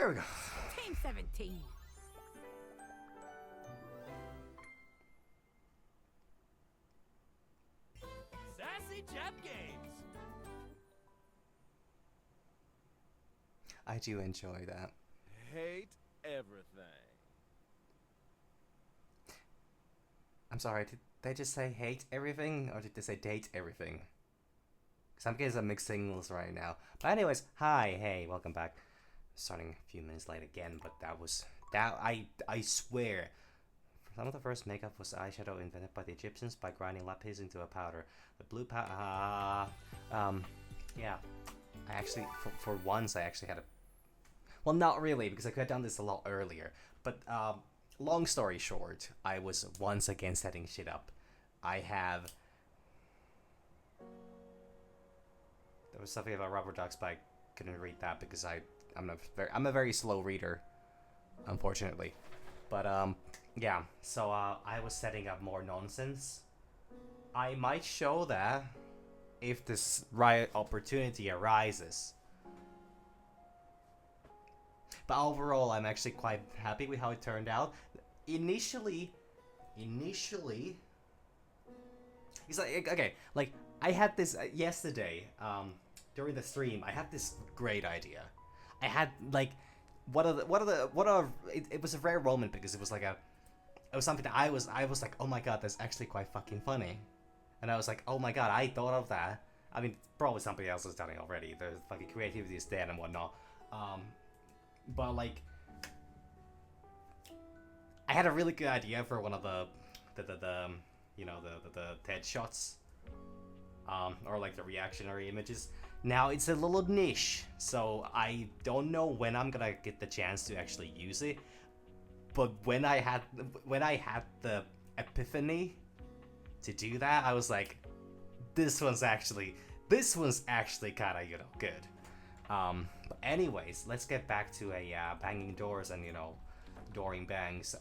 There we go. Team 17. Sassy Jap Games. I do enjoy that. Hate everything. I'm sorry, did they just say hate everything? Or did they say date everything? Because I'm getting some mixed signals right now. But anyways, hi, hey, welcome back. Starting a few minutes late again, but I swear. Some of the first makeup was eyeshadow invented by the Egyptians by grinding lapis into a powder. The blue powder, yeah. I actually, for once, I actually had a... Well, not really, because I could have done this a lot earlier. But, long story short, I was once again setting shit up. I have... There was something about rubber ducks, but I couldn't read that because I'm a very slow reader, unfortunately. But, yeah, so, I was setting up more nonsense. I might show that if this right opportunity arises. But overall, I'm actually quite happy with how it turned out. Initially, it's like, okay, like, I had this yesterday, during the stream, I had this great idea. I had, like, it was a rare moment because it was something that I was like, oh my god, that's actually quite fucking funny. And I was like, oh my god, I thought of that. I mean, probably somebody else has done it already. The fucking creativity is there and whatnot. But like, I had a really good idea for one of the TED shots, or like the reactionary images. Now it's a little niche, so I don't know when I'm gonna get the chance to actually use it. But when I had the epiphany to do that, I was like, this one's actually kind of good. But anyways, let's get back to banging doors and dooring bangs.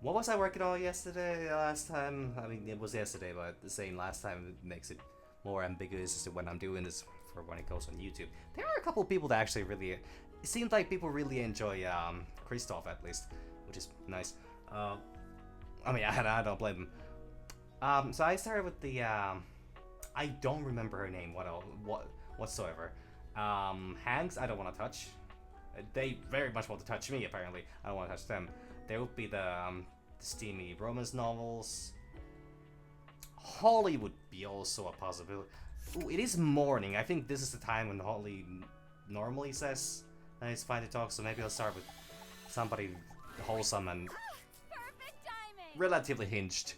What was I working on last time? I mean, it was yesterday, but saying last time makes it more ambiguous as to when I'm doing this for when it goes on YouTube. There are a couple people that actually really, it seems like people really enjoy Christoph at least, which is nice. I mean, I don't blame them. So I started with the I don't remember her name whatsoever. Hanks, I don't want to touch. They very much want to touch me, apparently. I don't want to touch them. There would be the steamy romance novels. Holly would be also a possibility. Ooh, it is morning. I think this is the time when Holly normally says that it's fine to talk, so maybe I'll start with somebody wholesome and relatively hinged.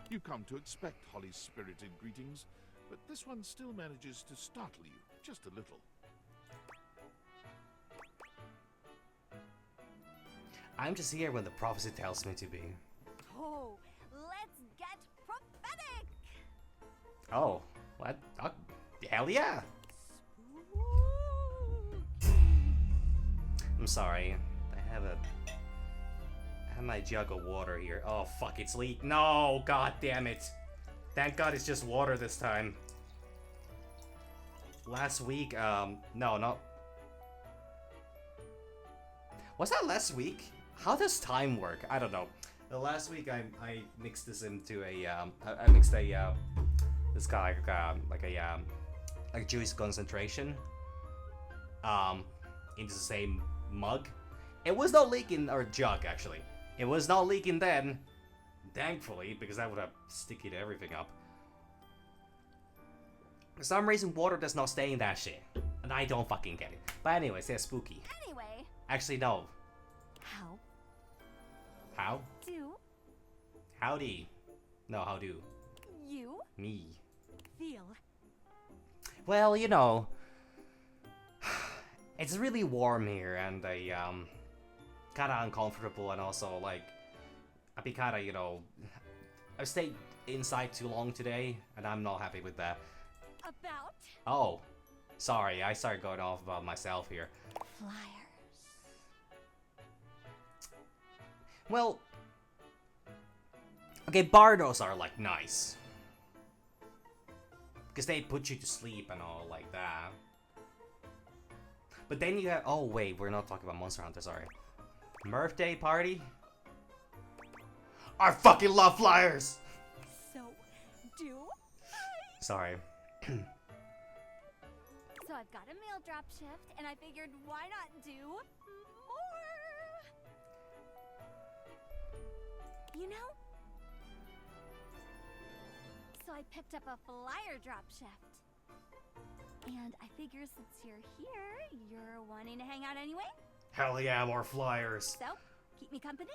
You come to expect Holly's spirited greetings, but this one still manages to startle you, just a little. I'm just here when the prophecy tells me to be. Oh, let's get prophetic! Oh, what? Oh, hell yeah! I'm sorry. I have my jug of water here. Oh fuck, it's leak. No, god damn it. Thank god it's just water this time. Last week, no, not... Was that last week? How does time work? I don't know. The last week I mixed this into I mixed this guy like juice concentration into the same mug. It was not leaking, or jug actually. It was not leaking then, thankfully, because that would have sticky everything up. For some reason, water does not stay in that shit, and I don't fucking get it. But anyways, they're spooky. Anyway. Actually, no. How? How? Do Howdy. No, how do? you Me. feel? Well, it's really warm here, and kind of uncomfortable, and also like I've been kind of I've stayed inside too long today, and I'm not happy with that. About Oh, sorry, I started going off about myself here. flyers. Well, okay, bardos are like nice because they put you to sleep and all like that. But then you have. Oh wait, we're not talking about Monster Hunter. Sorry. Mirth Day party. I fucking love flyers. So, do Sorry. So I've got a mail drop shift, and I figured why not do more? You know? So I picked up a flyer drop shift. And I figure since you're here, you're wanting to hang out anyway? Hell yeah, more flyers. So, keep me company?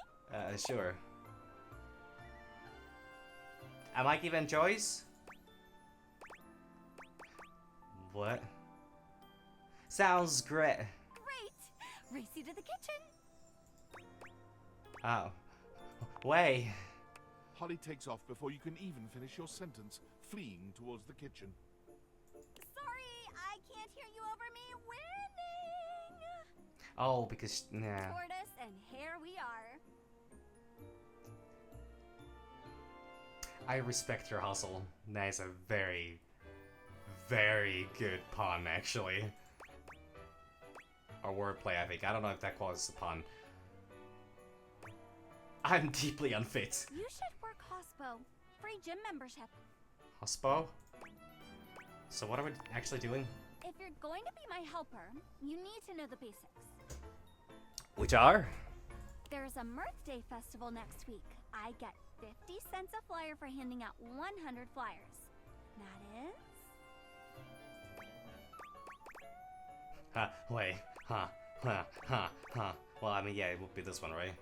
Sure. Am I given choice? What? Sounds great. Great! Race you to the kitchen. Oh. Way. Holly takes off before you can even finish your sentence, fleeing towards the kitchen. Sorry, I can't hear you over me. Winning! Oh, because nah. Tortoise, and here we are. I respect your hustle. That is a very, very good pun, actually. Or wordplay, I think. I don't know if that qualifies a pun. I'm deeply unfit. You should work Hospo. Free gym membership. Hospo? So what are we actually doing? If you're going to be my helper, you need to know the basics. Which are? There's a Mirth Day festival next week. I get 50 cents a flyer for handing out 100 flyers. That is... Huh, wait. Huh. Well, I mean, yeah, it would be this one, right?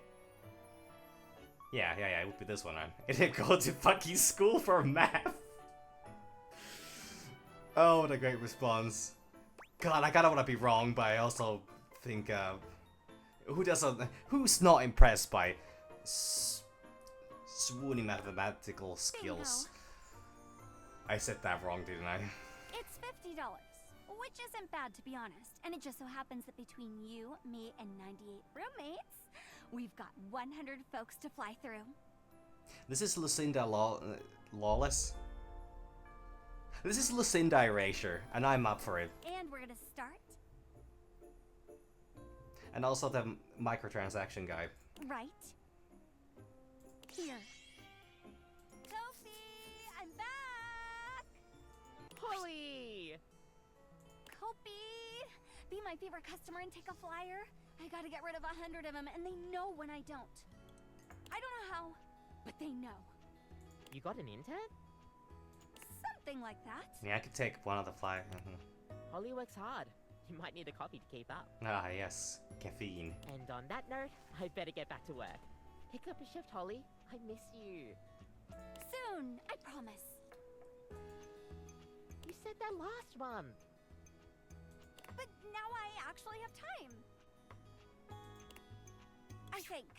Yeah, it would be this one, right? It didn't go to fucking school for math! Oh, what a great response. God, I kinda wanna be wrong, but I also think, who's not impressed by swooning mathematical skills? I said that wrong, didn't I? It's $50, which isn't bad to be honest. And it just so happens that between you, me, and 98 roommates, we've got 100 folks to fly through. This is Lucinda Lawless. This is Lucinda Erasure, and I'm up for it. And we're gonna start And also the microtransaction guy. right here. Sophie, I'm back! Holly! Kopi, be my favorite customer and take a flyer. I gotta get rid of 100 of them, and they know when I don't. I don't know how, but they know. You got an intern? Something like that. Yeah, I could take one of the fly. Holly works hard. You might need a copy to keep up. Ah, yes. Caffeine. And on that note, I better get back to work. Pick up a shift, Holly. I miss you. Soon, I promise. You said that last one. But now I actually have time. I think.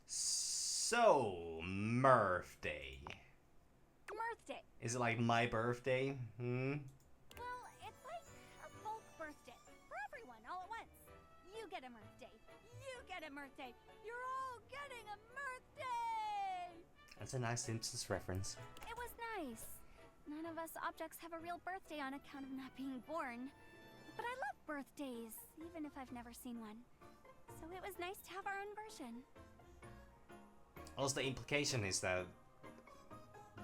So, Mirth Day. Mirth Day. Is it like my birthday? Well, it's like a bulk birthday. For everyone, all at once. You get a Mirth Day. You get a Mirth Day. You're all getting a Mirth Day! That's a nice Simpsons reference. It was nice. None of us objects have a real birthday on account of not being born. But I love birthdays, even if I've never seen one. So it was nice to have our own version. Also, the implication is that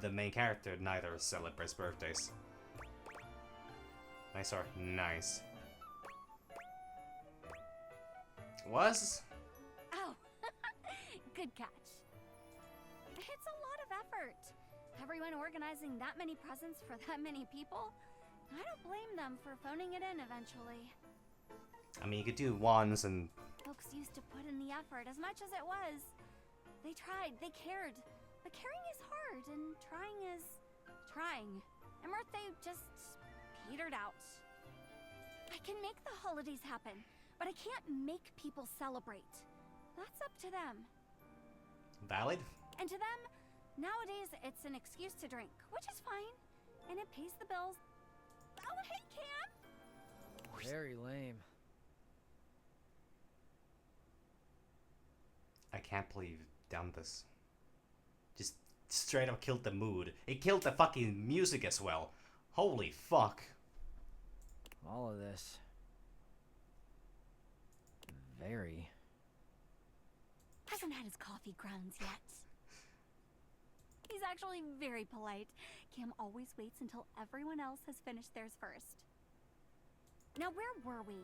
the main character neither celebrates birthdays. Nice or nice. Was? Oh, good catch. It's a lot of effort. Everyone organizing that many presents for that many people. I don't blame them for phoning it in eventually. I mean, you could do it once and... Folks used to put in the effort as much as it was. They tried, they cared. But caring is hard, and trying is trying. And Mirth Day just petered out. I can make the holidays happen, but I can't make people celebrate. That's up to them. Valid? And to them, nowadays it's an excuse to drink, which is fine. And it pays the bills. Oh, hey, Cam! Very lame. I can't believe you've done this. Just straight up killed the mood. It killed the fucking music as well. Holy fuck. All of this. Very. Hasn't had his coffee grounds yet. He's actually very polite. Cam always waits until everyone else has finished theirs first. Now, where were we?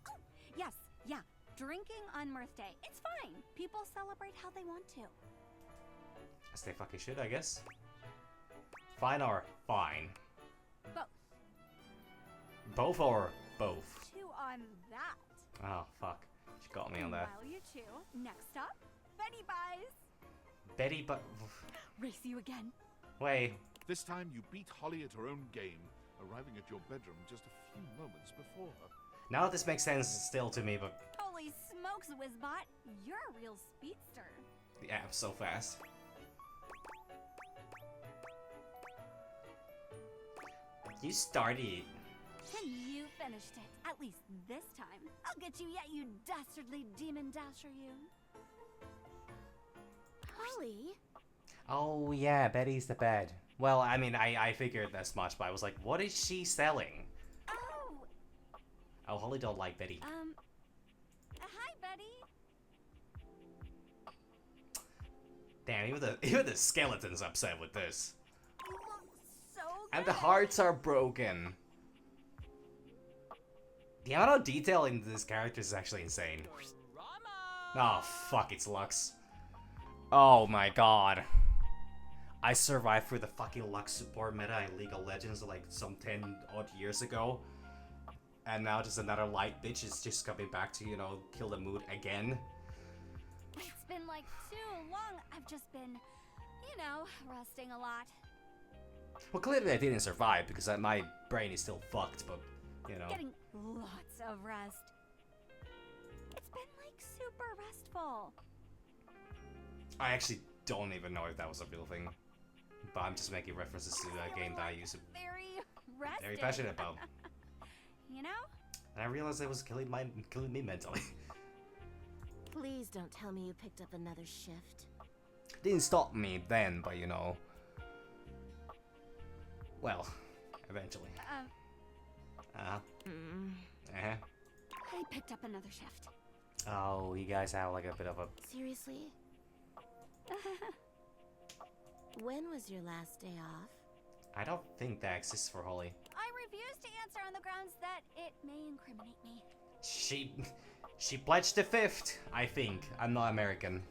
Oh, yes, yeah. Drinking on Mirth Day. It's fine. People celebrate how they want to. As they fucking should, I guess. Fine or fine? Both. Both or both? Two on that. Oh, fuck. She got me on that. While you two, next up, Betty buys. Betty, but... Race you again. Wait. This time you beat Holly at her own game, arriving at your bedroom just a few moments before her. Now this makes sense still to me, but... Holy smokes, Wizbot. You're a real speedster. Yeah, I'm so fast. You started. And you finished it. At least this time. I'll get you yet, you dastardly demon dasher, you. Holly? Oh yeah, Betty's the bed. Well, I mean, I figured as much, but I was like, what is she selling? Oh, Oh, Holly don't like Betty. hi, Betty. Damn, even the skeleton's upset with this. You look so good. And the hearts are broken. The amount of detail in this character is actually insane. Oh, fuck, it's Lux. Oh my god. I survived through the fucking Lux support meta in League of Legends like some 10 odd years ago. And now just another light bitch is just coming back to, you know, kill the mood again. It's been like too long. I've just been, you know, resting a lot. Well, clearly I didn't survive because my brain is still fucked, but, you know. Getting lots of rest. It's been like super restful. I actually don't even know if that was a real thing. But I'm just making references to a game that I used to be Very rested. very passionate about. You know? And I realized it was killing me mentally. Please don't tell me you picked up another shift. Didn't stop me then, but you know. Well, eventually. Uh-huh. I picked up another shift. Oh, you guys have like a bit of a... Seriously? When was your last day off? I don't think that exists for Holly. I refuse to answer on the grounds that it may incriminate me. She pledged the 5th, I think. I'm not American.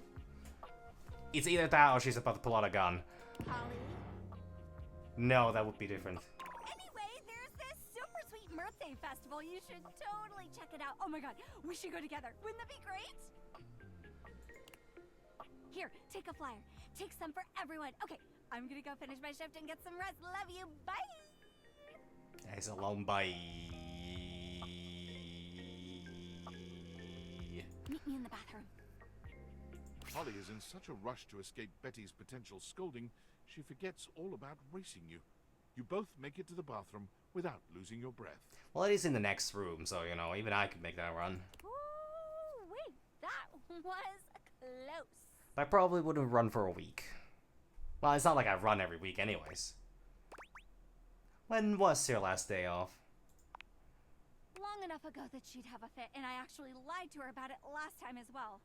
It's either that or she's about to pull out a gun. Holly? No, that would be different. Anyway, there's this super sweet Mirth Day festival. You should totally check it out. Oh my god, we should go together. Wouldn't that be great? Here, take a flyer. Take some for everyone. Okay, I'm gonna go finish my shift and get some rest. Love you. Bye. It's a long bye. Meet me in the bathroom. Holly is in such a rush to escape Betty's potential scolding, she forgets all about racing you. You both make it to the bathroom without losing your breath. Well, it is in the next room, so, you know, even I could make that run. Ooh, wait, that was close. I probably wouldn't run for a week. Well, it's not like I run every week anyways. When was your last day off? Long enough ago that she'd have a fit, and I actually lied to her about it last time as well.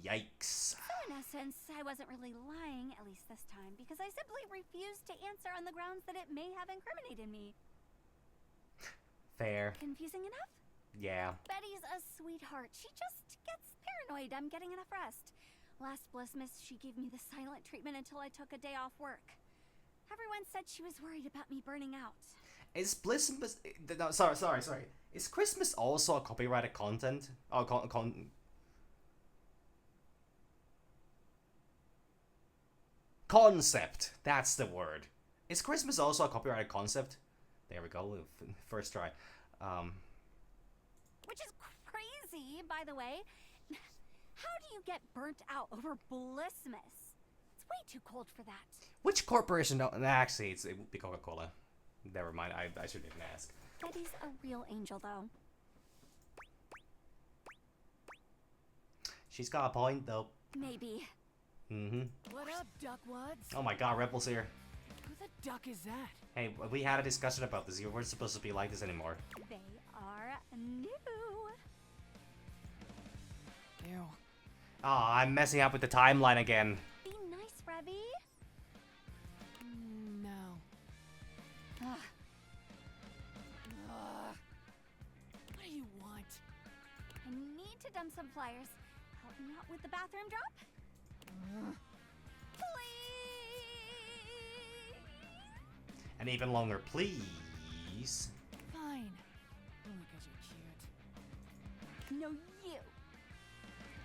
Yikes. So in essence, I wasn't really lying, at least this time, because I simply refused to answer on the grounds that it may have incriminated me. Fair. Confusing enough? Yeah. Betty's a sweetheart. She just gets paranoid I'm getting enough rest. Last Blissmas, she gave me the silent treatment until I took a day off work. Everyone said she was worried about me burning out. Is Blissmas... No, sorry. Is Christmas also a copyrighted content? Oh, concept. That's the word. Is Christmas also a copyrighted concept? There we go. First try. Which is crazy, by the way. How do you get burnt out over Blissmas? It's way too cold for that. Which corporation... No, actually, it would be Coca-Cola. Never mind. I shouldn't even ask. Betty's a real angel, though. She's got a point, though. Maybe. Mm-hmm. What up, duckwads? Oh my god, Rebel's here. Who the duck is that? Hey, we had a discussion about this. You weren't supposed to be like this anymore. They are new. Ew. Oh, I'm messing up with the timeline again. Be nice, Revy. No. Ugh. What do you want? I need to dump some flyers. Help me out with the bathroom drop? Please! And even longer, please. Fine. Only 'cause you're cute. No, you.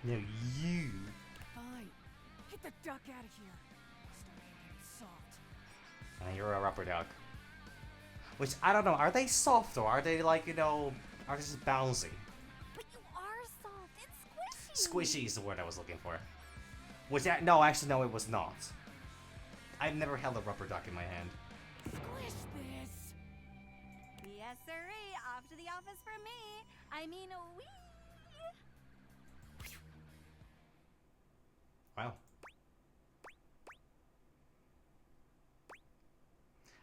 No, you. Fine. Get the duck out of here. Starting to get soft. And you're a rubber duck. Which, I don't know, are they soft or are they like, you know, are they just bouncing? But you are soft. It's squishy. Squishy is the word I was looking for. Which, no, actually, no, it was not. I've never held a rubber duck in my hand. Squish this. Yes, sirree. Off to the office for me. I mean, we. Wow.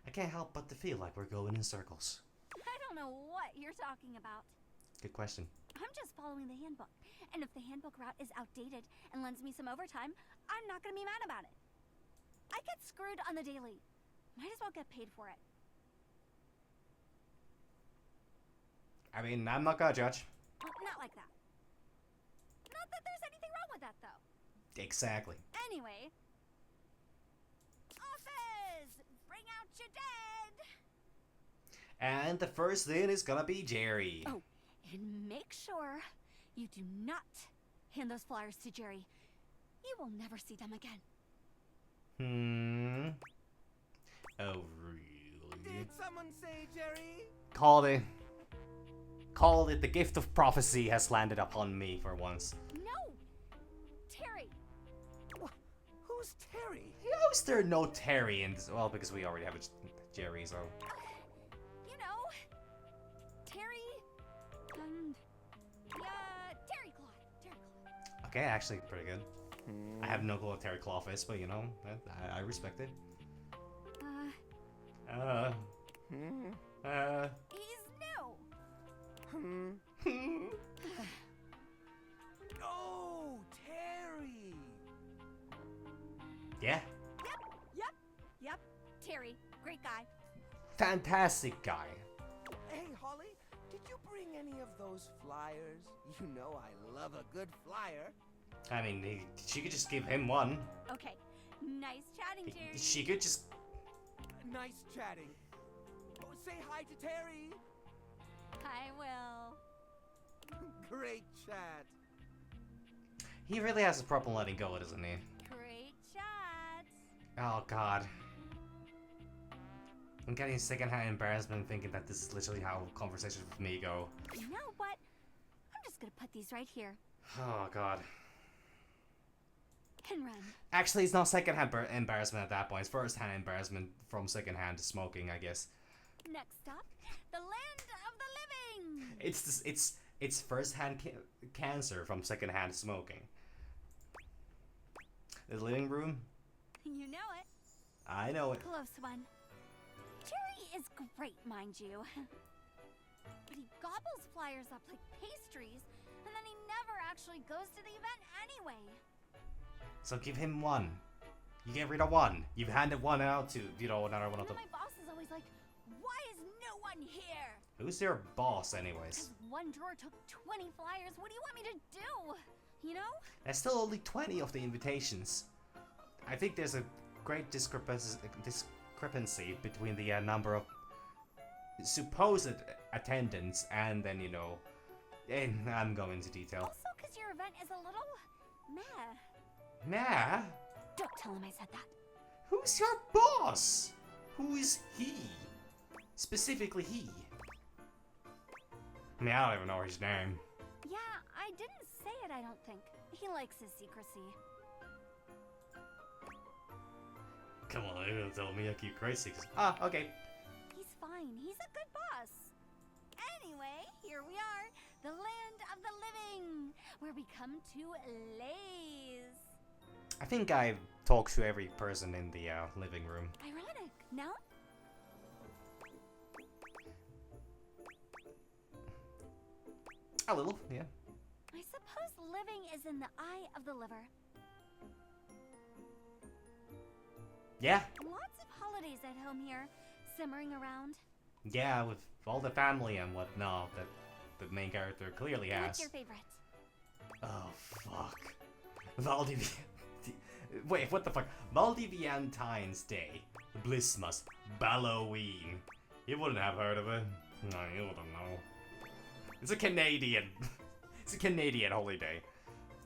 I can't help but to feel like we're going in circles. I don't know what you're talking about. Good question. I'm just following the handbook. And if the handbook route is outdated and lends me some overtime, I'm not gonna be mad about it. I get screwed on the daily. Might as well get paid for it. I mean, I'm not gonna judge. Well, not like that. Not that there's anything wrong with that, though. Exactly. Anyway. Office! Bring out your dead! And the first in is gonna be Jerry. Oh, and make sure you do not hand those flyers to Jerry. You will never see them again. Oh, really? Did someone say Jerry? Called it. Called it. The gift of prophecy has landed upon me for once. No! Terry! Who's Terry? How is there no Terry in this? Well, because we already have a Jerry, so. You know, Terry, Terry Cloth. Okay, actually, pretty good. I have no clue what Terry Cloth is, but you know, I respect it. He's new. Oh, Terry! Yeah, Yep, Terry, great guy. fantastic guy. Hey, Holly, did you bring any of those flyers? You know I love a good flyer. I mean, she could just give him one. Okay, nice chatting, Jerry. She could just. Nice chatting. Oh, say hi to Terry. I will. Great chat. He really has a problem letting go, doesn't he? Great chat. Oh God. I'm getting secondhand embarrassment thinking that this is literally how conversations with me go. You know what? I'm just gonna put these right here Oh God. and run. Actually, it's not secondhand embarrassment at that point. It's first-hand embarrassment from secondhand smoking, I guess. Next stop, the land of the living. It's first-hand cancer from secondhand smoking. The living room. You know it. I know it. Close one. Jerry is great, mind you. But he gobbles flyers up like pastries, and then he never actually goes to the event anyway. So give him one. You get rid of one. You've handed one out to, you know, another one of the. My boss is always like, "Why is no one here?" Who's your boss, anyways? Because one drawer took 20 flyers. What do you want me to do? You know? There's still only 20 of the invitations. I think there's a great discrepancy between the number of supposed attendance and then, you know, and I'm going into detail. Also, because your event is a little meh. Nah, Don't tell him I said that. who's your boss? Who is he? Specifically he. I mean, I don't even know his name. Yeah, I didn't say it, I don't think. He likes his secrecy. Come on, you're gonna tell me I keep crazy. Ah, okay. He's fine. He's a good boss. Anyway, here we are. The land of the living, where we come to laze. I think I've talked to every person in the living room. Ironic. No? A little, yeah. I suppose living is in the eye of the liver. Yeah, Lots of holidays at home here, simmering around. yeah, with all the family and whatnot that the main character clearly has. What's your favorite? Oh, fuck. Valdiv... Wait, what the fuck? Valdiviantine's Day. Blissmas. Halloween. You wouldn't have heard of it. No, you wouldn't know. It's a Canadian... it's a Canadian holiday.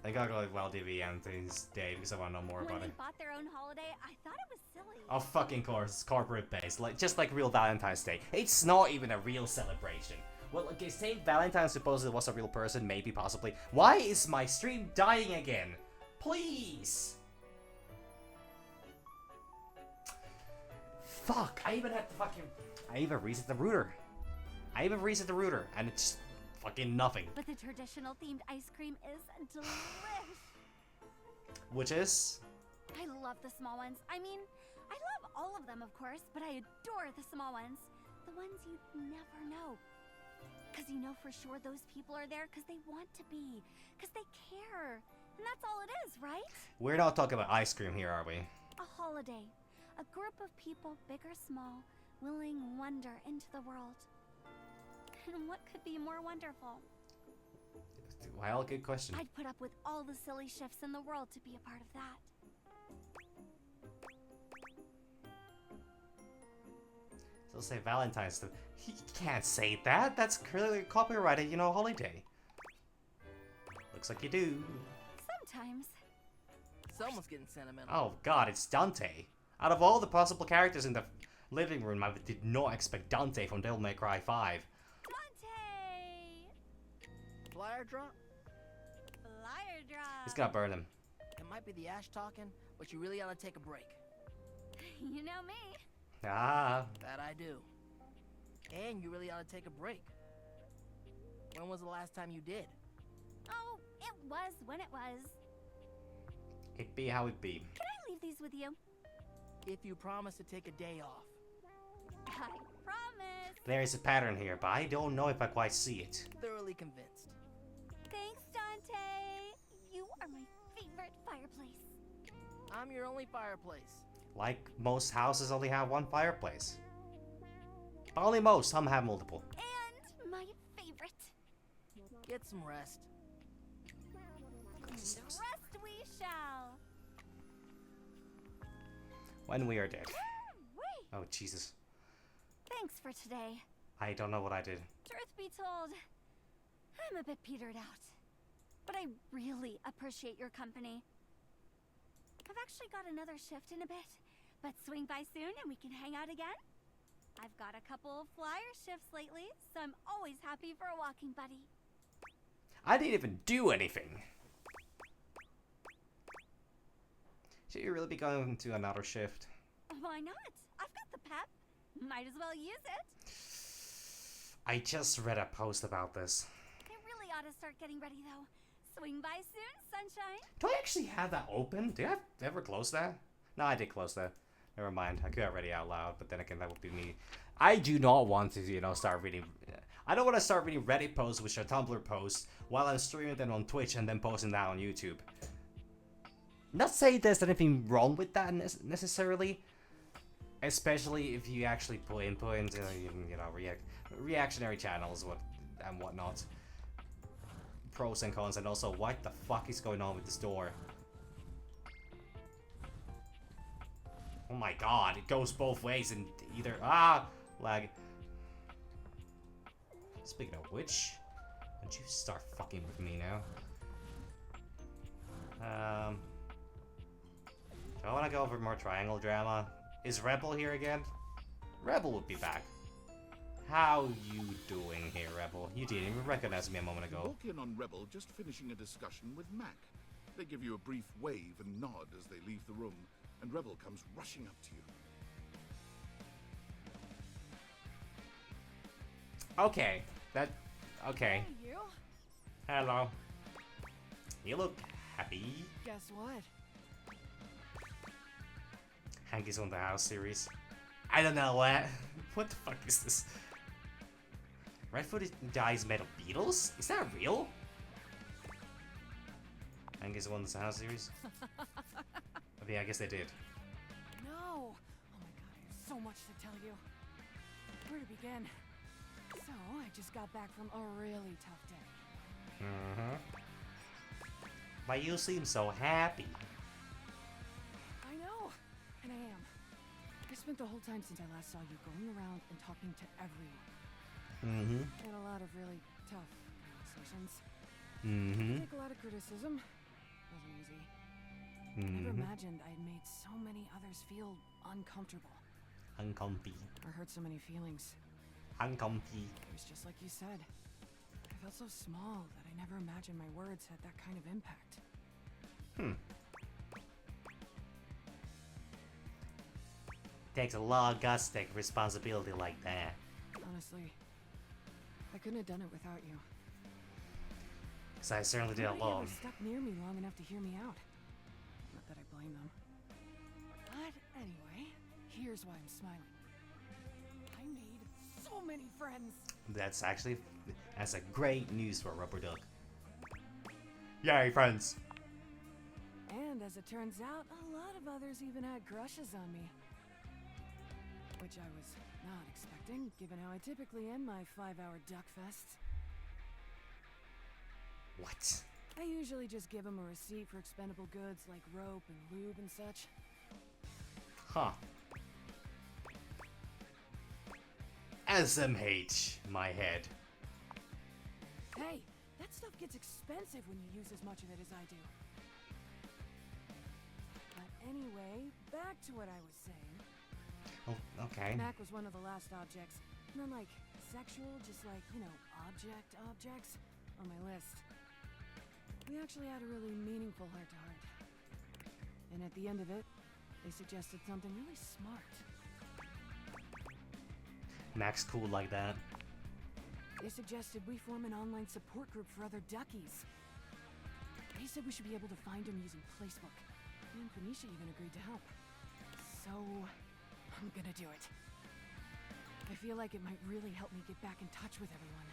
I gotta go like Valdiviantine's Day because I wanna know more When about they it. bought their own holiday, I thought it was silly. Of fucking course, it's corporate based, like just like real Valentine's Day. It's not even a real celebration. Well, okay, Saint Valentine supposedly was a real person, maybe, possibly. Why is my stream dying again? Please! Fuck, I even had to fucking... I even reset the router. And it's fucking nothing. But the traditional themed ice cream is delish. Which is... I love the small ones. I mean, I love all of them, of course, but I adore the small ones. The ones you'd never know. Because you know for sure those people are there because they want to be. Because they care. And that's all it is, right? We're not talking about ice cream here, are we? A holiday. A group of people, big or small, willing wonder into the world. And what could be more wonderful? Well, good question. I'd put up with all the silly shifts in the world to be a part of that. So say Valentine's Day. You can't say that. That's clearly copyrighted, you know, holiday. Looks like you do. Sometimes. Someone's getting sentimental. Oh god, it's Dante. Out of all the possible characters in the living room, I did not expect Dante from Devil May Cry 5. Dante! Flyer drop? Flyer drop. He's gonna burn him. It might be the ash talking, but you really ought to take a break. You know me. Ah. That I do. And you really ought to take a break. When was the last time you did? Oh, it was when it was. It be how it be. Can I leave these with you? If you promise to take a day off. I promise. There is a pattern here, but I don't know if I quite see it. Thoroughly convinced. Thanks, Dante. You are my favorite fireplace. I'm your only fireplace. Like most houses only have one fireplace. But only most, some have multiple. And my favorite. Get some rest. Rest we shall. When we are dead. Wait. Oh, Jesus. Thanks for today. I don't know what I did. Truth be told, I'm a bit petered out. But I really appreciate your company. I've actually got another shift in a bit, but swing by soon and we can hang out again. I've got a couple of flyer shifts lately, so I'm always happy for a walking buddy. I didn't even do anything. Should you really be going to another shift? Why not? I've got the pep. Might as well use it. I just read a post about this. I really ought to start getting ready though. Swing by soon, sunshine. Do I actually have that open? Did I ever close that? No, I did close that. Never mind. I could have read it out loud, but then again, that would be me. I do not want to, you know, start reading. I don't want to start reading Reddit posts, which are Tumblr posts, while I'm streaming them on Twitch and then posting that on YouTube. Not saying there's anything wrong with that necessarily, especially if you actually put input into, you know, reactionary channels and whatnot. Pros and cons, and also what the fuck is going on with this door? Oh my god, it goes both ways and either lag. Speaking of which, don't you start fucking with me now? Do I want to go over more triangle drama? Is Rebel here again? Rebel would be back. How you doing here, Rebel? You didn't even recognize me a moment You ago. walk in on Rebel just finishing a discussion with Mac. They give you a brief wave and nod as they leave the room, and Rebel comes rushing up to you. Okay, okay. Hey, you. Hello. You look happy. Guess what? Hanky's on the House series. I don't know what. What the fuck is this? Red-footed dies made of beetles? Is that real? I guess it won the Sound series. I mean, I guess they did. No! Oh my god, there's so much to tell you. Where to begin? So, I just got back from a really tough day. Mm-hmm. But you seem so happy. I know! And I am. I spent the whole time since I last saw you going around and talking to everyone. Mm-hmm. Had a lot of really tough conversations. Mm-hmm. Take a lot of criticism. Wasn't easy. I never Mm-hmm. imagined I'd made so many others feel uncomfortable. Uncomfy. Or hurt so many feelings. Uncomfy. It was just like you said. I felt so small that I never imagined my words had that kind of impact. Takes a lot of guts to take responsibility like that. Honestly, I couldn't have done it without you. Because I certainly did Nobody alone. ever stuck near me long enough to hear me out. Not that I blame them. But anyway, here's why I'm smiling. I made so many friends. That's a great news for Rubber Duck. Yay, friends! And as it turns out, a lot of others even had crushes on me. Which I was not expecting, given how I typically end my 5-hour duck fests. What? I usually just give them a receipt for expendable goods like rope and lube and such. Huh. SMH, my head. Hey, that stuff gets expensive when you use as much of it as I do. But anyway, back to what I was saying. Oh, okay. Mac was one of the last objects. Not like sexual, just like, you know, objects on my list. We actually had a really meaningful heart-to-heart. And at the end of it, they suggested something really smart. Max cool like that. They suggested we form an online support group for other duckies. They said we should be able to find them using Placebook. And Phoenicia even agreed to help. So, I'm gonna do it. I feel like it might really help me get back in touch with everyone.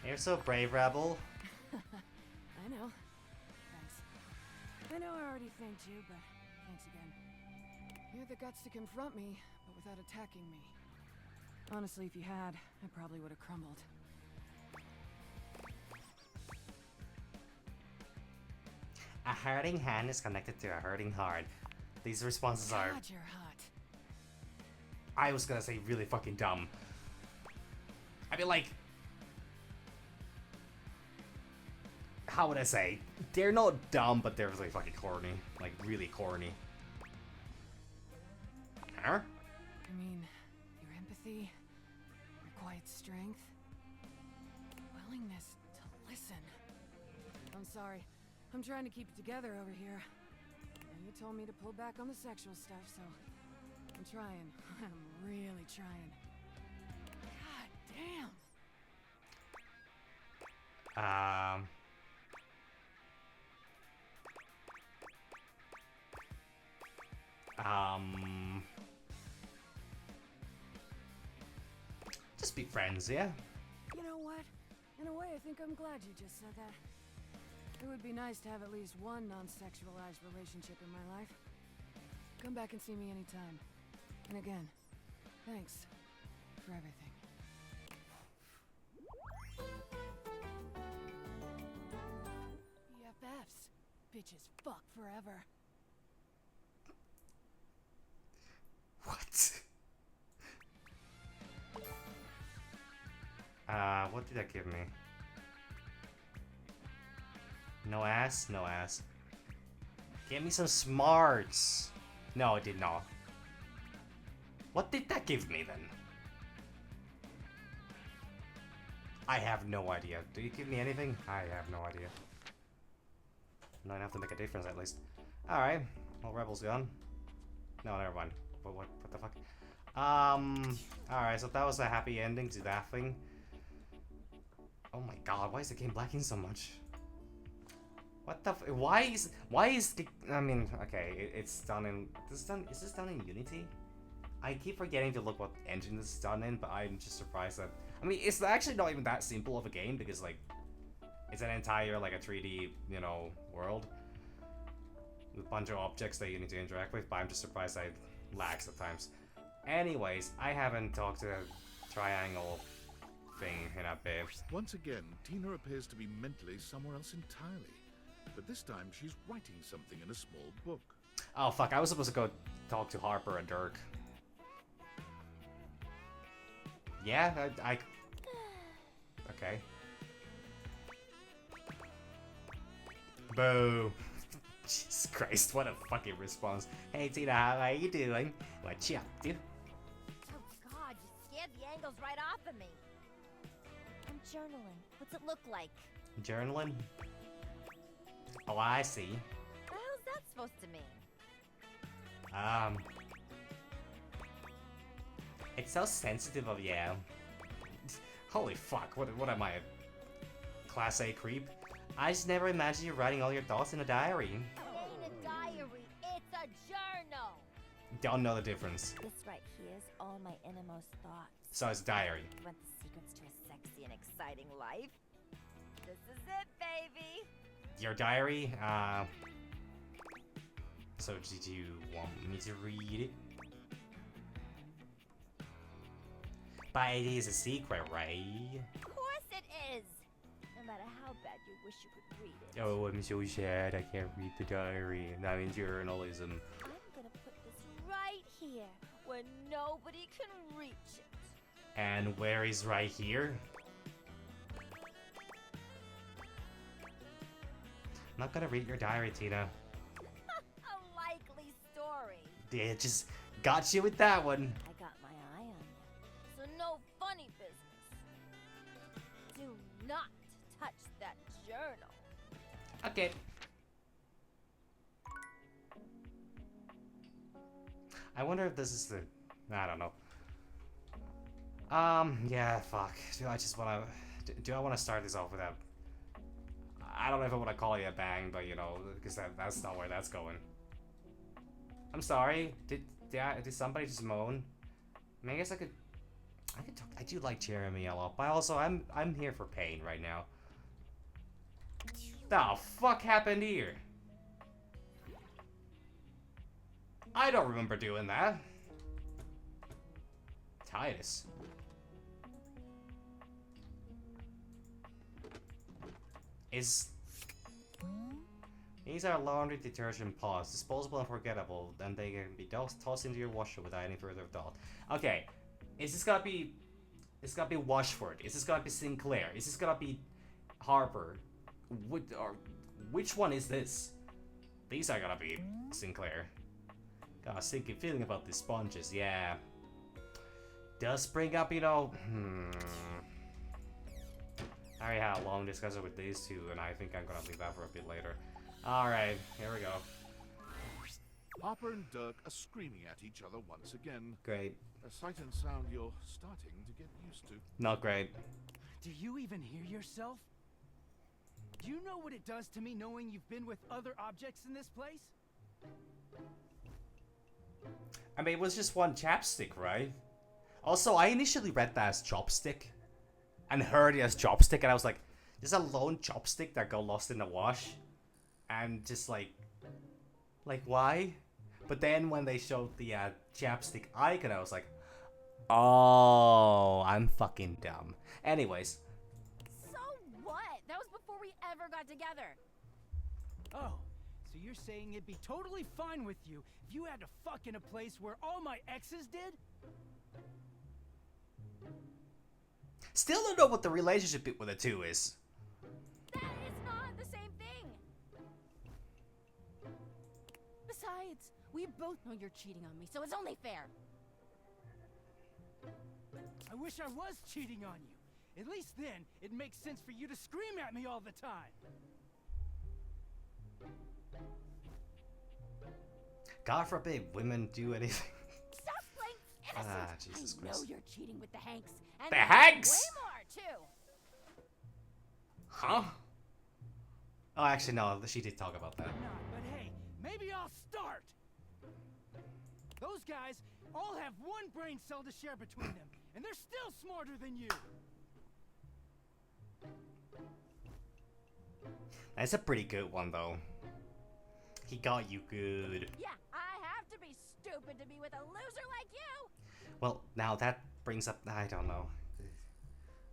You're so brave, Rebel. I know. Thanks. I know I already thanked you, but thanks again. You had the guts to confront me, but without attacking me. Honestly, if you had, I probably would have crumbled. A hurting hand is connected to a hurting heart. These responses are, God, you're hot. I was gonna say, really fucking dumb. I mean, like, how would I say? They're not dumb, but they're really fucking corny. Like, really corny. Huh? I mean, your empathy, your quiet strength, willingness to listen. I'm sorry. I'm trying to keep it together over here. And you told me to pull back on the sexual stuff, so I'm trying. I'm really trying. God damn. Just be friends, yeah? You know what? In a way, I think I'm glad you just said that. It would be nice to have at least one non-sexualized relationship in my life. Come back and see me anytime. And again, thanks for everything. BFFs. Bitches fuck forever. What? What did that give me? No ass? No ass. Give me some smarts! No, it did not. What did that give me then? I have no idea. Do you give me anything? I have no idea. Not enough to make a difference at least. Alright. Well, Rebel's gone. No, never mind. But what the fuck? Alright, so that was a happy ending to that thing. Oh my god, why is the game blacking so much? What the I mean, okay, it's done in, is this done in Unity? I keep forgetting to look what engine this is done in, but I'm just surprised that, I mean, it's actually not even that simple of a game, because, like, it's an entire, like, a 3D, you know, world with a bunch of objects that you need to interact with, but I'm just surprised that it lags at times. Anyways, I haven't talked to the triangle thing in a bit. Once again, Tina appears to be mentally somewhere else entirely. But this time, she's writing something in a small book. Oh, fuck, I was supposed to go talk to Harper and Dirk. Yeah, I... Okay. Boo. Jesus Christ, what a fucking response. Hey Tina, how are you doing? What's up, dude? Oh god, you scared the angles right off of me. I'm journaling. What's it look like? Journaling? Oh, I see. What the hell's that supposed to mean? It's so sensitive of you. Holy fuck, what am I, a Class A creep? I just never imagined you writing all your thoughts in a diary. It ain't a diary, it's a journal! Don't know the difference. This right here is all my innermost thoughts. So it's a diary. You want the secrets to a sexy and exciting life? This is it, baby! Your diary? So did you want me to read it? But it is a secret, right? Of course it is! No matter how bad you wish you could read it. Oh, I'm so sad I can't read the diary. That means journalism. I'm gonna put this right here, where nobody can reach it. And where is right here? I'm not gonna read your diary, Tina. A likely story. Yeah, just got you with that one. I got my eye on you, so no funny business. Do not touch that journal. Okay. I wonder if this is the... I don't know. Yeah, fuck. Do I just wanna... Do I wanna start this off with a... I don't know if I wanna call it a bang, but you know, because that's not where that's going. I'm sorry. Did somebody just moan? I mean, I guess I could talk... I do like Jeremy a lot, but also, I'm here for pain right now. The fuck happened here? I don't remember doing that. Titus. These are laundry detergent paws, disposable and forgettable, and they can be tossed into your washer without any further thought. Okay, is this gonna be... Is this gonna be Washford? Is this gonna be Sinclair? Is this gonna be Harper? Which one is this? These are gonna be Sinclair. Got a sinking feeling about these sponges, yeah. Does bring up, you know... I already had a long discussion with these two, and I think I'm gonna leave that for a bit later. Alright, here we go. Harper and Dirk are screaming at each other once again. Great. A sight and sound you're starting to get used to. Not great. Do you even hear yourself? Do you know what it does to me knowing you've been with other objects in this place? I mean, it was just one chapstick, right? Also, I initially read that as chopstick. And heard it as chopstick, and I was like, there's a lone chopstick that got lost in the wash. And just like why? But then when they showed the chapstick icon, I was like, oh, I'm fucking dumb. Anyways. So what? That was before we ever got together. Oh, so you're saying it'd be totally fine with you if you had to fuck in a place where all my exes did? Still don't know what the relationship with the two is. That is not the same thing. Besides, we both know you're cheating on me, so it's only fair. I wish I was cheating on you. At least then, it makes sense for you to scream at me all the time. God forbid women do anything. Stop playing innocent. Ah, Jesus I know Christ. you're cheating with the Hanks. And The there's Hanks? way more, too. Huh? Oh, actually, no, she did talk about that. I'm not, but hey, maybe I'll start. Those guys all have one brain cell to share between them, and they're still smarter than you. That's a pretty good one, though. He got you good. Yeah, I have to be stupid to be with a loser like you. Well, now that brings up... I don't know.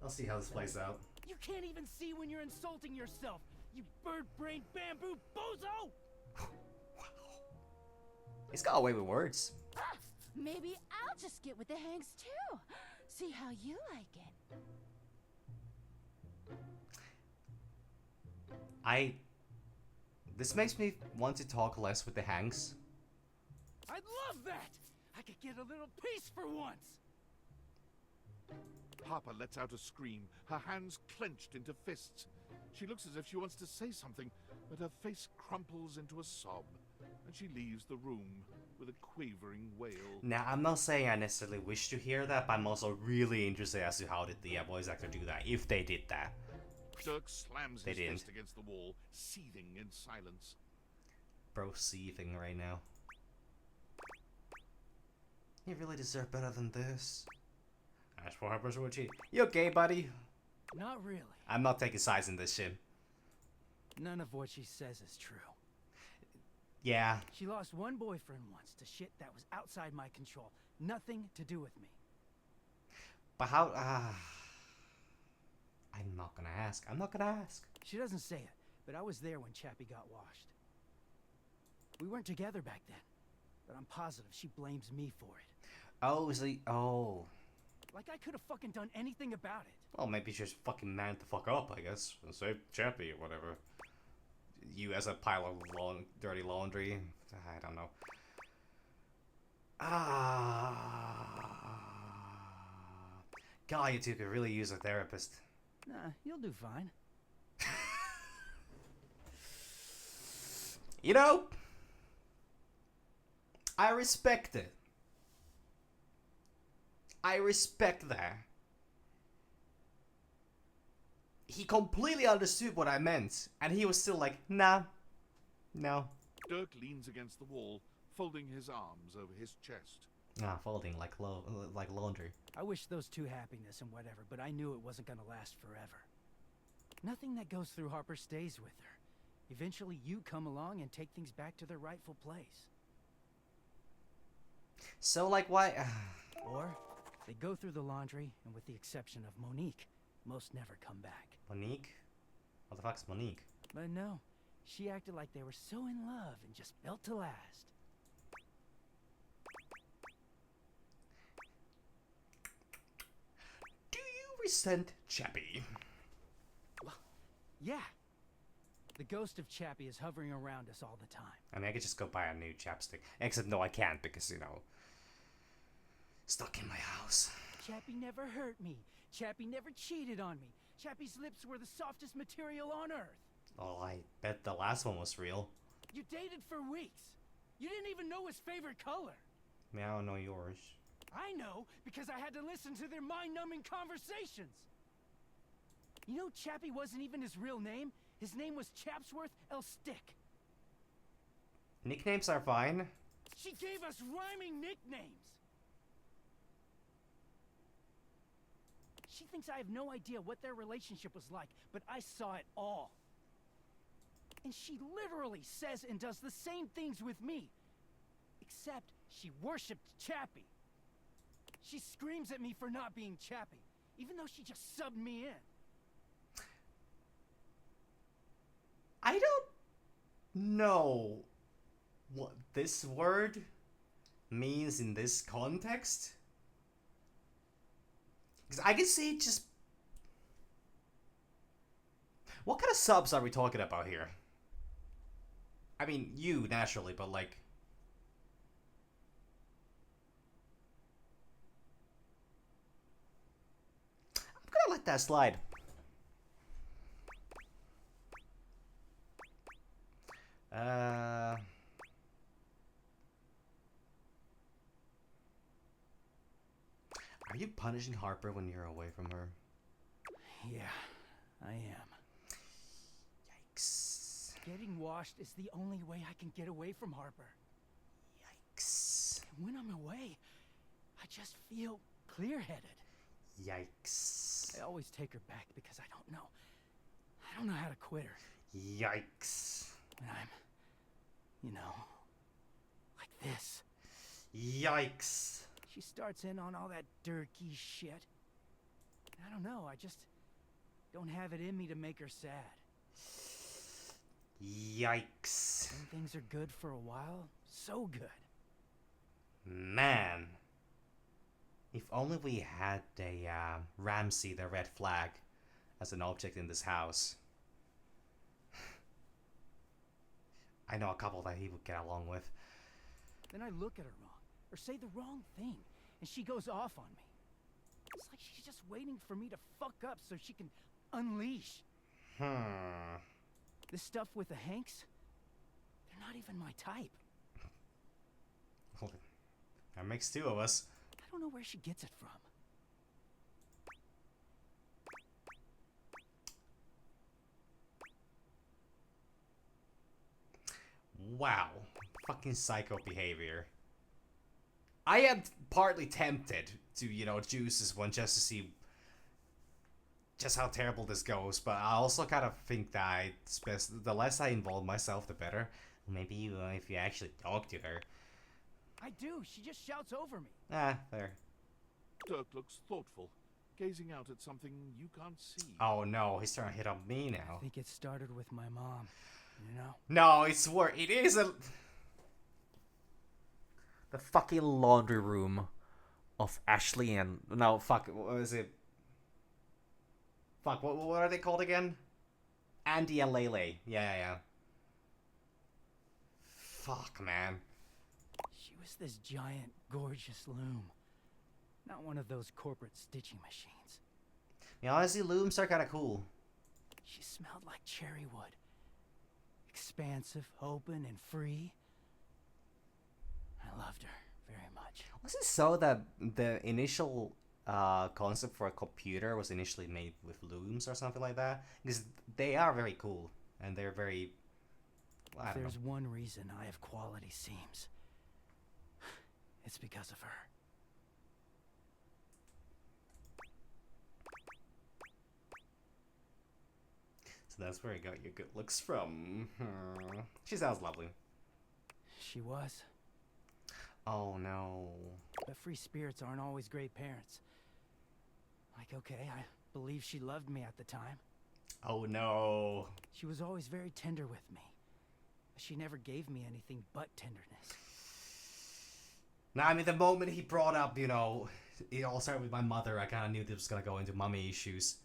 I'll see how this plays out. You can't even see when you're insulting yourself, you bird-brained bamboo bozo! He's got away with words. Maybe I'll just get with the hangs too. See how you like it. This makes me want to talk less with the hangs. I'd love that! I could get a little peace for once! Harper lets out a scream, her hands clenched into fists. She looks as if she wants to say something, but her face crumples into a sob, and she leaves the room with a quavering wail. Now, I'm not saying I necessarily wish to hear that, but I'm also really interested as to how did the voice actor do that, if they did that. Dirk slams They his didn't. fist against the wall, seething in silence. Bro, seething right now. You really deserve better than this. As for Harper's Routine. You okay, buddy? Not really. I'm not taking sides in this shit. None of what she says is true. Yeah. She lost one boyfriend once to shit that was outside my control. Nothing to do with me. But how... I'm not gonna ask. I'm not gonna ask. She doesn't say it, but I was there when Chappie got washed. We weren't together back then, but I'm positive she blames me for it. Oh, so... Oh. Like I could have fucking done anything about it. Well, maybe she's fucking man the fuck up, I guess. And save Chappie or whatever. You as a pile of dirty laundry. I don't know. God, you two could really use a therapist. Nah, you'll do fine. You know, I respect it. I respect that. He completely understood what I meant, and he was still like, nah, no. Dirk leans against the wall, folding his arms over his chest. Ah, folding like laundry. I wish those two happiness and whatever, but I knew it wasn't gonna last forever. Nothing that goes through Harper stays with her. Eventually you come along and take things back to their rightful place. So, like, why... Or they go through the laundry, and with the exception of Monique, most never come back. Monique? What the fuck's Monique? But no, she acted like they were so in love and just built to last. Do you resent Chappie? Well, yeah. The ghost of Chappie is hovering around us all the time. I mean, I could just go buy a new chapstick. Except, no, I can't because, you know, stuck in my house. Chappie never hurt me. Chappie never cheated on me. Chappie's lips were the softest material on earth. Oh, I bet the last one was real. You dated for weeks. You didn't even know his favorite color. I mean, I don't know yours. I know, because I had to listen to their mind-numbing conversations. You know, Chappie wasn't even his real name. His name was Chapsworth L. Stick. Nicknames are fine. She gave us rhyming nicknames. She thinks I have no idea what their relationship was like, but I saw it all. And she literally says and does the same things with me. Except she worshipped Chappie. She screams at me for not being Chappie, even though she just subbed me in. I don't know what this word means in this context. Because I can see it just... What kind of subs are we talking about here? I mean, you, naturally, but like... I'm gonna let that slide. Are you punishing Harper when you're away from her? Yeah, I am. Yikes. Getting washed is the only way I can get away from Harper. Yikes. And when I'm away, I just feel clear-headed. Yikes. I always take her back because I don't know how to quit her. Yikes. And I'm, like this. Yikes. She starts in on all that dirty shit. I don't know, I just don't have it in me to make her sad. Yikes. When things are good for a while, so good. Man. If only we had a Ramsey the Red Flag as an object in this house. I know a couple that he would get along with. Then I look at her wrong, or say the wrong thing, and she goes off on me. It's like she's just waiting for me to fuck up so she can unleash. This stuff with the Hanks, they're not even my type. Well, that makes two of us. I don't know where she gets it from. Wow. Fucking psycho behavior. I am partly tempted to, juice this one just to see just how terrible this goes, but I also kind of think that it's best, the less I involve myself, the better. Maybe if you actually talk to her. I do, she just shouts over me. There. Dirk looks thoughtful, gazing out at something you can't see. Oh no, he's trying to hit on me now. I think it started with my mom, No, it's worse. It is the fucking laundry room of Ashley and... No, fuck, what was it? Fuck, what are they called again? Andy and Lele. Yeah. Fuck, man. She was this giant, gorgeous loom. Not one of those corporate stitching machines. Yeah, honestly, looms are kind of cool. She smelled like cherry wood. Expansive, open, and free. I loved her very much. Was it so that the initial concept for a computer was initially made with looms or something like that? Because they are very cool, and they're very... If there's one reason I have quality seams, it's because of her. So that's where you got your good looks from. She sounds lovely. She was. Oh no. But free spirits aren't always great parents. Like, okay, I believe she loved me at the time. Oh no. She was always very tender with me. She never gave me anything but tenderness. Now, I mean, the moment he brought up, it all started with my mother, I kind of knew this was going to go into mommy issues.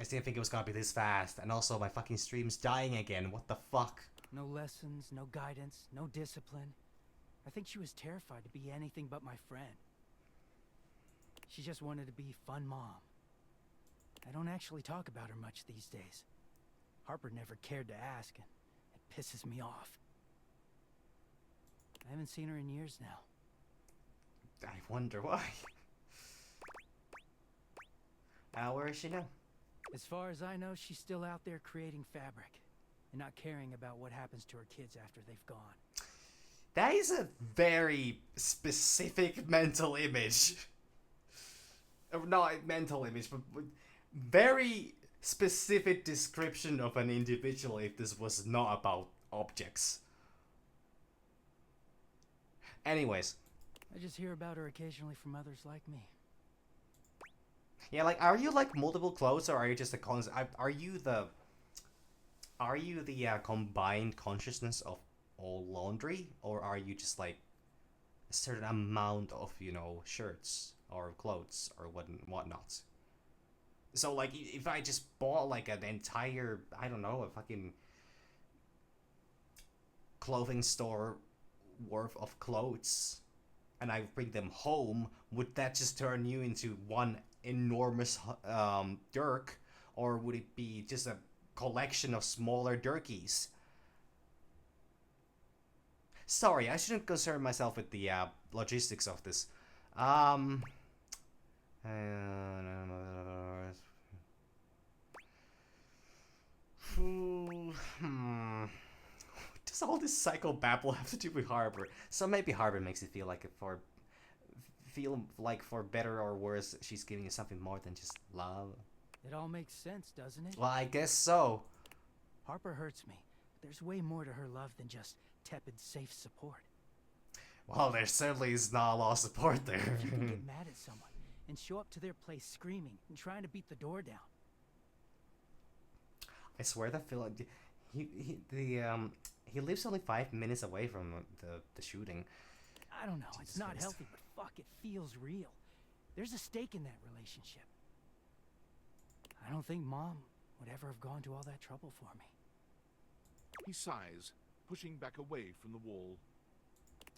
I just didn't think it was going to be this fast. And also, my fucking stream's dying again. What the fuck? No lessons, no guidance, no discipline. I think she was terrified to be anything but my friend. She just wanted to be fun mom. I don't actually talk about her much these days. Harper never cared to ask, and it pisses me off. I haven't seen her in years now. I wonder why. Where is she now? As far as I know, she's still out there creating fabric and not caring about what happens to her kids after they've gone. That is a very specific mental image. Not mental image, but very specific description of an individual if this was not about objects. Anyways. I just hear about her occasionally from others like me. Yeah, like, are you like multiple clothes, or are you just a are you the combined consciousness of all laundry, or are you just like a certain amount of, shirts or clothes or whatnot? So like, if I just bought like an entire, I don't know, a fucking clothing store worth of clothes, and I bring them home, would that just turn you into one enormous Dirk, or would it be just a collection of smaller Dirkies? Sorry, I shouldn't concern myself with the logistics of this. Does all this psychobabble have to do with Harbor? So maybe Harbor makes it feel like for better or worse, she's giving you something more than just love. It all makes sense, doesn't it? Well, I guess so. Harper hurts me. There's way more to her love than just tepid, safe support. Well, there certainly is not a lot of support there. If you can get mad at someone and show up to their place screaming and trying to beat the door down. I swear that feel like he lives only 5 minutes away from the shooting. I don't know. Jesus It's not Christ. healthy, but fuck, it feels real. There's a stake in that relationship. I don't think Mom would ever have gone to all that trouble for me. He sighs, pushing back away from the wall.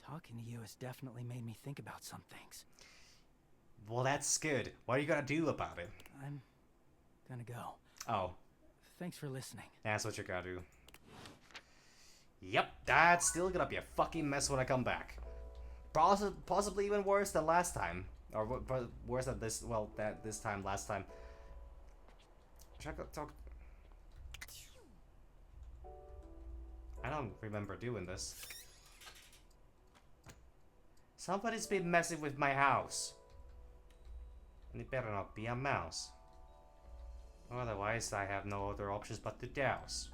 Talking to you has definitely made me think about some things. Well, that's good. What are you gonna do about it? I'm gonna go. Oh, Thanks for listening. that's what you're gonna do. Yep, that's still gonna be a fucking mess when I come back. Possibly even worse than last time. Or worse than this, well, this time, last time. Should I go talk? I don't remember doing this. Somebody's been messing with my house. And it better not be a mouse. Otherwise, I have no other options but to douse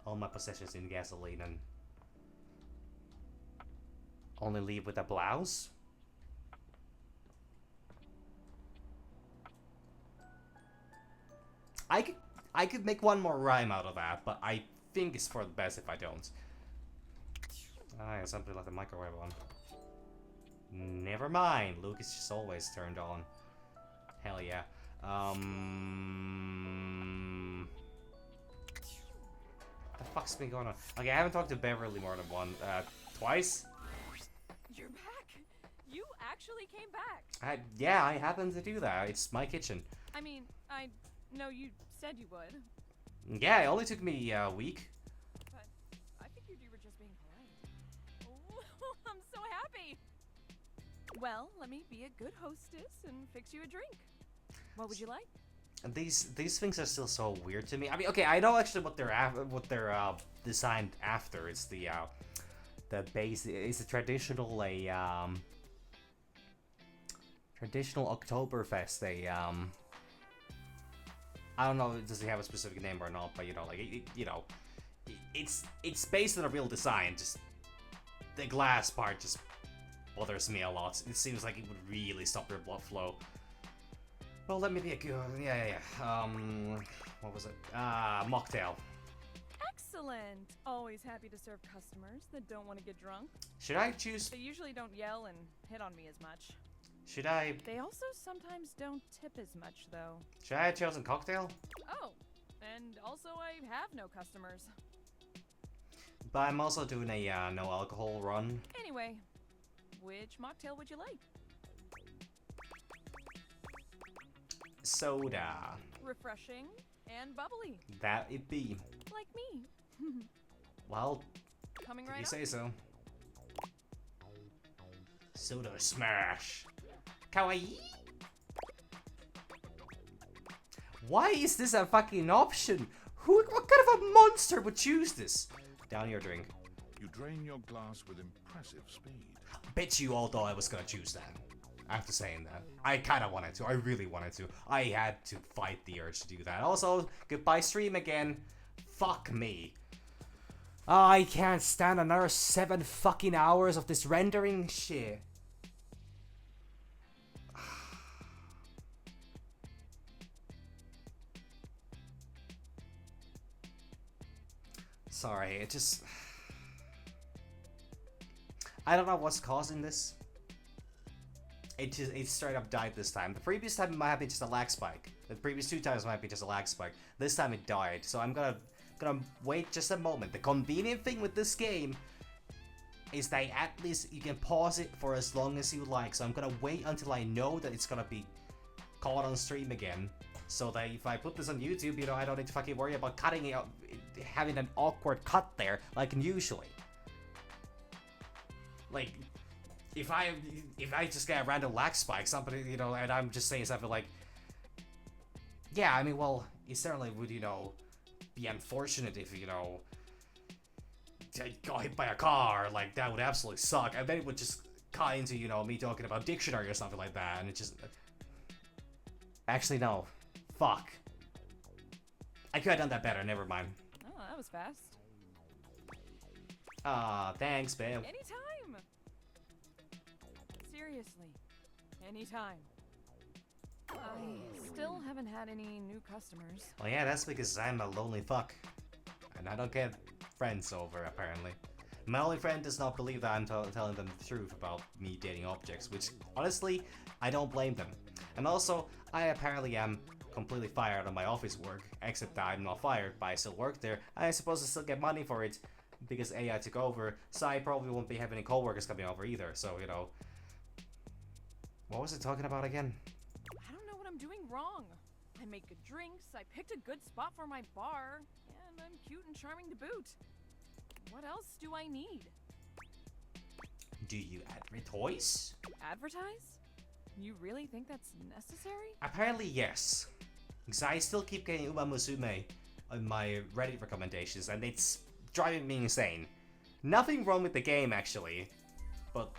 all my possessions in gasoline and only leave with a blouse? I could make one more rhyme out of that, but I think it's for the best if I don't. Ah, yeah, something like the microwave on. Never mind, Luke is just always turned on. Hell yeah. The fuck's been going on? Okay, I haven't talked to Beverly more than twice. You're back. You actually came back. Yeah, I happen to do that. It's my kitchen. I mean, I know you said you would, Yeah, it only took me a week. but I figured you were just being polite. Oh, I'm so happy. Well, let me be a good hostess and fix you a drink. What would you like? And these things are still so weird to me. I mean, okay, I know actually what they're designed after. It's the base. It's a traditional traditional Oktoberfest. I don't know, does it have a specific name or not? But you know, like it's based on a real design. Just the glass part just bothers me a lot. It seems like it would really stop your blood flow. Well, let me be a good. Yeah. What was it? Mocktail. Excellent. Always happy to serve customers that don't want to get drunk. Should I choose? They usually don't yell and hit on me as much. Should I? They also sometimes don't tip as much, though. Should I have chosen cocktail? Oh, and also I have no customers. But I'm also doing a no alcohol run. Anyway, which mocktail would you like? Soda. Refreshing and bubbly, That it be. like me. Well, Coming if right you up. say so. Soda smash. Kawaii. Why is this a fucking option? What kind of a monster would choose this? Down your drink. You drain your glass with impressive speed. Bet you all thought I was gonna choose that. After saying that, I kinda wanted to. I really wanted to. I had to fight the urge to do that. Also, goodbye stream again. Fuck me. I can't stand another 7 fucking hours of this rendering shit. Sorry, it just... I don't know what's causing this. It straight up died this time. The previous time it might have been just a lag spike. The previous 2 times might be just a lag spike. This time it died, so I'm gonna wait just a moment. The convenient thing with this game is that at least you can pause it for as long as you like. So I'm gonna wait until I know that it's gonna be caught on stream again. So that if I put this on YouTube, you know, I don't need to fucking worry about cutting it out, having an awkward cut there, like usually. Like, if I just get a random lag spike, somebody, you know, and I'm just saying something like, yeah, I mean, well, it certainly would, you know, be unfortunate if, you know, I got hit by a car. Like, that would absolutely suck. And then it would just cut into, you know, me talking about dictionary or something like that, and it just... Actually, no. Fuck. I could have done that better, never mind. Oh, that was fast. Ah, thanks, babe. Anytime! Seriously. Anytime. I still haven't had any new customers. Well, yeah, that's because I'm a lonely fuck. And I don't get friends over, apparently. My only friend does not believe that I'm telling them the truth about me dating objects, which, honestly, I don't blame them. And also, I apparently am completely fired on my office work, except that I'm not fired, but I still work there, and I suppose I still get money for it, because AI took over, so I probably won't be having any coworkers coming over either, so, you know. What was it talking about again? I don't know what I'm doing wrong. I make good drinks, I picked a good spot for my bar, and I'm cute and charming to boot. What else do I need? Do you advertise? Advertise? You really think that's necessary? Apparently, yes. Because I still keep getting Uma Musume on my Reddit recommendations, and it's driving me insane. Nothing wrong with the game, actually, but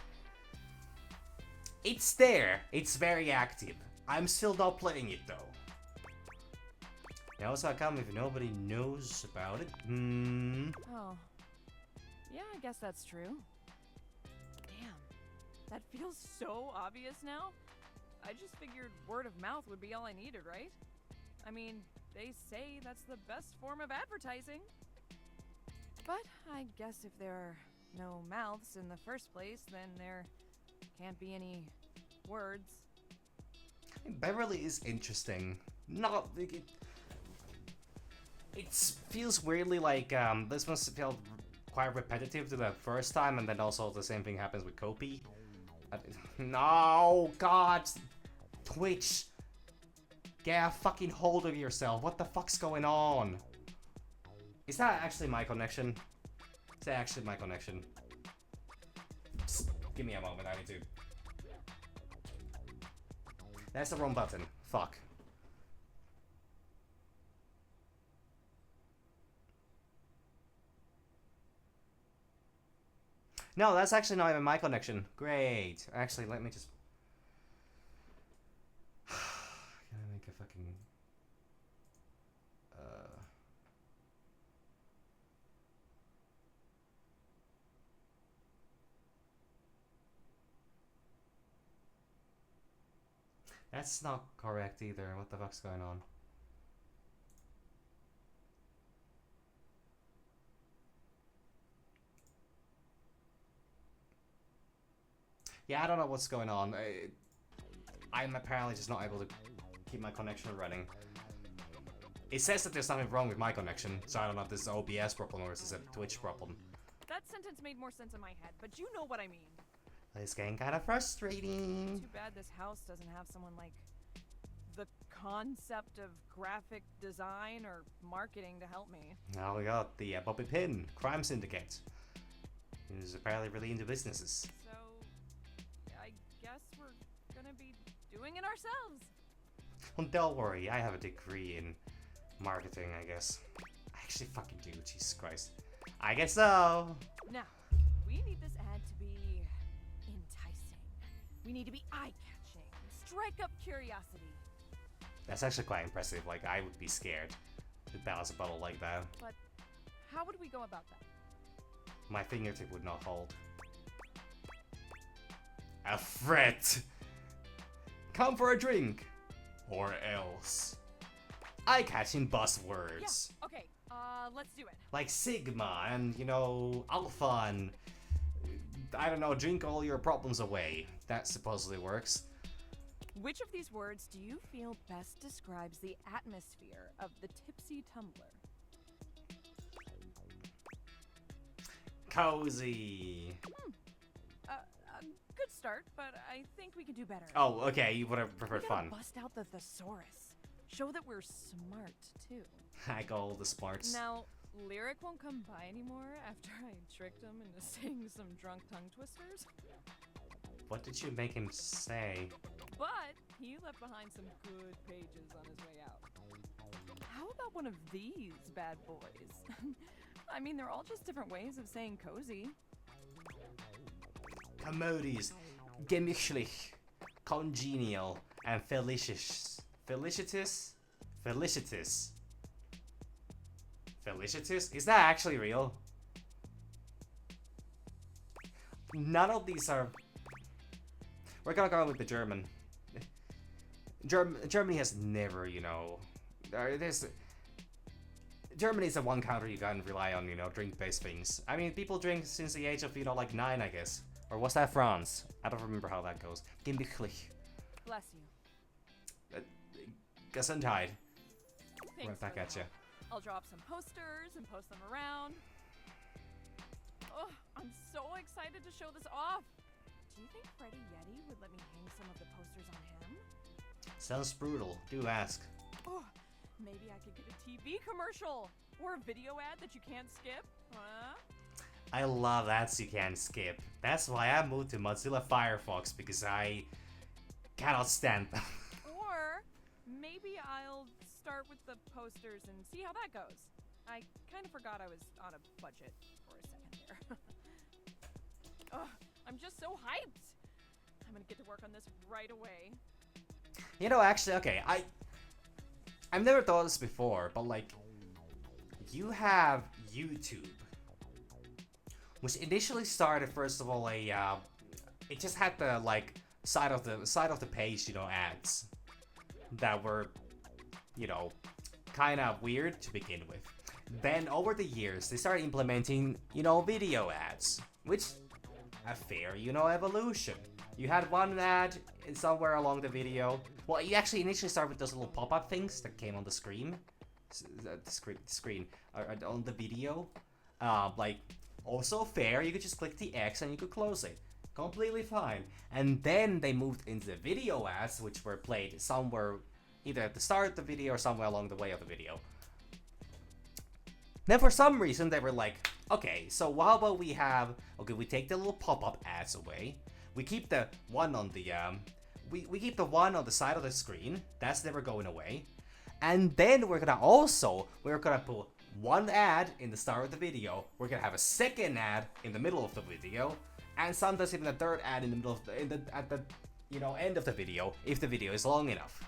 it's there. It's very active. I'm still not playing it, though. Now, also, how come if nobody knows about it? Oh. Yeah, I guess that's true. Damn. That feels so obvious now. I just figured word of mouth would be all I needed, right? I mean, they say that's the best form of advertising. But I guess if there are no mouths in the first place, then there can't be any words. Beverly is interesting. Not... It feels weirdly like, this must feel quite repetitive to the first time, and then also the same thing happens with Kopi. No, God! Twitch! Get a fucking hold of yourself. What the fuck's going on? Is that actually my connection? Is that actually my connection? Just give me a moment, I need to... That's the wrong button. Fuck. No, that's actually not even my connection. Great. Actually, let me just... Can I make a fucking... That's not correct either. What the fuck's going on? Yeah, I don't know what's going on. I'm apparently just not able to keep my connection running. It says that there's something wrong with my connection, so I don't know if this is an OBS problem or is this a Twitch problem. That sentence made more sense in my head, but you know what I mean. It's getting kind of frustrating. Too bad this house doesn't have someone like the concept of graphic design or marketing to help me. Now we got the Bobby Pin, Crime Syndicate. Who's apparently really into businesses. So, I guess we're gonna be doing it ourselves. Well, don't worry, I have a degree in marketing, I guess. I actually fucking do, Jesus Christ. I guess so. Now, we need this ad to be enticing. We need to be eye-catching, strike up curiosity. That's actually quite impressive. Like, I would be scared to balance a bottle like that. But how would we go about that? My fingertip would not hold. A threat! Come for a drink! Or else. Eye-catching buzzwords. Yeah, okay, let's do it. Like Sigma and, you know, Alpha and... I don't know, drink all your problems away. That supposedly works. Which of these words do you feel best describes the atmosphere of the tipsy tumbler? Cozy. Good start, but I think we can do better. Oh, okay, you would have preferred we gotta fun. Bust out the thesaurus. Show that we're smart, too. I got all the smarts. Now, Lyric won't come by anymore after I tricked him into saying some drunk tongue twisters. What did you make him say? But He left behind some good pages on his way out. How about one of these bad boys? I mean, they're all just different ways of saying cozy. Commodious, gemütlich, congenial, and felicitous. Felicitous? Felicitous. Felicitous? Is that actually real? None of these are... We're gonna go with the German. Germany has never, you know... Germany's the one country you can rely on, you know, drink-based things. I mean, people drink since the age of, you know, like 9, I guess. Or was that France? I don't remember how that goes. Gemütlich. Bless you. Gesundheit. Thanks Right back for at that. you. I'll draw up some posters and post them around. Oh, I'm so excited to show this off. Do you think Freddy Yeti would let me hang some of the posters on him? Sounds brutal. Do ask. Oh, maybe I could get a TV commercial or a video ad that you can't skip, huh? I love ads you can't skip. That's why I moved to Mozilla Firefox, because I cannot stand them. Or maybe I'll start with the posters and see how that goes. I kind of forgot I was on a budget for a second there. Ugh, I'm just so hyped. I'm gonna get to work on this right away. You know, actually, okay, I've never thought this before, but like, you have YouTube, which initially started, first of all, it just had the like side of the page, you know, ads that were, you know, kind of weird to begin with. Then over the years, they started implementing, you know, video ads, which a fair, you know, evolution. You had one ad in somewhere along the video. Well, you actually initially started with those little pop-up things that came on the screen, on the video. Like, also fair, you could just click the X and you could close it. Completely fine. And then they moved into the video ads, which were played somewhere, either at the start of the video or somewhere along the way of the video. Then for some reason they were like, okay, so how about we take the little pop-up ads away. We keep the one on the we keep the one on the side of the screen. That's never going away. And then we're gonna put one ad in the start of the video. We're gonna have a second ad in the middle of the video, and sometimes even a third ad in the middle of at the end of the video if the video is long enough.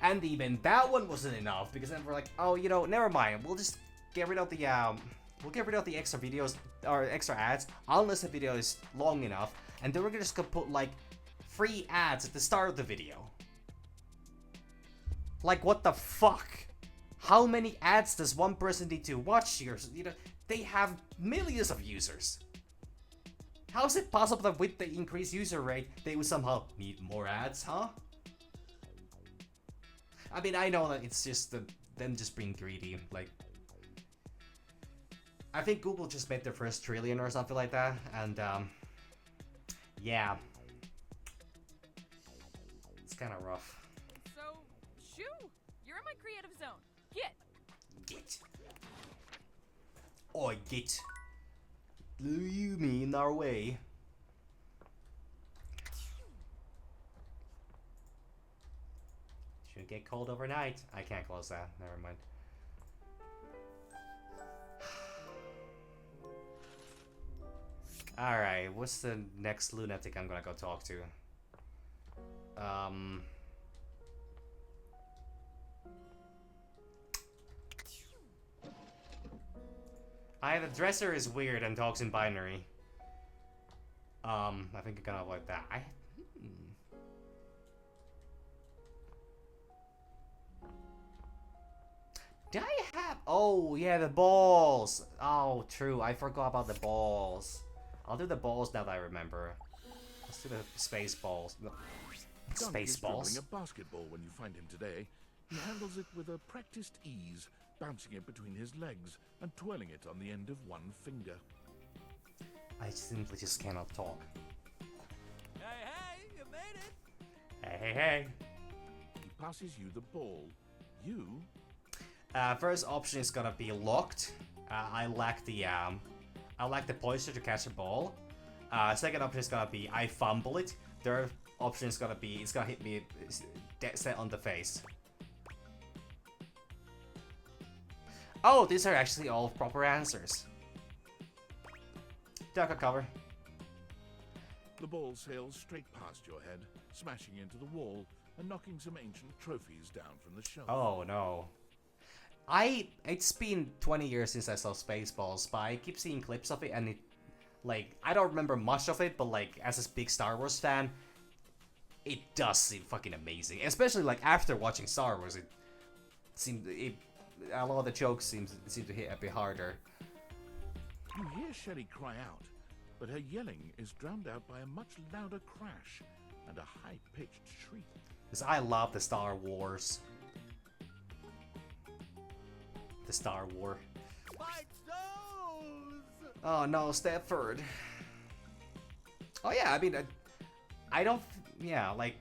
And even that one wasn't enough, because then we're like, oh, you know, never mind. We'll just get rid of the extra videos or extra ads unless the video is long enough, and then we're just gonna put like free ads at the start of the video. Like, what the fuck? How many ads does one person need to watch? They have millions of users. How is it possible that with the increased user rate, they would somehow need more ads, huh? I mean, I know that it's just them just being greedy. Like, I think Google just made their first trillion or something like that, and yeah, it's kind of rough. So, shoo! You're in my creative zone. Get! Oi, get. Do you mean our way? Should get cold overnight. I can't close that. Never mind. Alright, what's the next lunatic I'm gonna go talk to? The dresser is weird and talks in binary. I think I'm gonna avoid that. Did I have... Oh, yeah, the balls. Oh, true. I forgot about the balls. I'll do the balls now that I remember. Let's do the space balls. No. Space balls? Dribbling a basketball when you find him today. He handles it with a practiced ease, bouncing it between his legs and twirling it on the end of one finger. I simply just cannot talk. Hey, you made it! Hey. He passes you the ball. You... First option is gonna be locked. I lack the posture to catch a ball. Second option is gonna be I fumble it. Third option is gonna be, it's gonna hit me dead set on the face. Oh, these are actually all proper answers. Duck a cover. The ball sails straight past your head, smashing into the wall and knocking some ancient trophies down from the shelf. Oh no. It's been 20 years since I saw Spaceballs, but I keep seeing clips of it and it, like, I don't remember much of it, but like, as a big Star Wars fan, it does seem fucking amazing. Especially like after watching Star Wars, it seemed, a lot of the jokes seem to hit a bit harder. You hear Sherry cry out, but her yelling is drowned out by a much louder crash and a high-pitched shriek. Because I love the Star Wars. The Star War. Fight those! Oh no, Stepford. Oh yeah, I mean, I don't, yeah, like,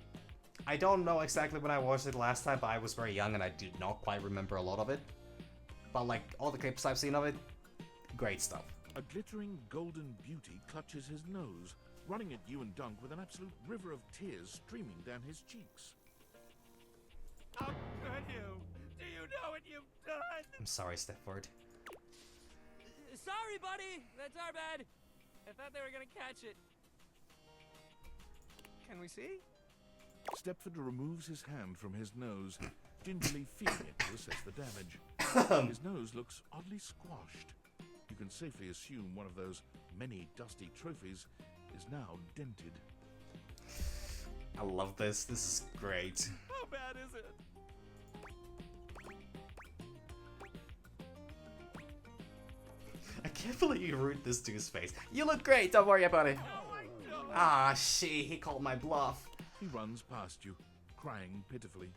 I don't know exactly when I watched it last time, but I was very young and I did not quite remember a lot of it. But like, all the clips I've seen of it, great stuff. A glittering golden beauty clutches his nose, running at you and Dunk with an absolute river of tears streaming down his cheeks. How could you? Do you know what you've done? I'm sorry, Stepford. Sorry, buddy. That's our bad. I thought they were gonna catch it. Can we see? Stepford removes his hand from his nose, gingerly feeling it to assess the damage. His nose looks oddly squashed. You can safely assume one of those many dusty trophies is now dented. I love this. This is great. How bad is it? I can't believe you ruined this dude's face. You look great. Don't worry about it. Ah, shit. He called my bluff. He runs past you, crying pitifully.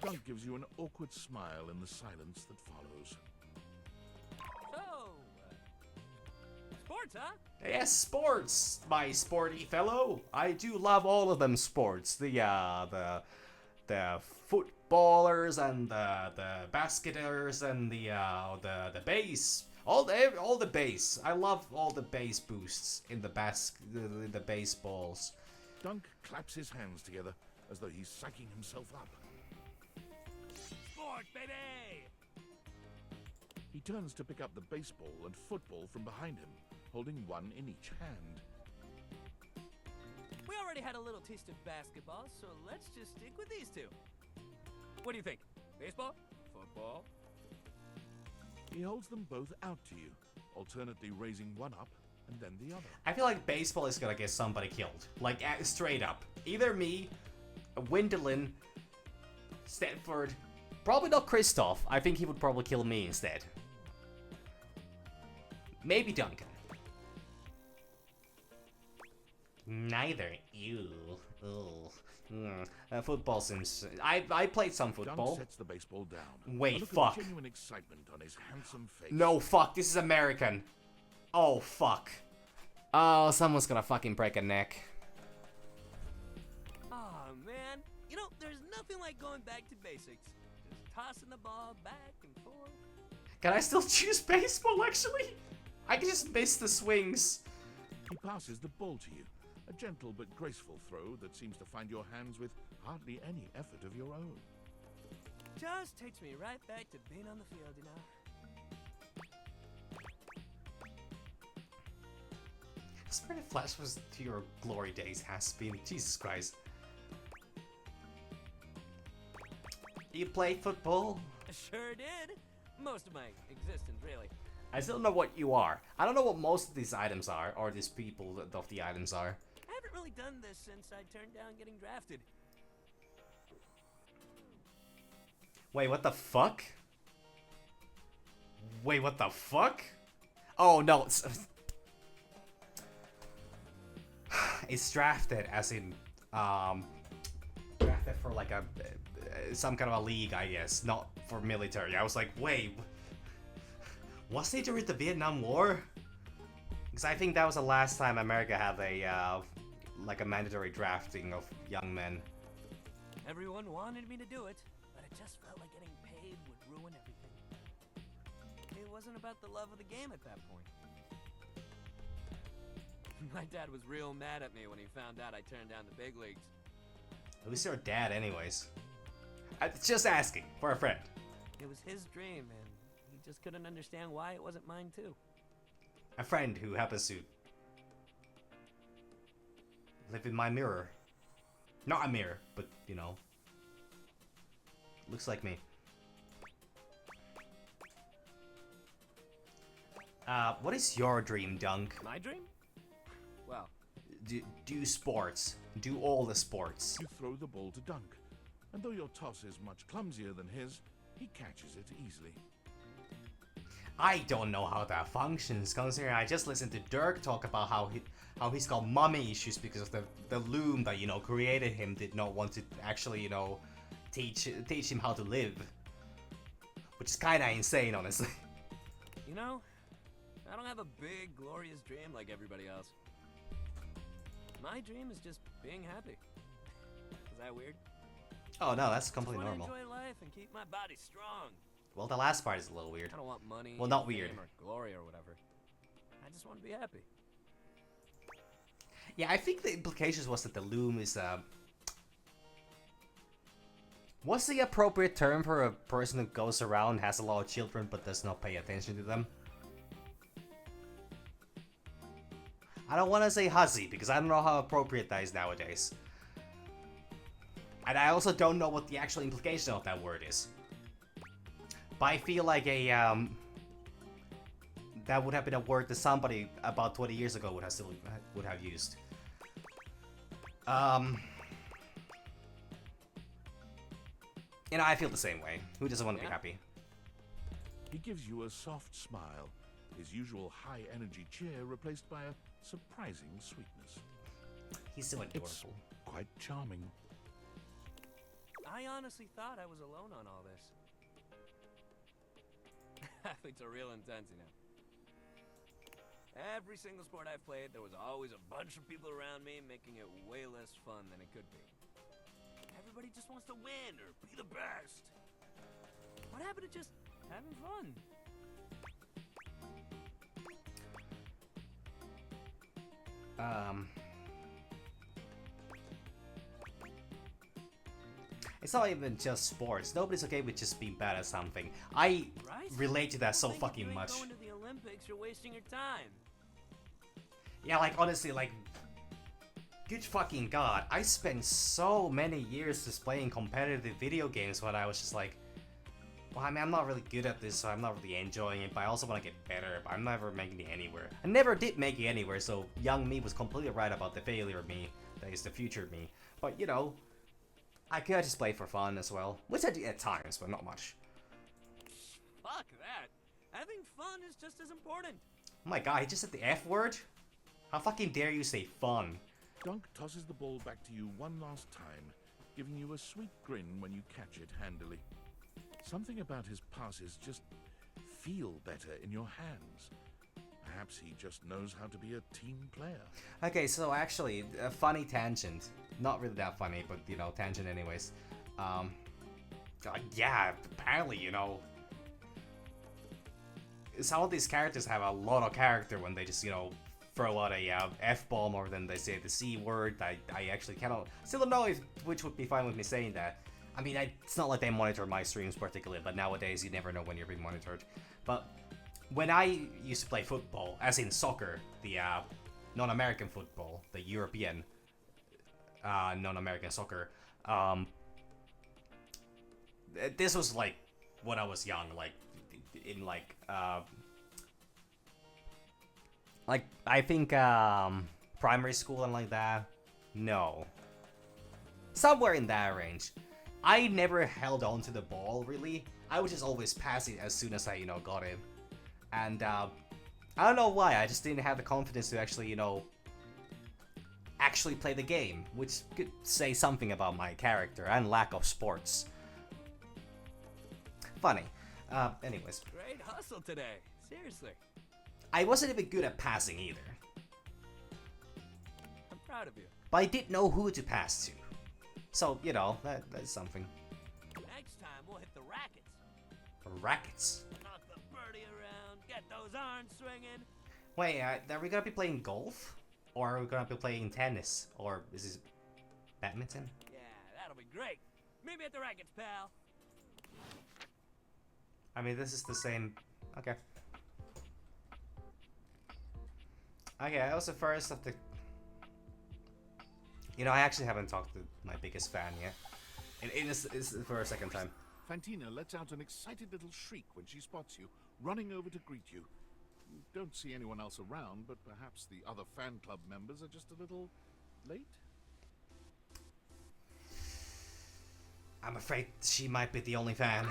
Dunk gives you an awkward smile in the silence that follows. So, sports, huh? Yes, sports, my sporty fellow. I do love all of them sports. The footballers and the basketers and the base. All the base. I love all the base boosts in the baseballs. Dunk claps his hands together as though he's psyching himself up. Sports, baby! He turns to pick up the baseball and football from behind him, holding one in each hand. We already had a little taste of basketball, so let's just stick with these two. What do you think? Baseball? Football? He holds them both out to you, alternately raising one up and then the other. I feel like baseball is gonna get somebody killed. Like, straight up. Either me, Wendolin, Stepford, probably not Kristoff. I think he would probably kill me instead. Maybe Duncan. Neither. Ew. Football seems... I played some football. Dunk sets the baseball down. Wait, a look fuck. Of genuine excitement on his handsome face. No, fuck. This is American. Oh, fuck. Oh, someone's gonna fucking break a neck. Aw, man. You know, there's nothing like going back to basics. Just tossing the ball back and forth. Can I still choose baseball, actually? I can just miss the swings. He passes the ball to you. A gentle but graceful throw that seems to find your hands with hardly any effort of your own. Just takes me right back to being on the field, you know? Spirit of Flash was to your glory days, has been. Jesus Christ. You played football? Sure did. Most of my existence, really. I still don't know what you are. I don't know what most of these items are, or these people of the items are. I haven't really done this since I turned down getting drafted. Wait, what the fuck? Wait, what the fuck? Oh, no. It's drafted as in, drafted for like a, some kind of a league, I guess, not for military. I was like, wait, was it during the Vietnam War? Because I think that was the last time America had a, like a mandatory drafting of young men. Everyone wanted me to do it, but it just felt like getting paid would ruin everything. It wasn't about the love of the game at that point. My dad was real mad at me when he found out I turned down the big leagues. Who's your dad, anyways? Just asking for a friend. It was his dream, and he just couldn't understand why it wasn't mine too. A friend who happens to live in my mirror. Not a mirror, but you know, looks like me. What is your dream, Dunk? My dream? Well, Do sports. Do all the sports. You throw the ball to Dunk, and though your toss is much clumsier than his, he catches it easily. I don't know how that functions, considering I just listened to Dirk talk about how he's got mommy issues because of the loom that, you know, created him did not want to actually, you know, teach him how to live. Which is kinda insane, honestly. you know, I don't have a big, glorious dream like everybody else. My dream is just being happy. Is that weird? Oh no, that's completely I normal. enjoy life and keep my body strong. Well, the last part is a little weird. I don't want money. Well, not fame, weird. Or glory or whatever. I just want to be happy. Yeah, I think the implications was that the loom is what's the appropriate term for a person who goes around, has a lot of children, but does not pay attention to them? I don't want to say hussy, because I don't know how appropriate that is nowadays. And I also don't know what the actual implication of that word is. But I feel like that would have been a word that somebody about 20 years ago would have used. You know, I feel the same way. Who doesn't want to be happy? He gives you a soft smile, his usual high-energy cheer replaced by a surprising sweetness. He's so adorable. It's quite charming. I honestly thought I was alone on all this. Athletes are real intense, you know. Every single sport I've played, there was always a bunch of people around me making it way less fun than it could be. Everybody just wants to win or be the best. What happened to just having fun? It's not even just sports. Nobody's okay with just being bad at something. I relate to that so fucking much. Going to the Olympics, you're wasting your time. Yeah, like honestly, like, good fucking god, I spent so many years just playing competitive video games when I was just like, well, I mean, I'm not really good at this, so I'm not really enjoying it, but I also want to get better, but I'm never making it anywhere. I never did make it anywhere, so young me was completely right about the failure me, that is the future me. But, you know, I could just play for fun as well, which I did at times, but not much. Fuck that. Having fun is just as important. Oh my god, he just said the F word? How fucking dare you say fun? Dunk tosses the ball back to you one last time, giving you a sweet grin when you catch it handily. Something about his passes just feel better in your hands. Perhaps he just knows how to be a team player. Okay, so actually, a funny tangent. Not really that funny, but, you know, tangent anyways. Yeah, apparently, you know, some of these characters have a lot of character when they just, you know, throw out a F-bomb or then they say the C word. I actually cannot, still don't know which would be fine with me saying that. I mean, it's not like they monitor my streams particularly, but nowadays you never know when you're being monitored. But when I used to play football, as in soccer, the non-American football, the European non-American soccer, this was like when I was young, like in like I think primary school and like that. No, somewhere in that range. I never held on to the ball really. I would just always pass it as soon as I, you know, got it. And I don't know why. I just didn't have the confidence to actually, you know, actually play the game, which could say something about my character and lack of sports. Funny. Anyways. Great hustle today. Seriously. I wasn't even good at passing either. I'm proud of you. But I did know who to pass to. So, you know, that's something. Next time we'll hit the rackets. Rackets? Knock the birdie around, get those arms swinging. Wait, are we gonna be playing golf? Or are we gonna be playing tennis? Or is this badminton? Yeah, that'll be great. Meet me at the rackets, pal. I mean, this is the same. Okay. Okay, that was the first of the. You know, I actually haven't talked to my biggest fan yet. It's for a second time. Fantina lets out an excited little shriek when she spots you, running over to greet you. You don't see anyone else around, but perhaps the other fan club members are just a little late? I'm afraid she might be the only fan.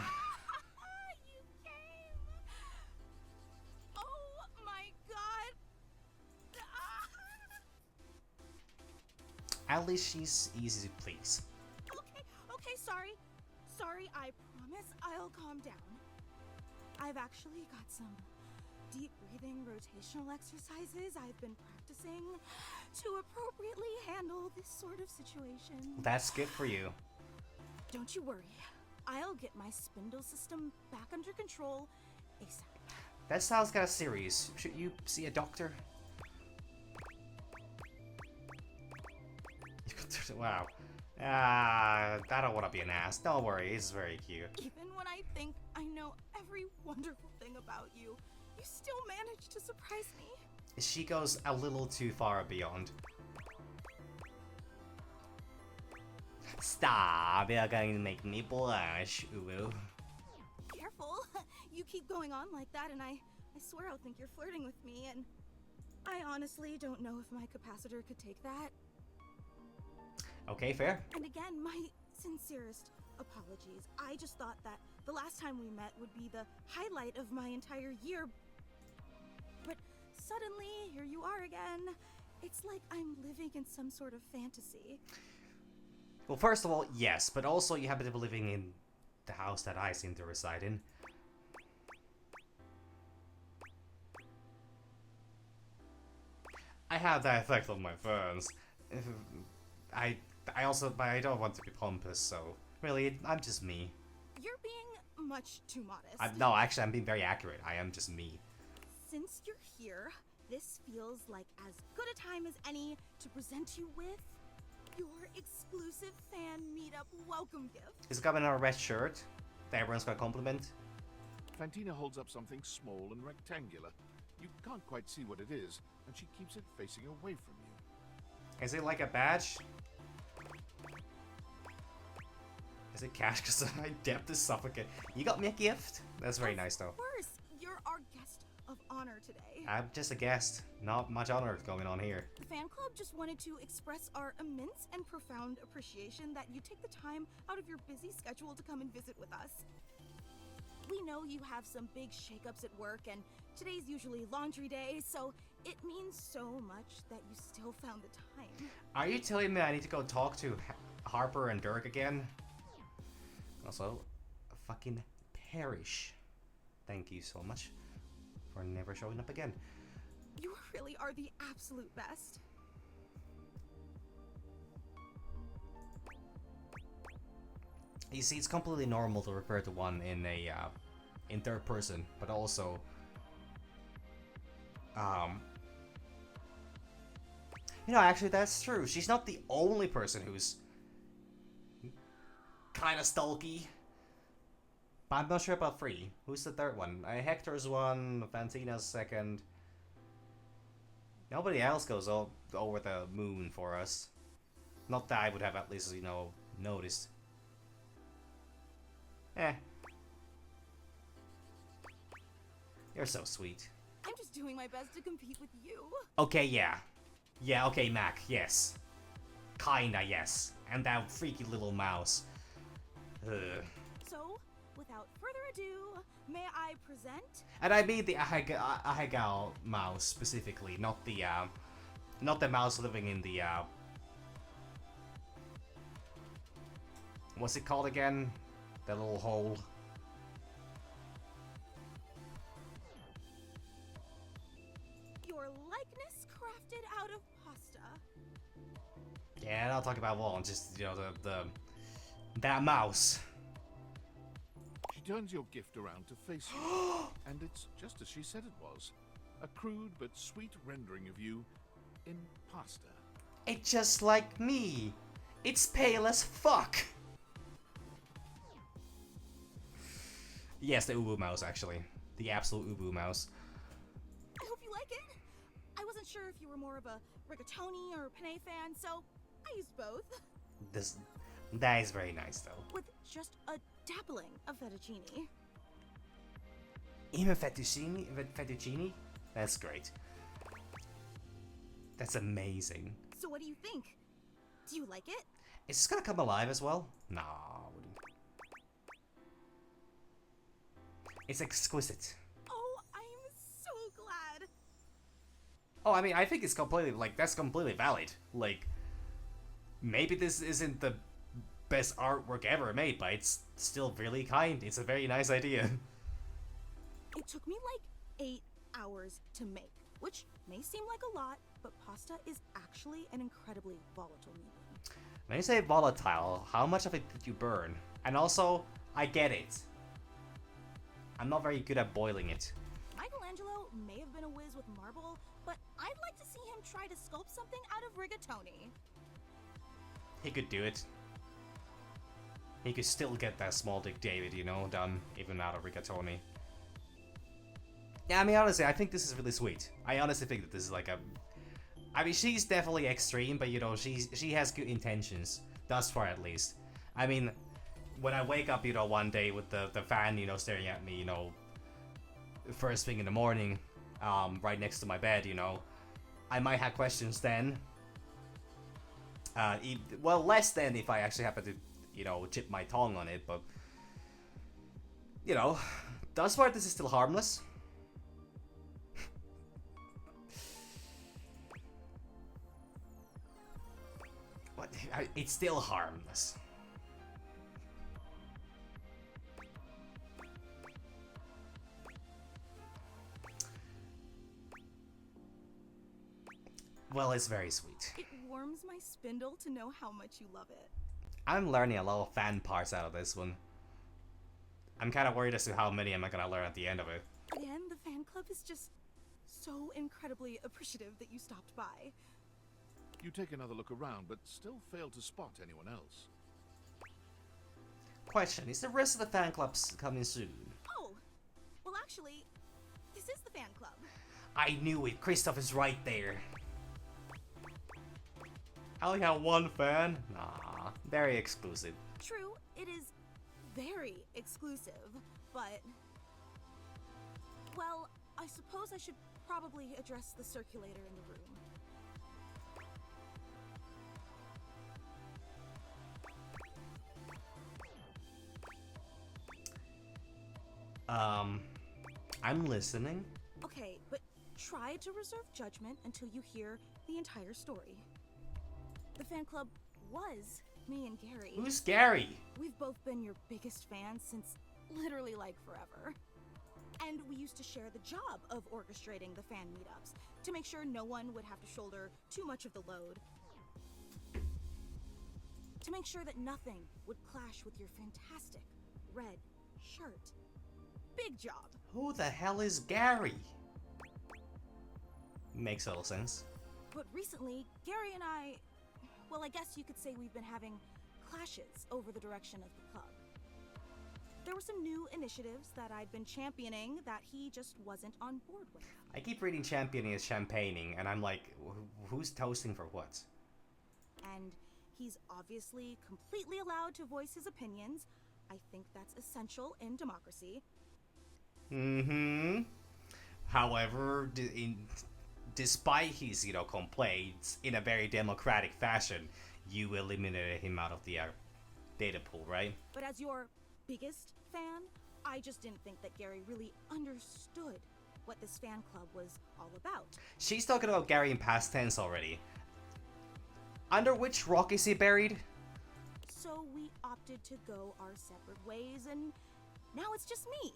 You came! Oh my god! At least she's easy to please. Okay, sorry. Sorry, I promise I'll calm down. I've actually got some deep breathing rotational exercises I've been practicing to appropriately handle this sort of situation. That's good for you. Don't you worry. I'll get my spindle system back under control ASAP. That sounds kind of serious. Should you see a doctor? Wow. I don't want to be an ass. Don't worry, he's very cute. Even when I think I know every wonderful thing about you, you still manage to surprise me. She goes a little too far beyond. Stop, you're going to make me blush, Uwu. Careful. You keep going on like that and I swear I'll think you're flirting with me, and I honestly don't know if my capacitor could take that. Okay, fair. And again, my sincerest apologies. I just thought that the last time we met would be the highlight of my entire year. But suddenly, here you are again. It's like I'm living in some sort of fantasy. Well, first of all, yes, but also you happen to be living in the house that I seem to reside in. I have that effect on my fans. But I don't want to be pompous, so really, I'm just me. You're being much too modest. No, actually, I'm being very accurate. I am just me. Since you're here, this feels like as good a time as any to present you with your exclusive fan meetup welcome gift. Is it coming in a red shirt that everyone's gonna compliment? Fantina holds up something small and rectangular. You can't quite see what it is, and she keeps it facing away from you. Is it like a badge? Is it cash? Because my depth is suffocating. You got me a gift? That's very nice, though. Of course, you're our guest of honor today. I'm just a guest. Not much honor going on here. The fan club just wanted to express our immense and profound appreciation that you take the time out of your busy schedule to come and visit with us. We know you have some big shakeups at work, and today's usually laundry day, so it means so much that you still found the time. Are you telling me I need to go talk to Harper and Dirk again? Also, fucking perish. Thank you so much for never showing up again. You really are the absolute best. You see, it's completely normal to refer to one in third person, but also, you know, actually that's true. She's not the only person who's kind of stalky. But I'm not sure about three. Who's the third one? Hector's one, Fantina's second. Nobody else goes over the moon for us. Not that I would have at least, you know, noticed. You're so sweet. I'm just doing my best to compete with you. Okay, yeah. Yeah, okay, Mac, yes. Kinda, yes. And that freaky little mouse. Ugh. So, without further ado, may I present? And I mean the Ahegao mouse specifically, not the mouse living in the, what's it called again? That little hole. Your likeness crafted out of pasta. Yeah, I'll talk about one, just, you know, that mouse. She turns your gift around to face you, and it's just as she said it was. A crude but sweet rendering of you in pasta. It's just like me. It's pale as fuck. Yes, the Ubu mouse, actually. The absolute Ubu mouse. I hope you like it. I wasn't sure if you were more of a rigatoni or penne fan, so I used both. That is very nice, though. With just a dabbling of fettuccine. Even fettuccine? That's great. That's amazing. So what do you think? Do you like it? Is this gonna come alive as well? Nah, I wouldn't. It's exquisite. Oh, I'm so glad. Oh, I mean, I think it's completely, like, that's completely valid. Like, maybe this isn't the best artwork ever made, but it's still really kind. It's a very nice idea. It took me like 8 hours to make, which may seem like a lot, but pasta is actually an incredibly volatile medium. When you say volatile, how much of it did you burn? And also, I get it. I'm not very good at boiling it. Michelangelo may have been a whiz with marble, but I'd like to see him try to sculpt something out of rigatoni. He could do it. He could still get that small dick David, you know, done, even out of rigatoni. Yeah, I mean, honestly, I think this is really sweet. I honestly think that this is like a... I mean, she's definitely extreme, but, you know, she has good intentions. Thus far, at least. I mean, when I wake up, you know, one day with the fan, you know, staring at me, you know, first thing in the morning, right next to my bed, you know, I might have questions then. Well, less than if I actually happen to, you know, chip my tongue on it, but, you know, thus far, this is still harmless. What? It's still harmless. Well, it's very sweet. It warms my spindle to know how much you love it. I'm learning a lot of fan parts out of this one. I'm kind of worried as to how many am I gonna learn at the end of it. Again, the fan club is just so incredibly appreciative that you stopped by. You take another look around, but still fail to spot anyone else. Question, is the rest of the fan clubs coming soon? Oh, well actually, this is the fan club. I knew it, Christoph is right there. I only have one fan? Nah, very exclusive. True, it is very exclusive, but... Well, I suppose I should probably address the circulator in the room. I'm listening. Okay, but try to reserve judgment until you hear the entire story. The fan club was me and Gary. Who's Gary? We've both been your biggest fans since literally like forever. And we used to share the job of orchestrating the fan meetups to make sure no one would have to shoulder too much of the load. To make sure that nothing would clash with your fantastic red shirt. Big job. Who the hell is Gary? Makes a little sense. But recently, Gary and I, well, I guess you could say we've been having clashes over the direction of the club. There were some new initiatives that I'd been championing that he just wasn't on board with. I keep reading championing as champagning, and I'm like, who's toasting for what? And he's obviously completely allowed to voice his opinions. I think that's essential in democracy. Mm-hmm. However, despite his, you know, complaints, in a very democratic fashion, you eliminated him out of the data pool, right? But as your biggest fan, I just didn't think that Gary really understood what this fan club was all about. She's talking about Gary in past tense already. Under which rock is he buried? So we opted to go our separate ways, and now it's just me.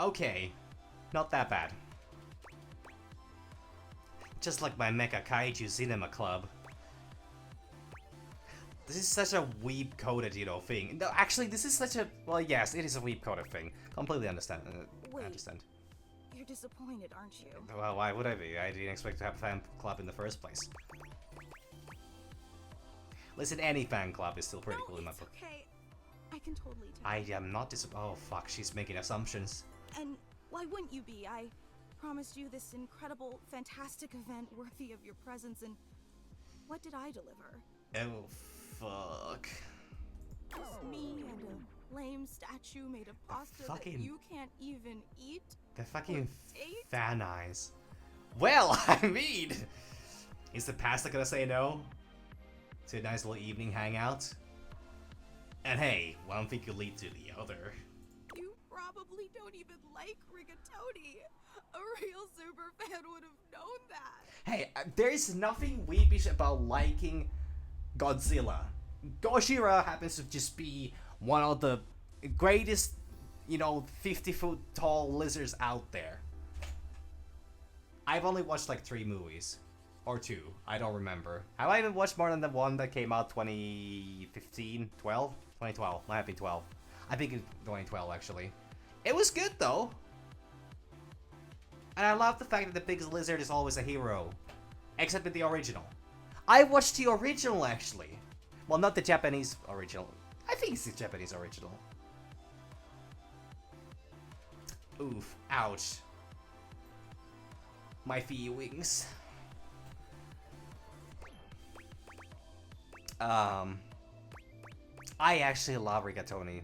Okay, not that bad. Just like my Mecha Kaiju Cinema Club. This is such a weeb-coded, you know, thing. No, actually, this is such a... Well, yes, it is a weeb-coded thing. Completely understand. Wait, I understand. You're disappointed, aren't you? Well, why would I be? I didn't expect to have a fan club in the first place. Listen, any fan club is still pretty cool in my book. Okay. I can totally tell. I am not oh fuck, she's making assumptions. And why wouldn't you be? I promised you this incredible, fantastic event worthy of your presence, and what did I deliver? Oh fuck. Just me and a lame statue made of pasta that you can't even eat? The fucking taste? fan eyes. Well, I mean, is the pasta gonna say no to a nice little evening hangout? And hey, one thing could lead to the other. You probably don't even like rigatoni. A real super fan would have known that. Hey, there's nothing weepish about liking Godzilla. Gojira happens to just be one of the greatest, 50-foot tall lizards out there. I've only watched like 3 movies. Or 2. I don't remember. Have I even watched more than the one that came out 2015? 12? 2012. Might have been 12. I think it's 2012 actually. It was good though. And I love the fact that the biggest lizard is always a hero. Except in the original. I watched the original actually. Well, not the Japanese original. I think it's the Japanese original. Oof. Ouch. My feelings. I actually love rigatoni.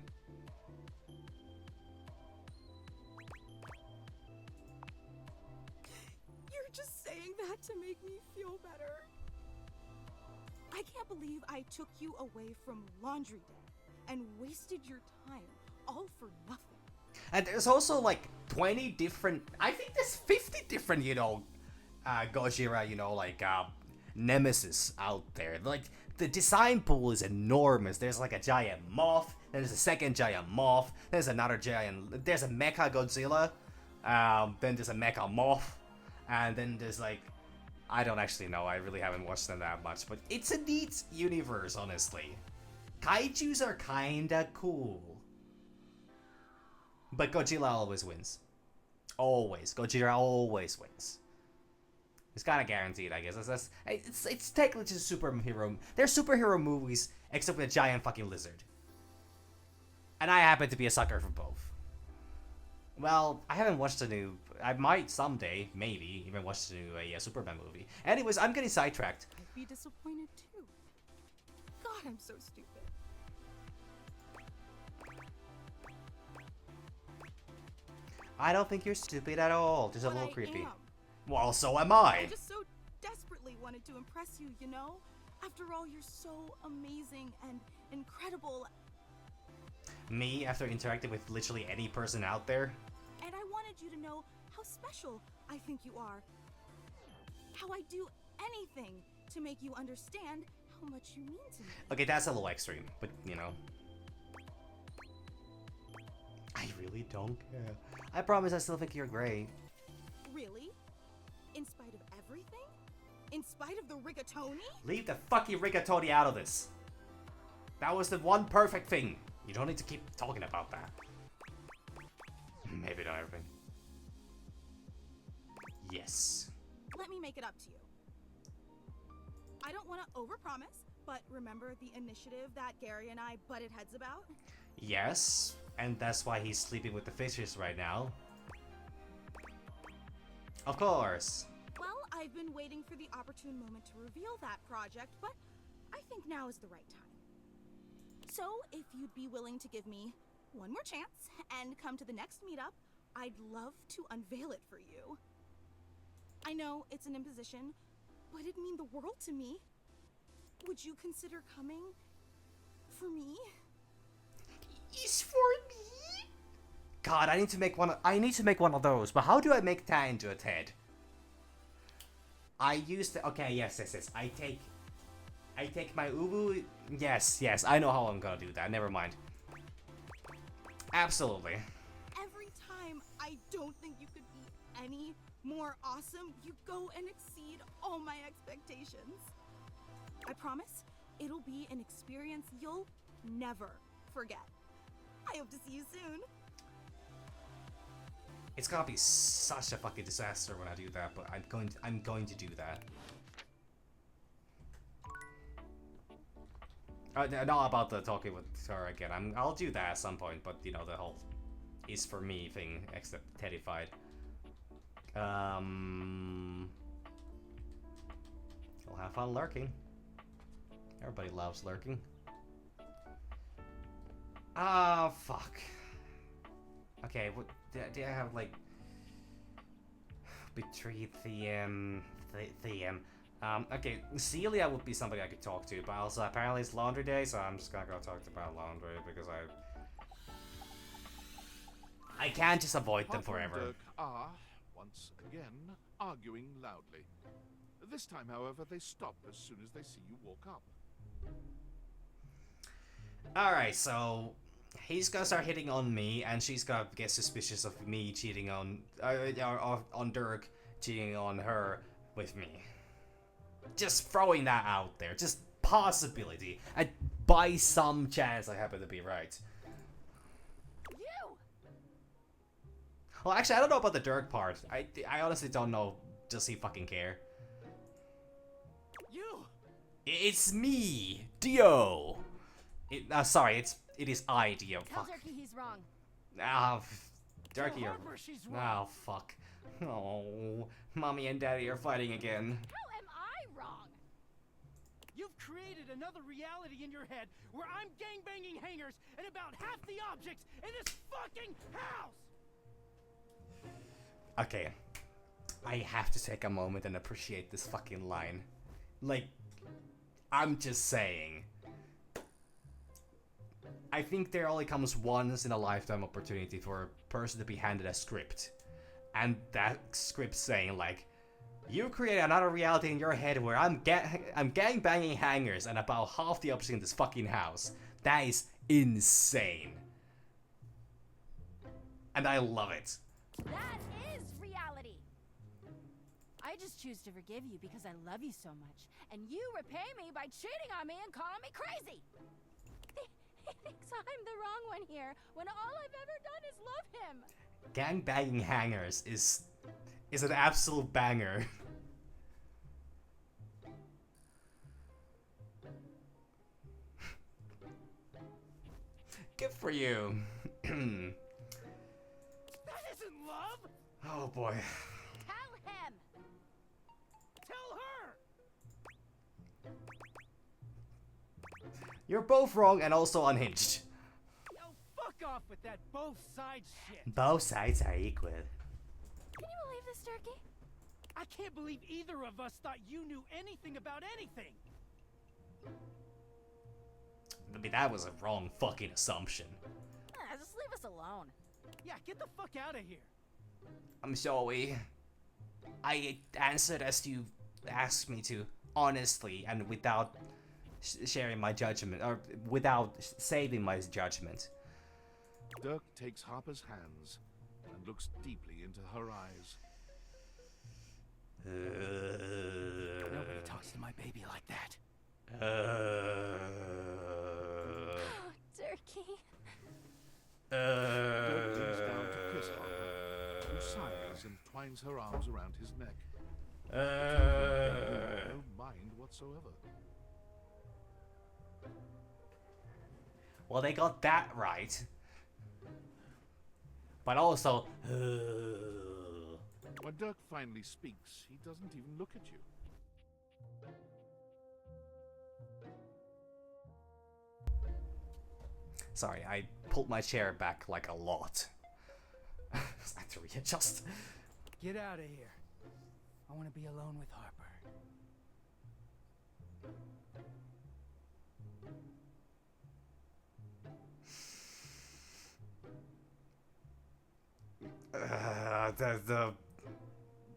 You're just saying that to make me feel better. I can't believe I took you away from laundry day and wasted your time all for nothing. And there's also like 20 different, I think there's 50 different, Gojira, nemesis out there. Like, the design pool is enormous. There's like a giant moth, then there's a second giant moth, there's another giant, there's a mecha Godzilla, then there's a mecha moth, and then there's like, I don't actually know, I really haven't watched them that much, but it's a neat universe, honestly. Kaijus are kinda cool. But Godzilla always wins. Always. Gojira always wins. It's kind of guaranteed, I guess. It's technically just a superhero. They're superhero movies, except with a giant fucking lizard. And I happen to be a sucker for both. Well, I haven't watched the new... I might someday, maybe, even watch the new Superman movie. Anyways, I'm getting sidetracked. I'd be disappointed too. God, I'm so stupid. I don't think you're stupid at all. Just a little creepy. Am. Well, so am I. I just so desperately wanted to impress you, you know? After all, you're so amazing and incredible. Me, after interacting with literally any person out there? And I wanted you to know how special I think you are. How I'd do anything to make you understand how much you mean to me. Okay, that's a little extreme, but I really don't care. I promise I still think you're great. Really? In spite of everything? In spite of the rigatoni? Leave the fucking rigatoni out of this. That was the one perfect thing. You don't need to keep talking about that. Maybe not everything. Yes. Let me make it up to you. I don't want to overpromise, but remember the initiative that Gary and I butted heads about? Yes, and that's why he's sleeping with the fishes right now. Of course. Well, I've been waiting for the opportune moment to reveal that project, but I think now is the right time. So, if you'd be willing to give me one more chance and come to the next meetup, I'd love to unveil it for you. I know it's an imposition, but it'd mean the world to me. Would you consider coming for me? Is for me? God, I need to make one of those, but how do I make that into a TED? I used to, okay, yes. I take my Ubu, yes, I know how I'm gonna do that, never mind. Absolutely. Every time I don't think you could be any more awesome, you go and exceed all my expectations. I promise, it'll be an experience you'll never forget. I hope to see you soon. It's gonna be such a fucking disaster when I do that, but I'm going to do that. Not about the talking with her again. I'll do that at some point, but you know, the whole is for me thing, except terrified. I'll have fun lurking. Everybody loves lurking. Ah, fuck. Okay, what do I have, like, between okay, Celia would be somebody I could talk to, but also apparently it's laundry day, so I'm just gonna go talk about laundry because I can't just avoid them Harper and forever. Dirk are, once again, arguing loudly. This time, however, they stop as soon as they see you walk up. Alright, so he's gonna start hitting on me, and she's gonna get suspicious of me cheating on Dirk cheating on her with me. Just throwing that out there, just possibility, and by some chance I happen to be right. You! Well, actually, I don't know about the Dirk part. I honestly don't know. Does he fucking care? You! It's me, Dio. Sorry, it is I, Dio. Tell Fuck. Durkee he's wrong. Dirkie. Harper she's wrong. Oh, fuck. Oh, mommy and daddy are fighting again. How am I wrong? You've created another reality in your head where I'm gangbanging hangers and about half the objects in this fucking house! Okay. I have to take a moment and appreciate this fucking line. Like, I'm just saying. I think there only comes once in a lifetime opportunity for a person to be handed a script. And that script saying, like, you create another reality in your head where I'm gangbanging hangers and about half the objects in this fucking house. That is insane. And I love it. That is reality. I just choose to forgive you because I love you so much, and you repay me by cheating on me and calling me crazy. He thinks I'm the wrong one here, when all I've ever done is love him. Gangbanging hangers is an absolute banger. Good for you. That isn't love! Oh boy. Tell him. Tell her! You're both wrong and also unhinged. Oh, fuck off with that both sides shit! Both sides are equal. Can you believe this, Durkee? I can't believe either of us thought you knew anything about anything! I mean, that was a wrong fucking assumption. Just leave us alone. Yeah, get the fuck out of here! I'm sorry. I answered as you asked me to, honestly, and without sharing my judgment, or without saving my judgment. Dirk takes Harper's hands and looks deeply into her eyes. Nobody talks to my baby like that. Durkee. Dirk leans down to kiss Harper, who sighs and twines her arms around his neck. No mind whatsoever. Well, they got that right. But also... When Dirk finally speaks, he doesn't even look at you. Sorry, I pulled my chair back like a lot. I had to readjust. Get out of here. I want to be alone with Harper.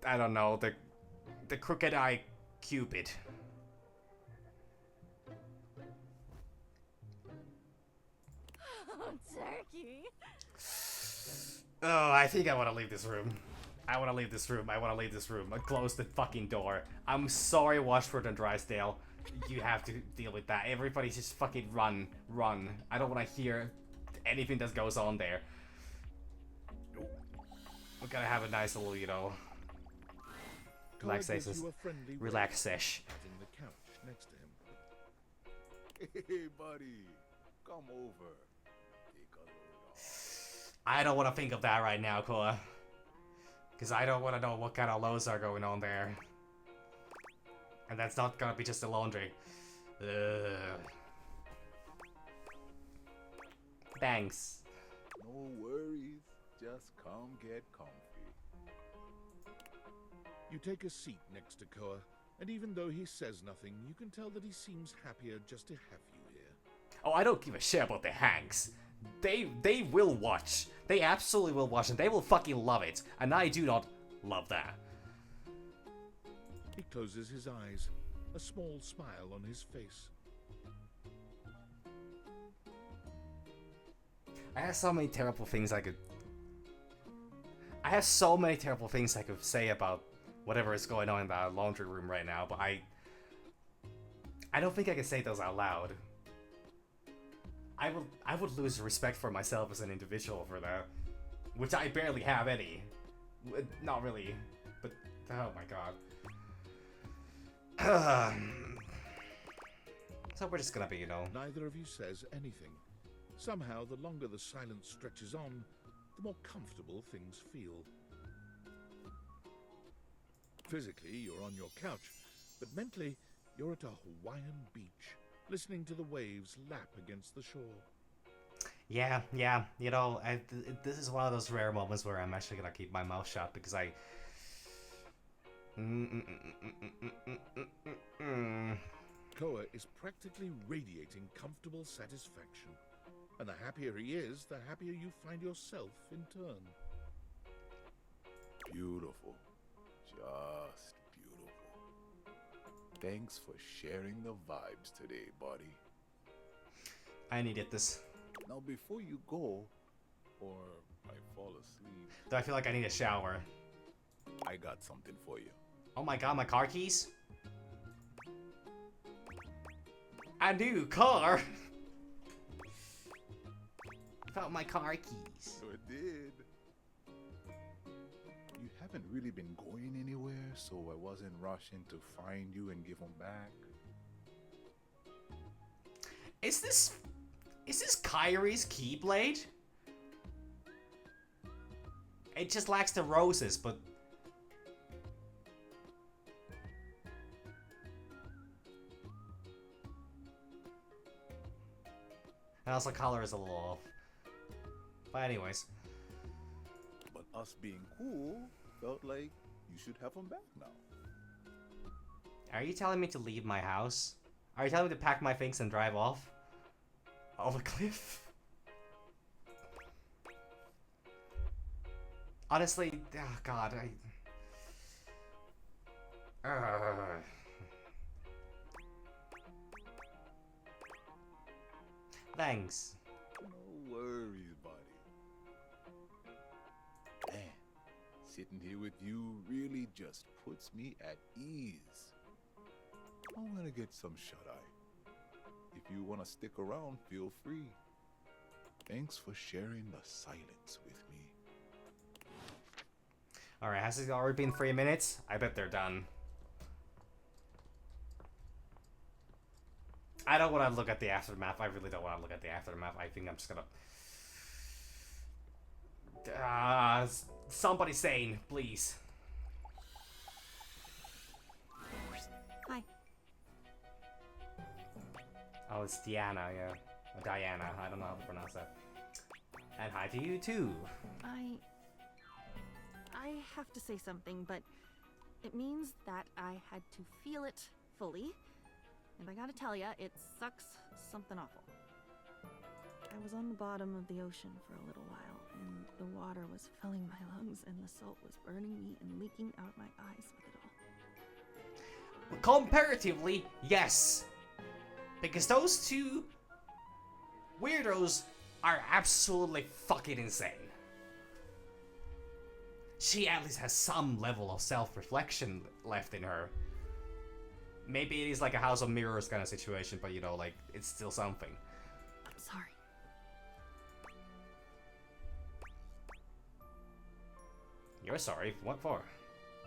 I don't know, the crooked eye Cupid. Oh, Durkee. Oh, I think I want to leave this room. I want to leave this room. I want to leave this room. Close the fucking door. I'm sorry, Washford and Drysdale. You have to deal with that. Everybody just fucking run. Run. I don't want to hear anything that goes on there. we're gonna have a nice little, you know, Koa gives relaxation, you a friendly wave, relax sesh. patting the couch next to him. Hey, buddy, come over. Take a load. I don't want to think of that right now, Koa. Because I don't want to know what kind of loads are going on there. And that's not gonna be just the laundry. Ugh. Thanks. No worries. Just come get comfy. You take a seat next to Koa, and even though he says nothing, you can tell that he seems happier just to have you here. Oh, I don't give a shit about the Hanks. They will watch. They absolutely will watch, and they will fucking love it. And I do not love that. He closes his eyes, a small smile on his face. I have so many terrible things I could say about whatever is going on in the laundry room right now, but I don't think I can say those out loud. I would lose respect for myself as an individual for that, which I barely have any. Not really, but oh my god. So we're just gonna be, you know. Neither of you says anything. Somehow, the longer the silence stretches on, the more comfortable things feel. Physically, you're on your couch, but mentally, you're at a Hawaiian beach, listening to the waves lap against the shore. Yeah, you know, this is one of those rare moments where I'm actually gonna keep my mouth shut because I... Koa is practically radiating comfortable satisfaction. And the happier he is, the happier you find yourself in turn. Beautiful. Just beautiful. Thanks for sharing the vibes today, buddy. I needed this. Now, before you go, or I fall asleep... Do I feel like I need a shower? I got something for you. Oh my god, my car keys? A new car! Found my car keys. Sure did. You haven't really been going anywhere, so I wasn't rushing to find you and give them back. Is this Kyrie's Keyblade? It just lacks the roses, but... And also color is a little off. But anyways. But us being cool felt like you should have them back now. Are you telling me to leave my house? Are you telling me to pack my things and drive off? Off a cliff? Honestly, oh god, Thanks. No worries, buddy. Man, sitting here with you really just puts me at ease. I'm gonna get some shut-eye. If you want to stick around, feel free. Thanks for sharing the silence with me. Alright, has it already been 3 minutes? I bet they're done. I don't want to look at the aftermath. I really don't want to look at the aftermath. I think I'm just gonna... somebody sane, please. Hi. Oh, it's Diana, yeah. Or Diana, I don't know how to pronounce that. And hi to you too. I have to say something, but it means that I had to feel it fully. And I gotta tell ya, it sucks something awful. I was on the bottom of the ocean for a little while, and the water was filling my lungs, and the salt was burning me and leaking out my eyes with it all. Comparatively, yes. Because those two weirdos are absolutely fucking insane. She at least has some level of self-reflection left in her. Maybe it is like a House of Mirrors kind of situation, but you know, like, it's still something. I'm sorry. You're sorry? What for?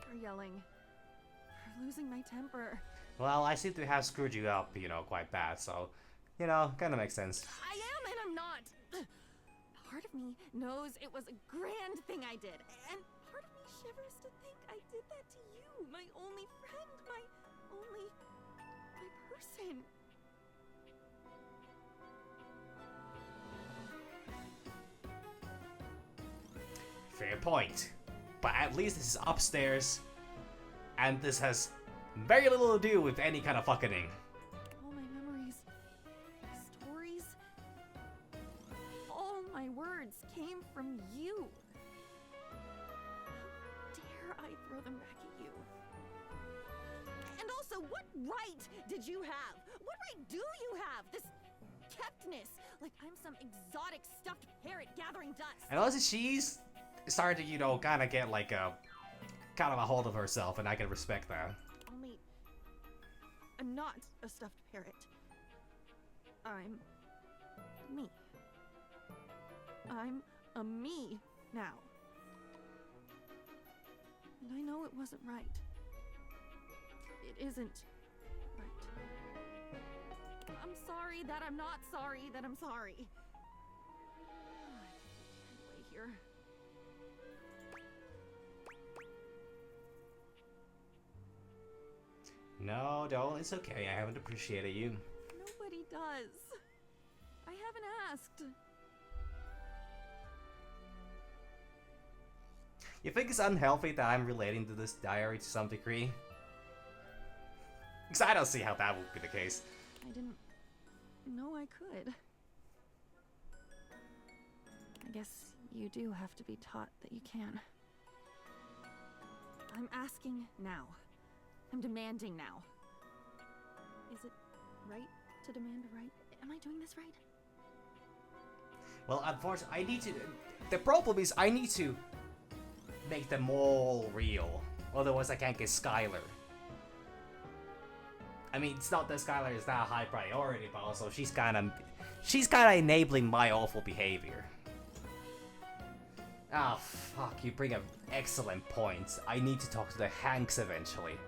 For yelling. For losing my temper. Well, I seem to have screwed you up, you know, quite bad, so, you know, kinda makes sense. I am and I'm not. Part of me knows it was a grand thing I did, and part of me shivers to think I did that to you, my only friend, my person. Fair point. But at least this is upstairs, and this has very little to do with any kind of fucking. All my memories, stories, all my words came from you. How dare I throw them back at you? And also, what right did you have? What right do you have? This keptness, like I'm some exotic stuffed parrot gathering dust. And also, she's starting to, you know, kind of get like a hold of herself, and I can respect that. Only, I'm not a stuffed parrot. I'm me. I'm a me now. And I know it wasn't right. It isn't right. I'm sorry that I'm not sorry that I'm sorry. Anyway, here. No, don't. It's okay. I haven't appreciated you. Nobody does. I haven't asked. You think it's unhealthy that I'm relating to this diary to some degree? Because I don't see how that would be the case. I didn't know I could. I guess you do have to be taught that you can. I'm asking now. I'm demanding now. Is it right to demand a right? Am I doing this right? Well, unfortunately, I need to. The problem is, I need to make them all real. Otherwise, I can't get Skylar. I mean, it's not that Skylar is that high priority, but also she's kind of enabling my awful behavior. Ah, fuck! You bring up excellent points. I need to talk to the Hanks eventually.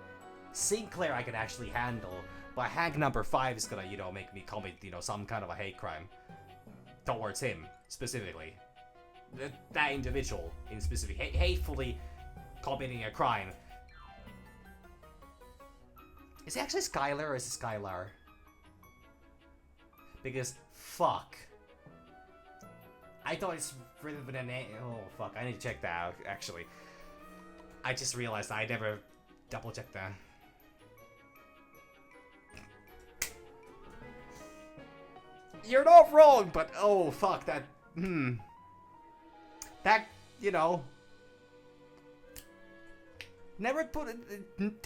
Sinclair I can actually handle, but Hank number 5 is gonna, you know, make me commit, you know, some kind of a hate crime towards him specifically. That individual in specific, hatefully committing a crime. Is it actually Skylar or is it Skylar? Because fuck, I thought it's written with a name. Oh fuck, I need to check that out. Actually, I just realized I never double checked that. You're not wrong, but oh fuck, that that, you know, never put it,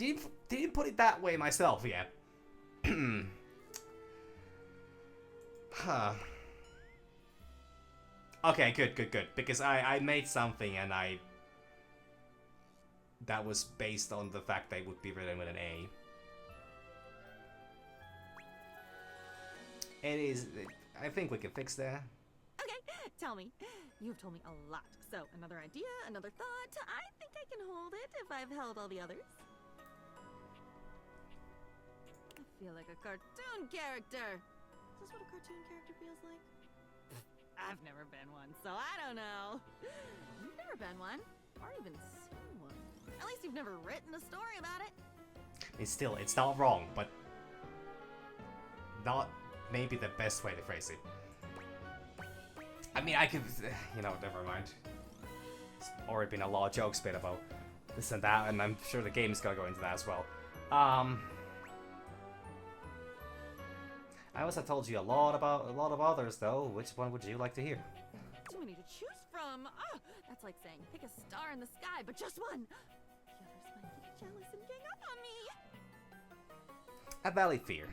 didn't put it that way myself yet. Huh. Okay, good, because I made something and that was based on the fact they would be written with an A. It is. I think we can fix that. Okay, tell me. You've told me a lot. So, another idea, another thought. I think I can hold it if I've held all the others. I feel like a cartoon character. Is this what a cartoon character feels like? I've never been one, so I don't know. You've never been one, or even seen one. At least you've never written a story about it. It's not wrong, but not maybe the best way to phrase it. I mean, I could, you know, never mind. There's already been a lot of jokes made about this and that, and I'm sure the game is gonna go into that as well. I also told you a lot of others, though. Which one would you like to hear? Too many to choose from. Oh, that's like saying pick a star in the sky, but just one. The others might get jealous and gang up on me. A valid fear.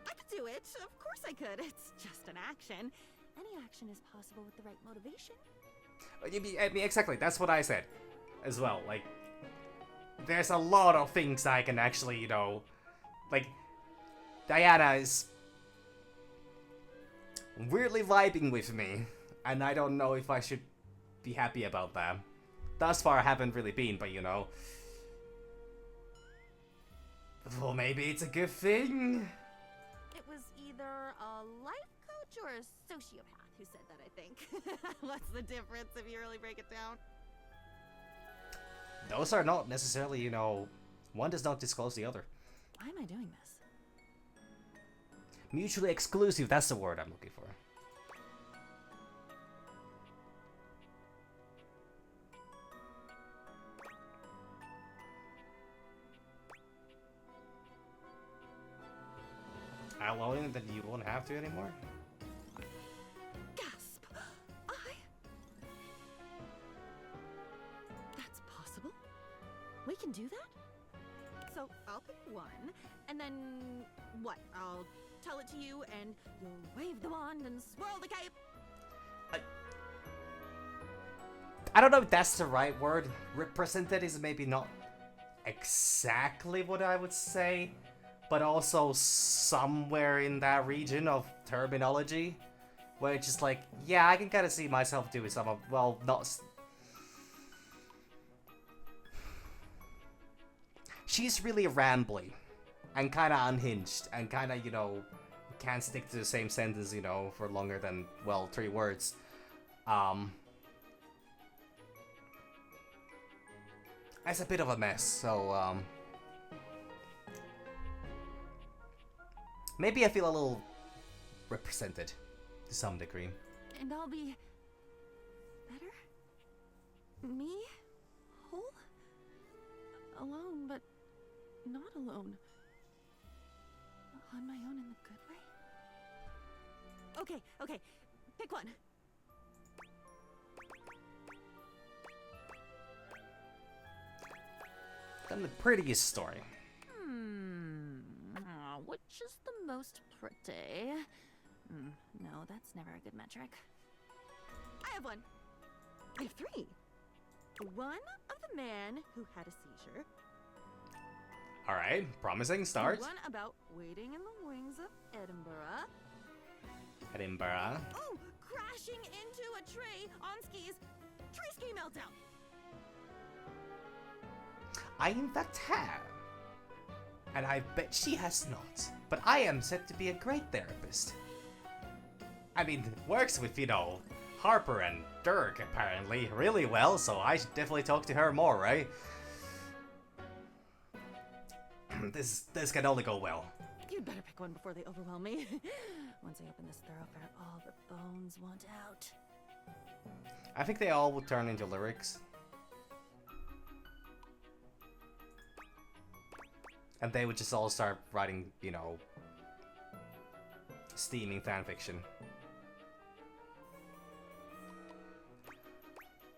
I could do it. Of course I could. It's just an action. Any action is possible with the right motivation. I mean, exactly. That's what I said, as well. Like, there's a lot of things I can actually, you know, like, Diana is weirdly vibing with me, and I don't know if I should be happy about that. Thus far, I haven't really been, but you know. Well, maybe it's a good thing. It was either a life coach or a sociopath who said that, I think. What's the difference if you really break it down? Those are not necessarily, you know, one does not disclose the other. Why am I doing this? Mutually exclusive, that's the word I'm looking for. Allowing that you won't have to anymore? Gasp! That's possible? We can do that? So I'll pick one, and then what? I'll tell it to you, and you'll wave the wand and swirl the cape. I don't know if that's the right word. Represented is maybe not exactly what I would say, but also somewhere in that region of terminology, where it's just like, yeah, I can kind of see myself doing some of, well, not. She's really rambly, and kind of unhinged, and kind of, you know, can't stick to the same sentence, you know, for longer than, well, 3 words. It's a bit of a mess, so, maybe I feel a little represented, to some degree. And I'll be better? Me? Whole? Alone, but not alone. On my own in the good way? Okay, pick one. Then the prettiest story. Which is the most pretty? No, that's never a good metric. I have one. I have 3. One of the man who had a seizure. Alright, promising start. One about waiting in the wings of Edinburgh. Edinburgh. Oh, crashing into a tree on skis. Tree ski meltdown. I in fact have. And I bet she has not. But I am said to be a great therapist. I mean, works with, you know, Harper and Dirk apparently really well, so I should definitely talk to her more, right? This can only go well. You'd better pick one before they overwhelm me. Once I open this thoroughfare, all the bones want out. I think they all would turn into lyrics. And they would just all start writing, you know, steaming fanfiction.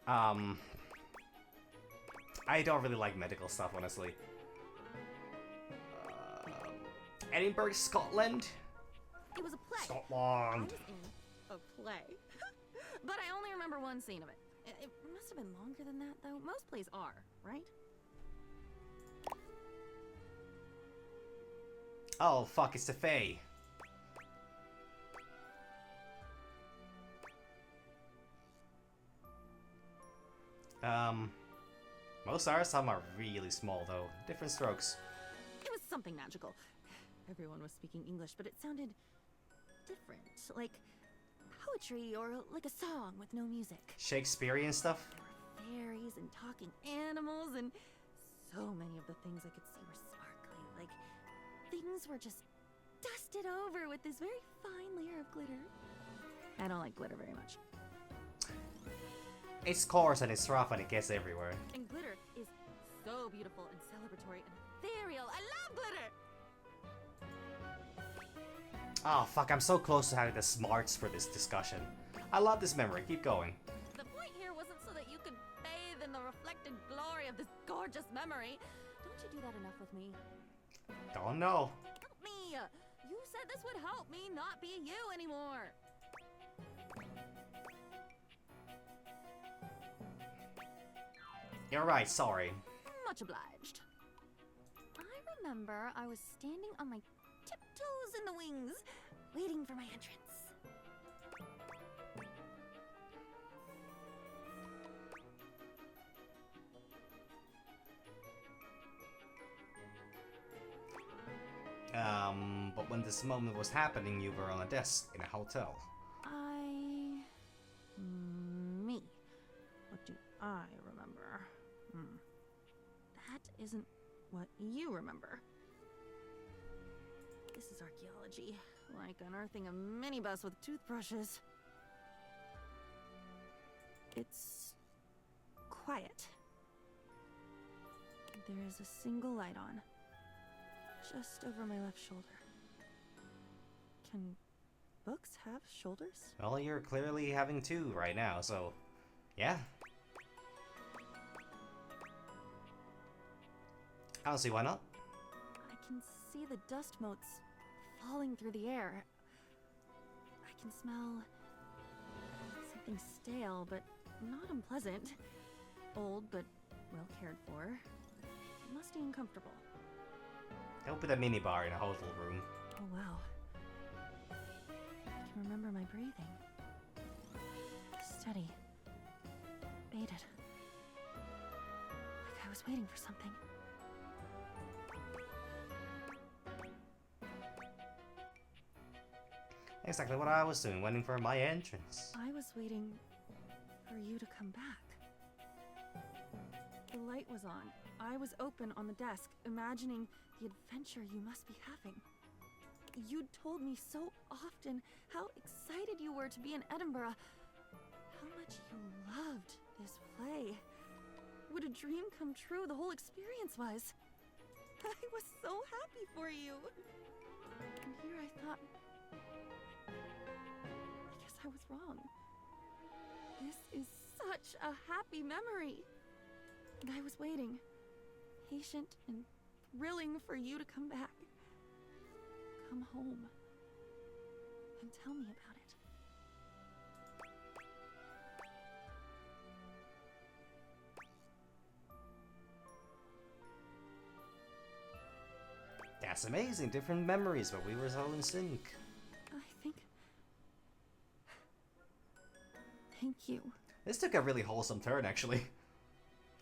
I don't really like medical stuff, honestly. Edinburgh, Scotland? It was a play. Scotland. I was in a play. But I only remember one scene of it. It must have been longer than that, though. Most plays are, right? Oh, fuck, it's the Fae. Most are, some are really small, though. Different strokes. It was something magical. Everyone was speaking English, but it sounded different. Like poetry or like a song with no music. Shakespearean stuff? There were fairies and talking animals, and so many of the things I could see were sparkly. Like things were just dusted over with this very fine layer of glitter. I don't like glitter very much. It's coarse and it's rough and it gets everywhere. And glitter is so beautiful and celebratory and ethereal. I love glitter! Oh fuck, I'm so close to having the smarts for this discussion. I love this memory, keep going. The point here wasn't so that you could bathe in the reflected glory of this gorgeous memory. Don't you do that enough with me? Don't know. Help me! You said this would help me not be you anymore. You're right, sorry. Much obliged. I remember I was standing on my tiptoes squirrels in the wings, waiting for my entrance. But when this moment was happening, you were on a desk in a hotel. Me. What do I remember? That isn't what you remember. This is archaeology, like unearthing a minibus with toothbrushes. It's quiet. There is a single light on, just over my left shoulder. Can books have shoulders? Well, you're clearly having two right now, so yeah. I don't see why not. I can see the dust motes falling through the air. I can smell something stale, but not unpleasant. Old, but well cared for. Musty and comfortable. Open a minibar in a hotel room. Oh wow. I can remember my breathing. Steady. Bated. Like I was waiting for something. Exactly what I was doing, waiting for my entrance. I was waiting for you to come back. The light was on. I was open on the desk, imagining the adventure you must be having. You'd told me so often how excited you were to be in Edinburgh, how much you loved this play. What a dream come true the whole experience was. I was so happy for you. And here I thought, I guess I was wrong. This is such a happy memory. And I was waiting, patient and thrilling for you to come back. Come home and tell me about it. That's amazing, different memories, but we were so in sync. I think... Thank you. This took a really wholesome turn, actually.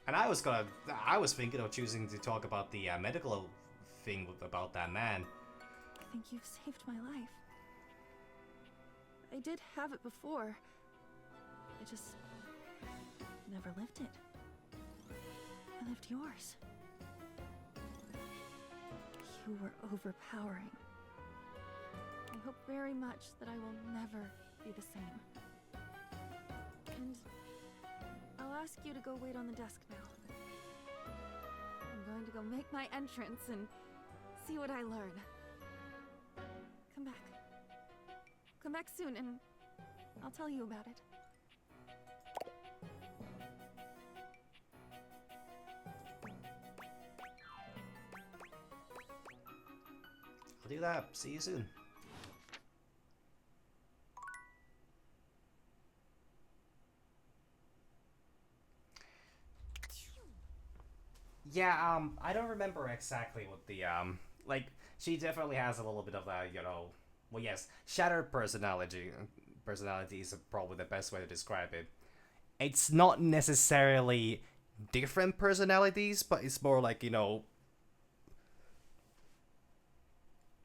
And I was thinking of choosing to talk about the medical thing about that man. I think you've saved my life. I did have it before. I just never lived it. I lived yours. You were overpowering. I hope very much that I will never be the same. And I'll ask you to go wait on the desk now. I'm going to go make my entrance and see what I learn. Come back. Come back soon and I'll tell you about it. I'll do that. See you soon. Yeah, I don't remember exactly what the, like, she definitely has a little bit of that, you know, well, yes, shattered personality. Personality is probably the best way to describe it. It's not necessarily different personalities, but it's more like, you know,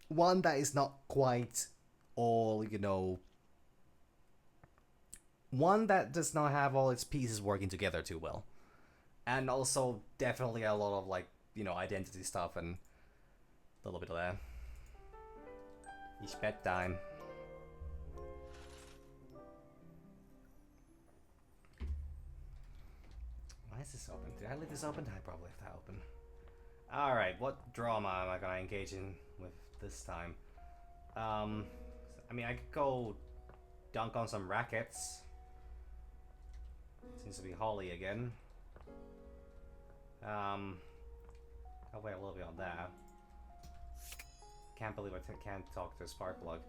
one that is not quite all, you know, one that does not have all its pieces working together too well. And also definitely a lot of, like, you know, identity stuff and a little bit of that. It's bedtime. Why is this open? Did I leave this open? I probably left that open. Alright, what drama am I gonna engage in with this time? I mean, I could go dunk on some rackets. Seems to be Holly again. I'll wait a little bit on that. Can't believe I can't talk to a spark plug.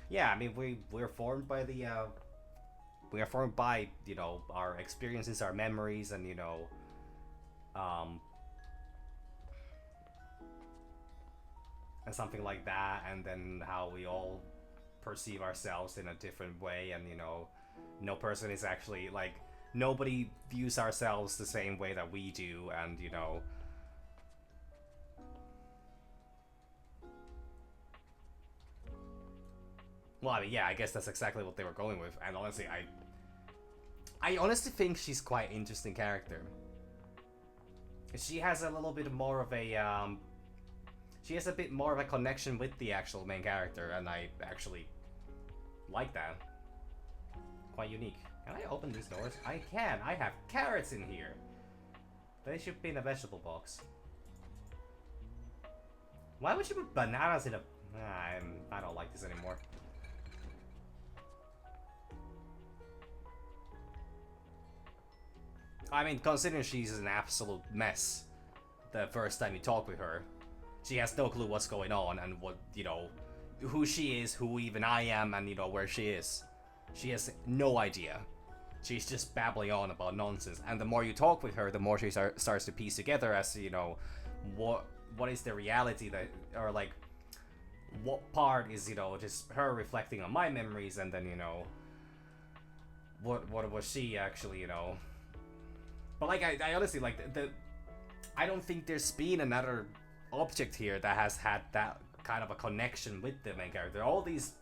Yeah, I mean, we're formed by the we are formed by, you know, our experiences, our memories, and, you know, and something like that, and then how we all perceive ourselves in a different way, and, you know, no person is actually, like, nobody views ourselves the same way that we do, and, you know, well, I mean, yeah, I guess that's exactly what they were going with, and honestly, I honestly think she's quite an interesting character. She has a little bit more of a, she has a bit more of a connection with the actual main character, and I actually like that. Quite unique. Can I open these doors? I can! I have carrots in here! They should be in a vegetable box. Why would you put bananas in a... I don't like this anymore. I mean, considering she's an absolute mess the first time you talk with her, she has no clue what's going on and what, you know, who she is, who even I am, and, you know, where she is. She has no idea. She's just babbling on about nonsense, and the more you talk with her, the more she starts to piece together as to, you know, what is the reality that, or like, what part is, you know, just her reflecting on my memories, and then, you know, what was she actually, you know. But like, I honestly, like, I don't think there's been another object here that has had that kind of a connection with the main character. All these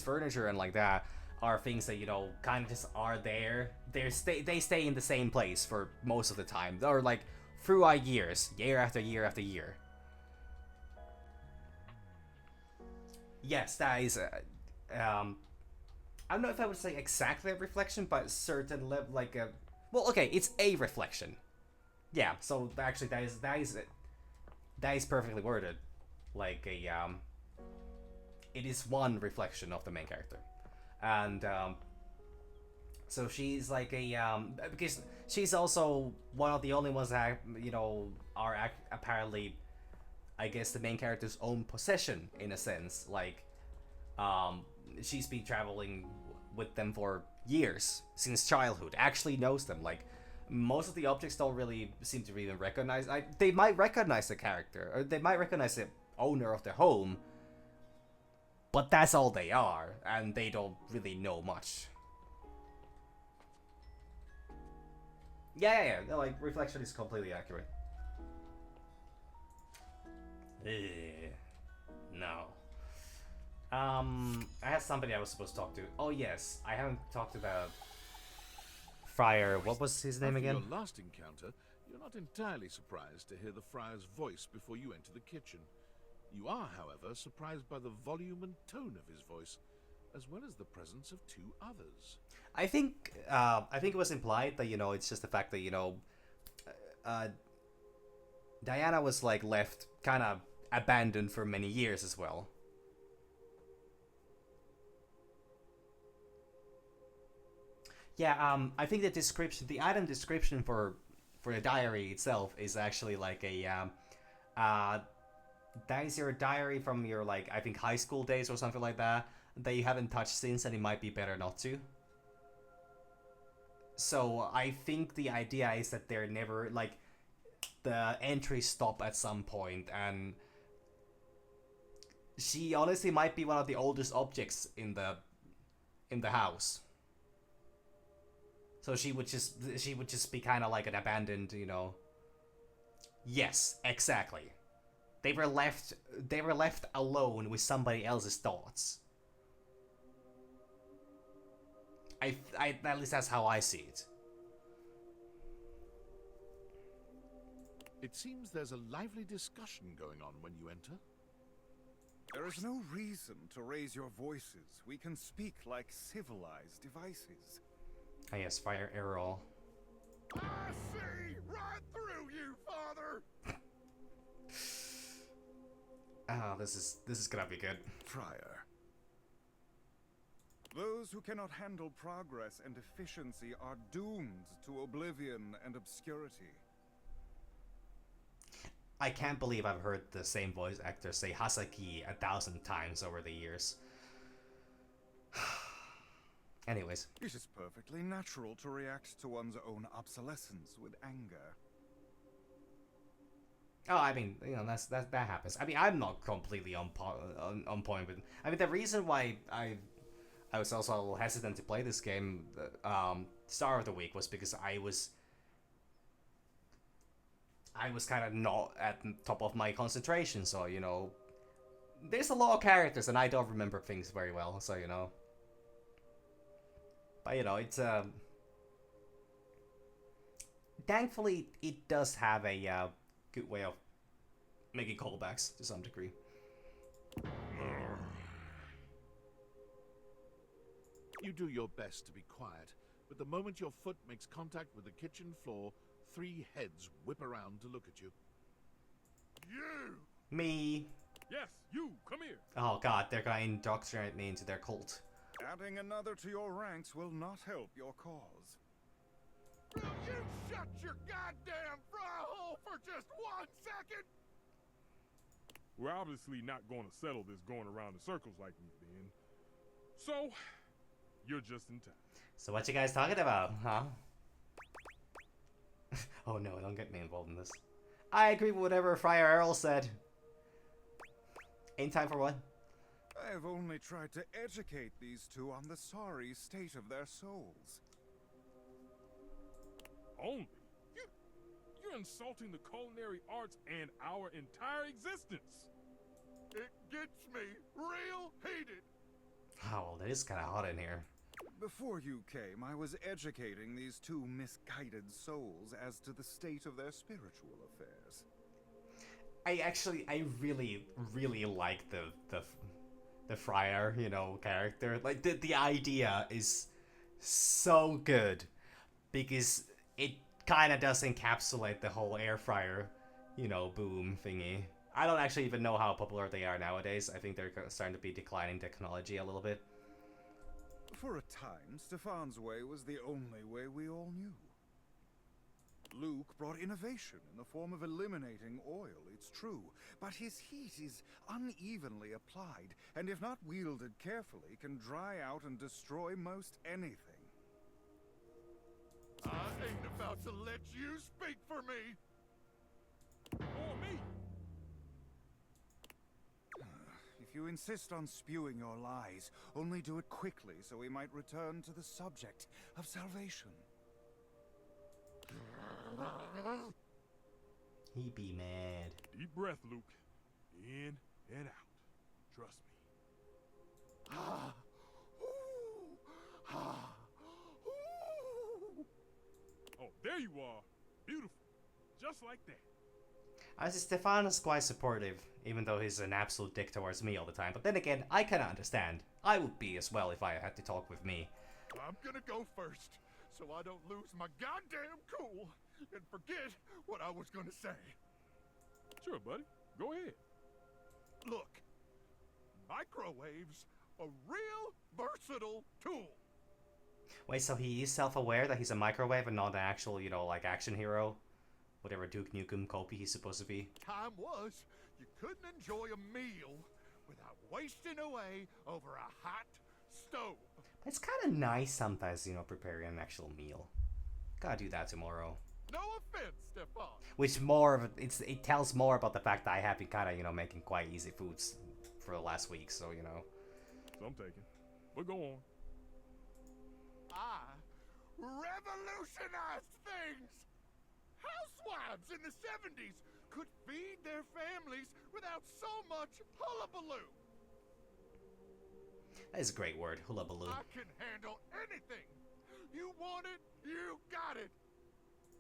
furniture and like that are things that, you know, kind of just are there. They stay in the same place for most of the time, or like throughout years, year after year after year. Yes, that is I don't know if I would say exactly a reflection, but certain level, like a, well, okay, it's a reflection. Yeah, so actually that is perfectly worded. Like a it is one reflection of the main character. And so she's like a because she's also one of the only ones that, you know, are apparently, I guess, the main character's own possession in a sense. Like she's been traveling with them for years, since childhood, actually knows them. Like, most of the objects don't really seem to even recognize, they might recognize the character, or they might recognize the owner of the home, but that's all they are, and they don't really know much. Yeah, like, reflection is completely accurate. No. I had somebody I was supposed to talk to. Oh yes, I haven't talked to the friar. What was his name again? After your last encounter, you're not entirely surprised to hear the friar's voice before you enter the kitchen. You are, however, surprised by the volume and tone of his voice, as well as the presence of two others. I think it was implied that, you know, it's just the fact that, you know, Diana was, like, left kind of abandoned for many years as well. Yeah, I think the item description for the diary itself is actually like a, that is your diary from your, like, I think high school days or something like that you haven't touched since, and it might be better not to. So I think the idea is that they're never, like, the entries stop at some point, and she honestly might be one of the oldest objects in the house. So she would just be kind of like an abandoned, you know. Yes, exactly. They were left alone with somebody else's thoughts. At least that's how I see it. It seems there's a lively discussion going on when you enter. There is no reason to raise your voices. We can speak like civilized devices. Ah, yes, fire arrow. I see right through you, father. Ah, this is gonna be good. Friar. Those who cannot handle progress and efficiency are doomed to oblivion and obscurity. I can't believe I've heard the same voice actor say Hasaki 1,000 times over the years. Anyways. It is perfectly natural to react to one's own obsolescence with anger. Oh, I mean, you know, that happens. I mean, I'm not completely on point with. I mean, the reason why I was also a little hesitant to play this game, start of the week, was because I was kind of not at the top of my concentration. So you know, there's a lot of characters, and I don't remember things very well. So you know, but you know, it's thankfully it does have a good way of making callbacks to some degree. You do your best to be quiet, but the moment your foot makes contact with the kitchen floor, 3 heads whip around to look at you. You! Me. Yes, you, come here. Oh god, they're gonna indoctrinate me into their cult. Adding another to your ranks will not help your cause. Will you shut your goddamn fry hole for just 1 second? We're obviously not going to settle this going around in circles like we've been. So, you're just in time. So what you guys talking about, huh? Oh no, don't get me involved in this. I agree with whatever Friar Earl said. Ain't time for one. I have only tried to educate these two on the sorry state of their souls. Only? You're insulting the culinary arts and our entire existence. It gets me real heated. Oh, well, it is kind of hot in here. Before you came, I was educating these two misguided souls as to the state of their spiritual affairs. I really, really like the friar, you know, character. Like the idea is so good because it kind of does encapsulate the whole air fryer, you know, boom thingy. I don't actually even know how popular they are nowadays. I think they're starting to be declining technology a little bit. For a time, Stefan's way was the only way we all knew. Luke brought innovation in the form of eliminating oil, it's true, but his heat is unevenly applied, and if not wielded carefully, can dry out and destroy most anything. I ain't about to let you speak for me. Or me. If you insist on spewing your lies, only do it quickly so we might return to the subject of salvation. He be mad. Deep breath, Luke. In and out. Trust me. Oh, there you are. Beautiful. Just like that. As Stefan is quite supportive, even though he's an absolute dick towards me all the time. But then again, I can understand. I would be as well if I had to talk with me. I'm gonna go first, so I don't lose my goddamn cool and forget what I was gonna say. Sure, buddy. Go ahead. Look, microwaves a real versatile tool. Wait, so he is self-aware that he's a microwave and not an actual, you know, like action hero? Whatever Duke Nukem copy he's supposed to be. Time was, you couldn't enjoy a meal without wasting away over a hot stove. It's kind of nice sometimes, you know, preparing an actual meal. Gotta do that tomorrow. No offense, Stefan. Which more of it tells more about the fact that I have been kind of, you know, making quite easy foods for the last week, so, you know. So I'm taking. But go on. I revolutionized things. Housewives in the 70s could feed their families without so much hullabaloo. That is a great word, hullabaloo. I can handle anything. You want it, you got it.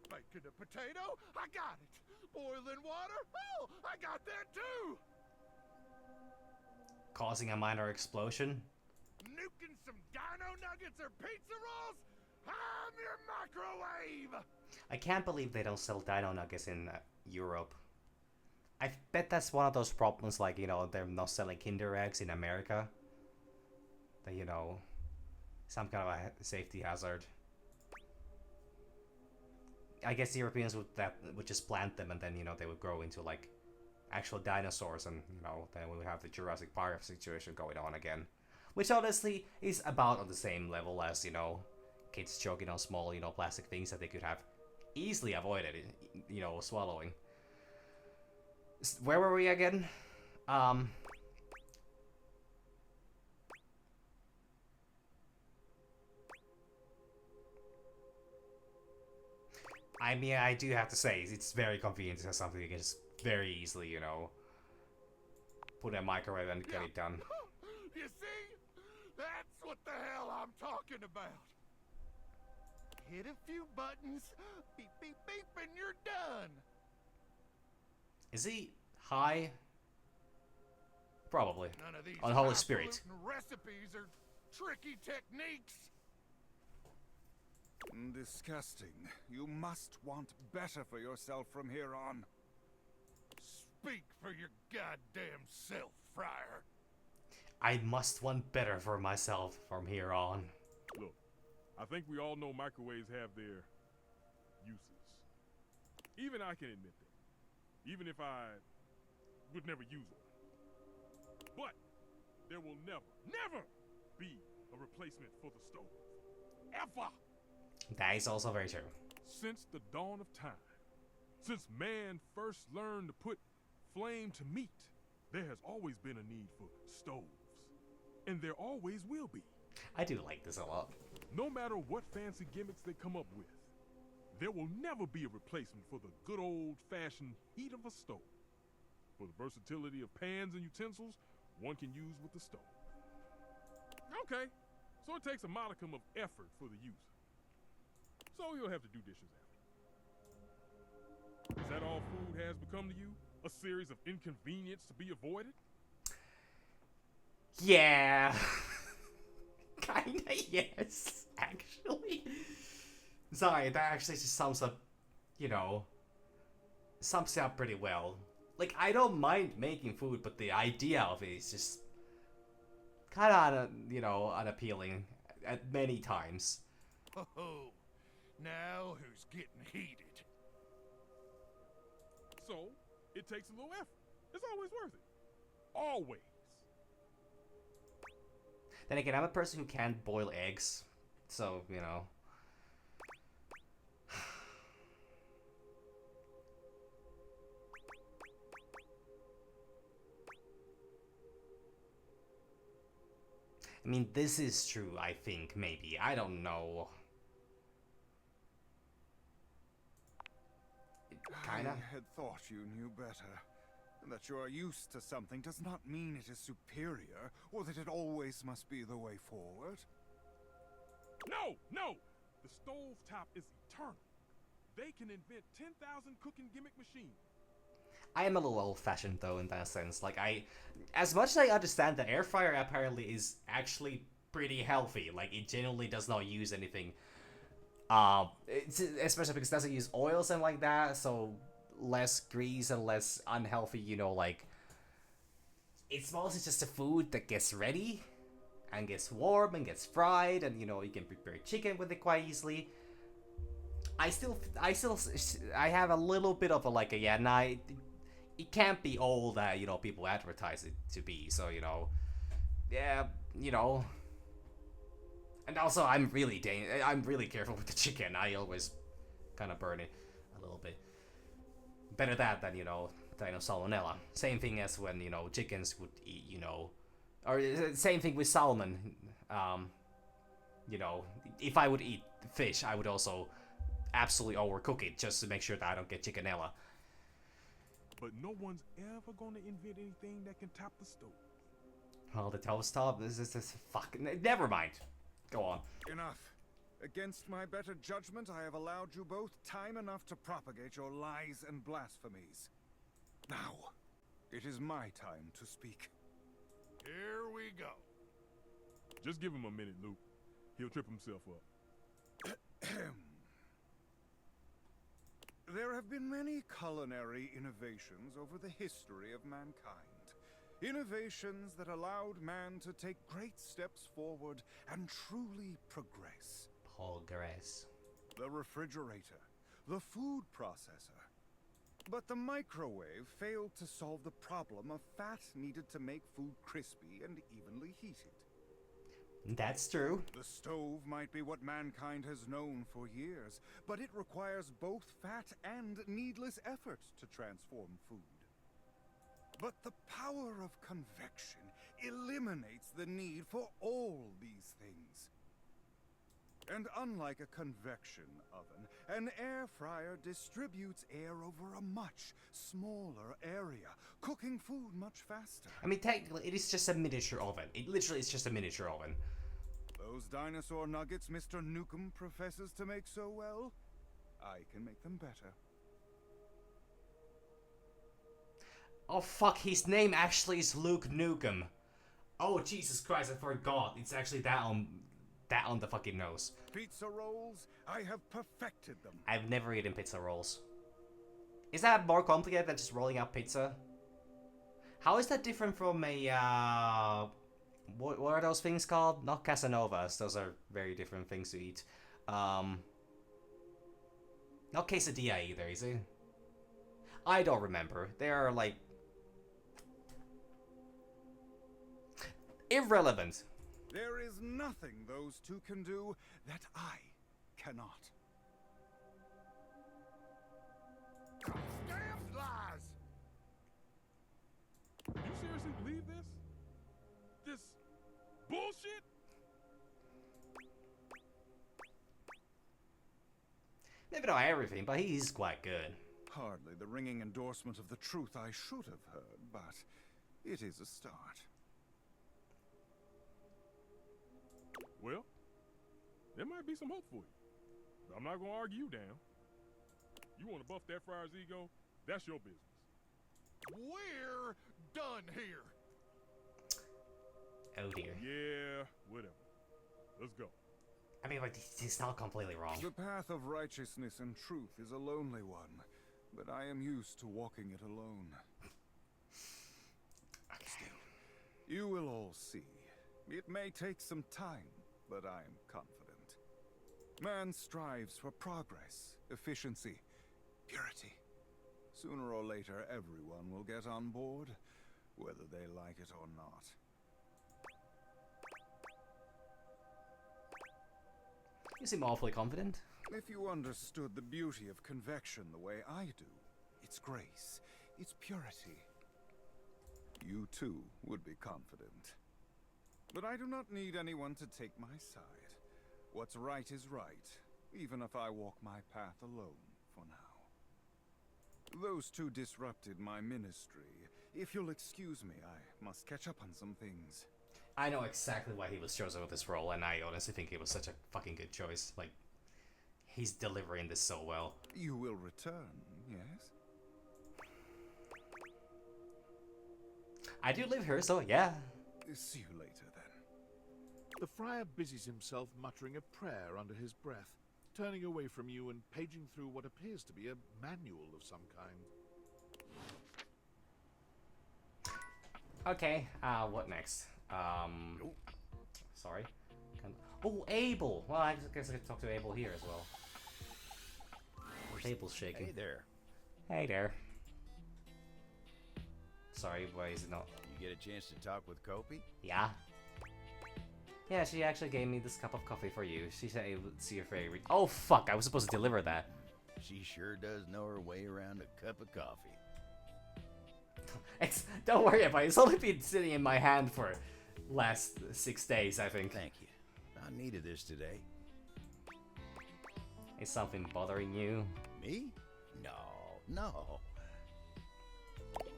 Baking a potato, I got it. Boiling water, oh, I got that too. Causing a minor explosion? Nuking some dino nuggets or pizza rolls? I'm your microwave! I can't believe they don't sell dino nuggets in Europe. I bet that's one of those problems, like, you know, they're not selling Kinder eggs in America. That, you know, some kind of a safety hazard. I guess the Europeans would just plant them and then, you know, they would grow into, like, actual dinosaurs and, you know, then we would have the Jurassic Park situation going on again. which honestly is about on the same level as, you know, kids choking on small, you know, plastic things that they could have easily avoided, you know, swallowing. Where were we again? I mean, I do have to say, it's very convenient to have something you can just very easily, you know, put in a microwave and get it done. You see? That's what the hell I'm talking about. Hit a few buttons, beep, beep, beep, and you're done. Is he high? Probably. None of these On Holy Spirit. recipes are tricky techniques. Disgusting. You must want better for yourself from here on. Speak for your goddamn self, Friar. I must want better for myself from here on. Look, I think we all know microwaves have their uses. Even I can admit that. Even if I would never use one. But there will never be a replacement for the stove. Ever! That is also very true. Since the dawn of time, since man first learned to put flame to meat, there has always been a need for stoves. And there always will be. I do like this a lot. No matter what fancy gimmicks they come up with, there will never be a replacement for the good old-fashioned heat of a stove. For the versatility of pans and utensils one can use with the stove. Okay, so it takes a modicum of effort for the user. So you'll have to do dishes after. Is that all food has become to you? A series of inconvenience to be avoided? Yeah. Kinda yes, actually. Sorry, that actually just sums up, you know, sums it up pretty well. Like, I don't mind making food, but the idea of it is just kind of, you know, unappealing at many times. Oh, now who's getting heated? So, it takes a little effort. It's always worth it. Always. Then again, I'm a person who can't boil eggs, so, you know. I mean, this is true, I think, maybe. I don't know. Kinda. I had thought you knew better. That you are used to something does not mean it is superior, or that it always must be the way forward. No, no! The stovetop is eternal. They can invent 10,000 cooking gimmick machines. I am a little old-fashioned, though, in that sense. Like, as much as I understand, the air fryer apparently is actually pretty healthy. Like, it genuinely does not use anything. Especially because it doesn't use oils and like that, so less grease and less unhealthy, you know, like, it's mostly just a food that gets ready and gets warm and gets fried, and, you know, you can prepare chicken with it quite easily. I have a little bit of a, like, it can't be all that, you know, people advertise it to be, so, you know, yeah, you know. And also, I'm really careful with the chicken. I always kind of burn it a little bit. Better that than, you know, salmonella. Same thing as when, you know, chickens would eat, you know, or same thing with salmon. You know, if I would eat fish, I would also absolutely overcook it just to make sure that I don't get chickenella. But no one's ever gonna invent anything that can top the stove. Oh, the toast top? This is fucking... Never mind. Go on. Enough. Against my better judgment, I have allowed you both time enough to propagate your lies and blasphemies. Now, it is my time to speak. Here we go. Just give him a minute, Luke. He'll trip himself up. There have been many culinary innovations over the history of mankind. Innovations that allowed man to take great steps forward and truly progress. Progress. The refrigerator, the food processor. But the microwave failed to solve the problem of fat needed to make food crispy and evenly heated. That's true. The stove might be what mankind has known for years, but it requires both fat and needless effort to transform food. But the power of convection eliminates the need for all these things. And unlike a convection oven, an air fryer distributes air over a much smaller area, cooking food much faster. I mean, technically, it is just a miniature oven. It literally is just a miniature oven. Those dinosaur nuggets Mr. Nukem professes to make so well, I can make them better. Oh fuck, his name actually is Luke Nukem. Oh Jesus Christ, I forgot. It's actually that on the fucking nose. Pizza rolls, I have perfected them. I've never eaten pizza rolls. Is that more complicated than just rolling out pizza? How is that different from a what are those things called? Not Casanovas. Those are very different things to eat. Not quesadilla either, is it? I don't remember. They are like irrelevant. There is nothing those two can do that I cannot. Damn flies! You seriously believe this? This bullshit? Maybe not everything, but he's quite good. Hardly the ringing endorsement of the truth I should have heard, but it is a start. Well, there might be some hope for you. But I'm not gonna argue you down. You wanna buff that friar's ego? That's your business. We're done here. Oh dear. Yeah, whatever. Let's go. I mean, like, he's not completely wrong. The path of righteousness and truth is a lonely one, but I am used to walking it alone. Okay. Still, you will all see. It may take some time, but I am confident. Man strives for progress, efficiency, purity. Sooner or later, everyone will get on board, whether they like it or not. You seem awfully confident. If you understood the beauty of convection the way I do, its grace, its purity, you too would be confident. But I do not need anyone to take my side. What's right is right, even if I walk my path alone for now. Those two disrupted my ministry. If you'll excuse me, I must catch up on some things. I know exactly why he was chosen for this role, and I honestly think it was such a fucking good choice. Like, he's delivering this so well. You will return, yes? I do live here, so yeah. See you later, then. The friar busies himself muttering a prayer under his breath, turning away from you and paging through what appears to be a manual of some kind. Okay, what next? Sorry. Oh, Abel! Well, I guess I could talk to Abel here as well. Abel's shaking. Hey there. Hey there. Sorry, why is it not? You get a chance to talk with Kopi? Yeah. Yeah, she actually gave me this cup of coffee for you. She said it's your favorite. Oh, fuck, I was supposed to deliver that. She sure does know her way around a cup of coffee. Don't worry about it. It's only been sitting in my hand for last 6 days, I think. Thank you. I needed this today. Is something bothering you? Me? No. Oh,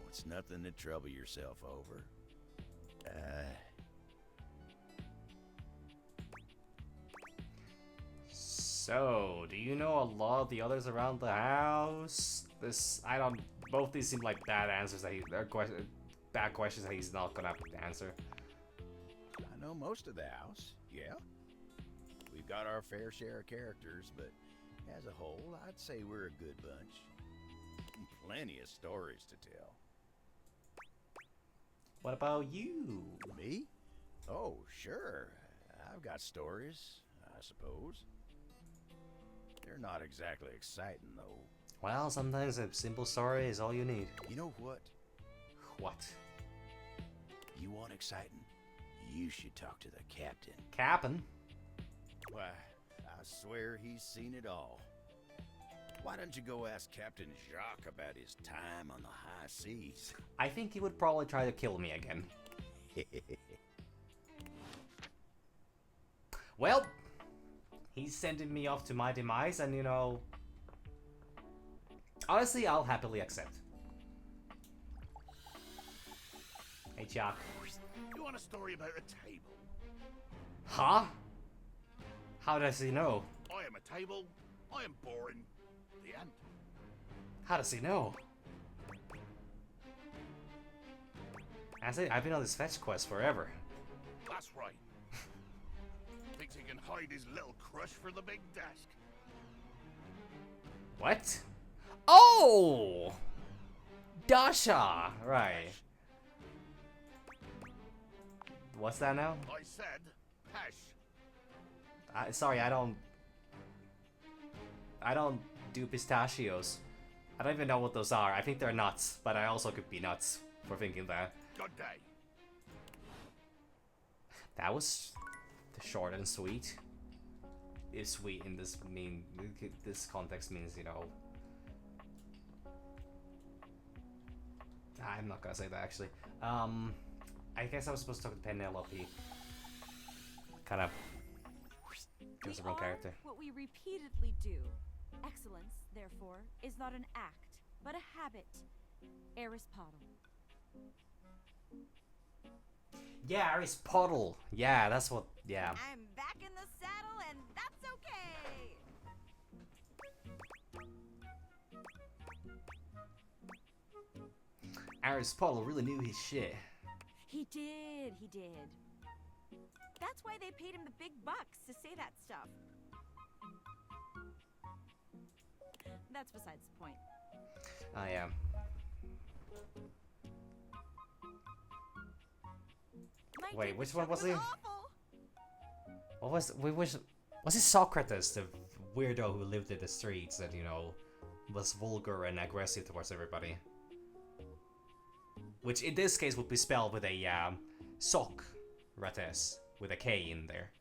it's nothing to trouble yourself over. So, do you know a lot of the others around the house? Both these seem like bad answers that bad questions that he's not gonna answer. I know most of the house, yeah. We've got our fair share of characters, but as a whole, I'd say we're a good bunch. Plenty of stories to tell. What about you? Me? Oh, sure. I've got stories, I suppose. They're not exactly exciting, though. Well, sometimes a simple story is all you need. You know what? What? You want exciting? You should talk to the captain. Captain? Why, I swear he's seen it all. Why don't you go ask Captain Jacques about his time on the high seas? I think he would probably try to kill me again. Well, he's sending me off to my demise, and you know, honestly, I'll happily accept. Hey, Jacques. You want a story about a table? Huh? How does he know? I am a table. I am boring. The end. How does he know? I've been on this fetch quest forever. That's right. Thinks he can hide his little crush for the big desk. What? Oh! Dasha! Right. What's that now? I said, hash. Sorry, I don't do pistachios. I don't even know what those are. I think they're nuts, but I also could be nuts for thinking that. Good day. That was short and sweet. If sweet in this this context means, you know. I'm not gonna say that actually. I guess I was supposed to talk to Penelope. Kind of. It was the wrong character. What we repeatedly do. Excellence, therefore, is not an act, but a habit. Aristotle. Yeah, Aristotle. Yeah, that's what. Yeah. I'm back in the saddle, and that's okay. Aristotle really knew his shit. He did. That's why they paid him the big bucks to say that stuff. That's besides the point. I am. Wait, which one was he? What was it Socrates, the weirdo who lived in the streets that, you know, was vulgar and aggressive towards everybody? Which in this case would be spelled with a Socrates with a K in there.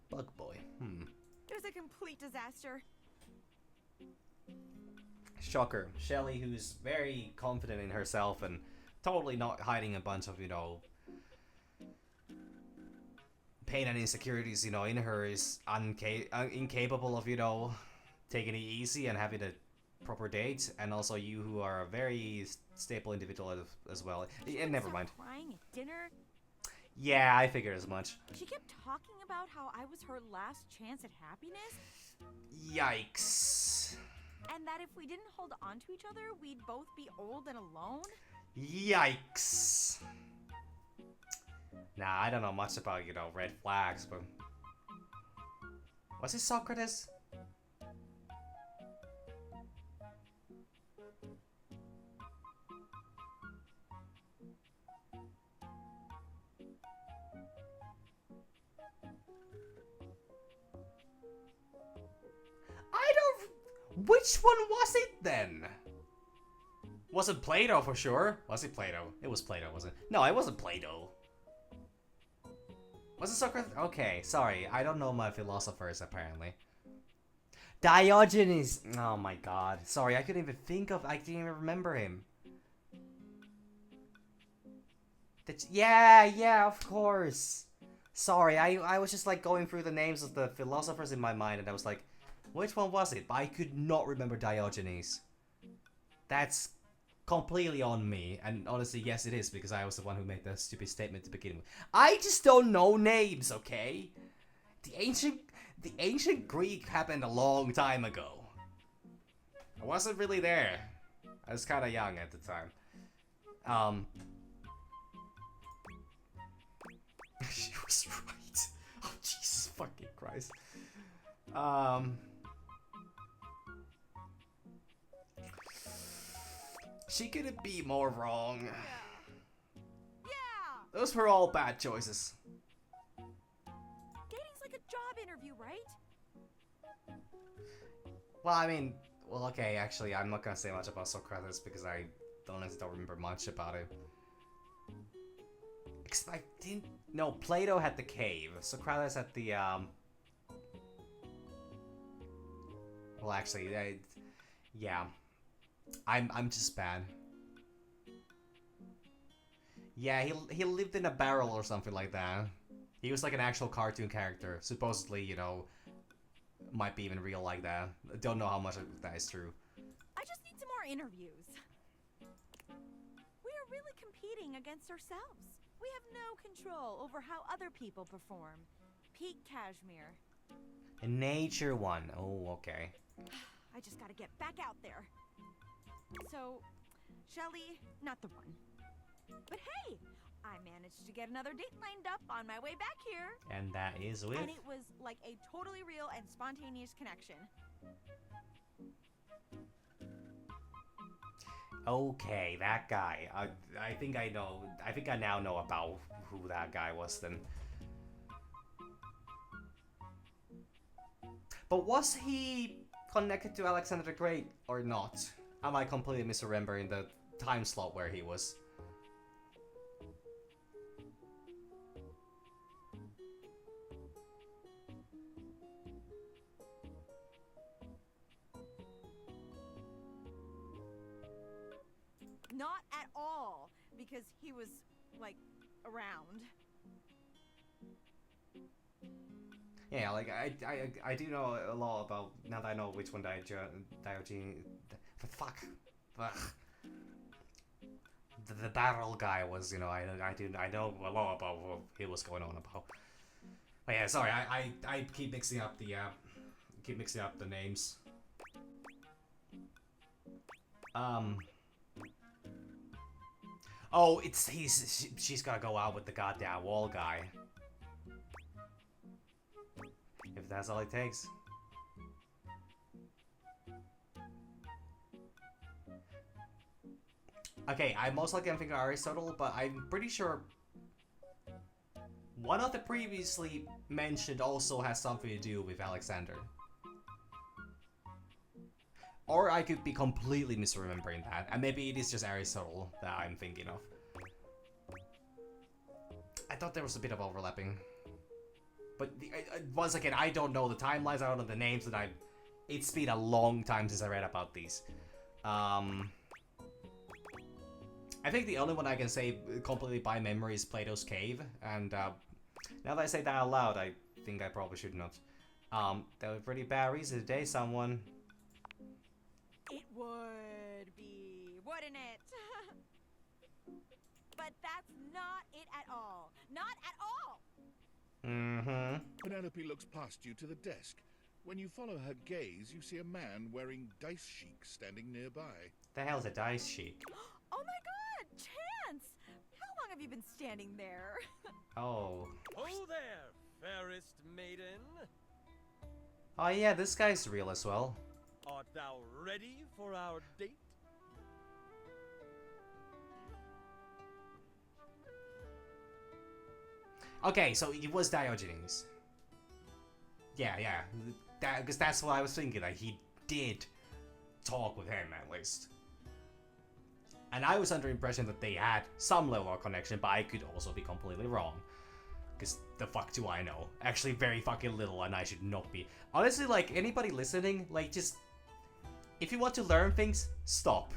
Bug boy. It was a complete disaster. Shocker. Shelly, who's very confident in herself and totally not hiding a bunch of, you know, pain and insecurities, you know, in her, is incapable of, you know, taking it easy and having a proper date. And also you, who are a very stable individual as well. And never mind. Crying at dinner. Yeah, I figured as much. She kept talking about how I was her last chance at happiness. Yikes. And that if we didn't hold on to each other, we'd both be old and alone. Yikes. Nah, I don't know much about, you know, red flags, but... Was it Socrates? Which one was it then? Wasn't Plato for sure. Was it Plato? It was Plato, wasn't it? No, it wasn't Plato. Was it Socrates? Okay, sorry. I don't know my philosophers, apparently. Diogenes! Oh my god. Sorry, I couldn't even think of... I didn't even remember him. Yeah, of course. Sorry, I was just like going through the names of the philosophers in my mind, and I was like, which one was it? But I could not remember Diogenes. That's completely on me. And honestly, yes it is, because I was the one who made the stupid statement to begin with. I just don't know names, okay? The ancient Greek happened a long time ago. I wasn't really there. I was kind of young at the time. She was right. Oh, Jesus fucking Christ. She couldn't be more wrong. Yeah. Those were all bad choices. Dating's like a job interview, right? Well, I mean, Well, okay, actually, I'm not gonna say much about Socrates because I honestly don't remember much about it. I didn't. No, Plato had the cave. Socrates had the Well, actually, yeah. I'm just bad. Yeah, he lived in a barrel or something like that. He was like an actual cartoon character. Supposedly, you know, might be even real like that. I don't know how much of that is true. I just need some more interviews. We are really competing against ourselves. We have no control over how other people perform. Peak Cashmere. A nature one. Oh, okay. I just gotta get back out there. So, Shelly, not the one. But hey, I managed to get another date lined up on my way back here. And that is with? And it was like a totally real and spontaneous connection. Okay, that guy. I think I know. I think I now know about who that guy was then. But was he connected to Alexander the Great or not? Am I completely misremembering the time slot where he was? Not at all, because he was, like, around. Yeah, like, I do know a lot about, now that I know which one Diogenes... Fuck. Ugh. The barrel guy was, you know, I know a lot about what he was going on about. But yeah, sorry, I keep mixing up the names. Oh, she's gotta go out with the goddamn wall guy. If that's all it takes. Okay, I most likely am thinking Aristotle, but I'm pretty sure one of the previously mentioned also has something to do with Alexander. Or I could be completely misremembering that, and maybe it is just Aristotle that I'm thinking of. I thought there was a bit of overlapping. But once again, I don't know the timelines, I don't know the names, and it's been a long time since I read about these. I think the only one I can say completely by memory is Plato's Cave, and now that I say that out loud, I think I probably should not. That would be pretty bad reason to date someone. It would be, wouldn't it? But that's not it at all. Not at all! Mm-hmm. Penelope looks past you to the desk. When you follow her gaze, you see a man wearing dice chic standing nearby. The hell's a dice chic? Oh my god, Chance! How long have you been standing there? Oh. Oh there, fairest maiden. Oh yeah, this guy's real as well. Art thou ready for our date? Okay, so it was Diogenes. Yeah, because that's what I was thinking. Like, he did talk with him at least. And I was under the impression that they had some level of connection, but I could also be completely wrong. Because the fuck do I know? Actually, very fucking little, and I should not be. Honestly, like, anybody listening, like, just... If you want to learn things, stop.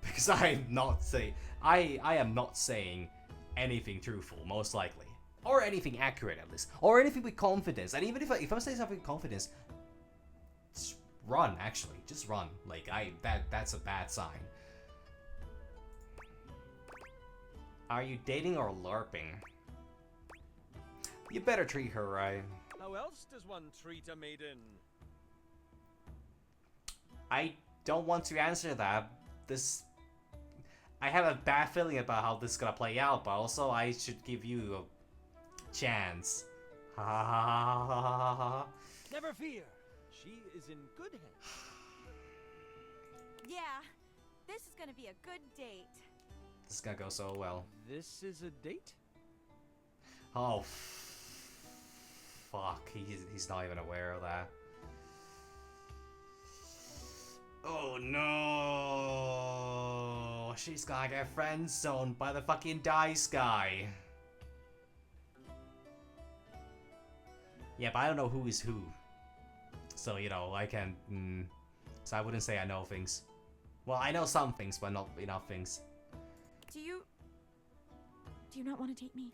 Because I'm not saying... I am not saying anything truthful, most likely. Or anything accurate, at least. Or anything with confidence. And even if I'm saying something with confidence... Just run, actually. Just run. Like, that's a bad sign. Are you dating or LARPing? You better treat her right. How else does one treat a maiden? I don't want to answer that. I have a bad feeling about how this is gonna play out, but also I should give you a chance. Ha ha ha ha ha ha. Never fear. She is in good hands. Yeah, this is gonna be a good date. This is gonna go so well. This is a date? Oh, fuck. He's not even aware of that. Oh no! She's gonna get friend zoned by the fucking dice guy. Yeah, but I don't know who is who. So, you know, I can't... So I wouldn't say I know things. Well, I know some things, but not enough things. Do you not want to date me?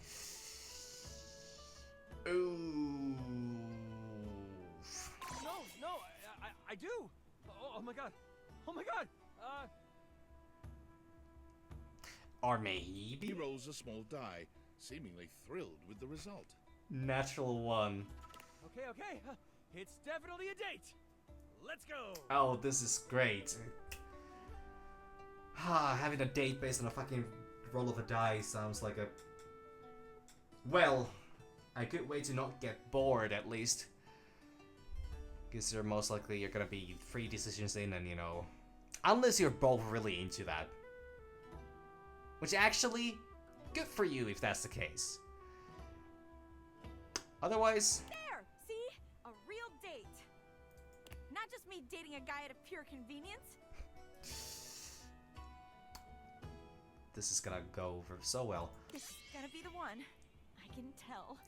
Ooh. No, I do. Oh my god. Oh my god. Or maybe? He rolls a small die, seemingly thrilled with the result. Natural 1. Okay. It's definitely a date. Let's go. Oh, this is great. Having a date based on a fucking roll of a die sounds like a... Well, a good way to not get bored, at least. Because you're most likely you're gonna be 3 decisions in and, you know... Unless you're both really into that. Which actually, good for you if that's the case. Otherwise... There! See? A real date. Not just me dating a guy out of pure convenience. This is gonna go over so well. This is gonna be the one. I can tell.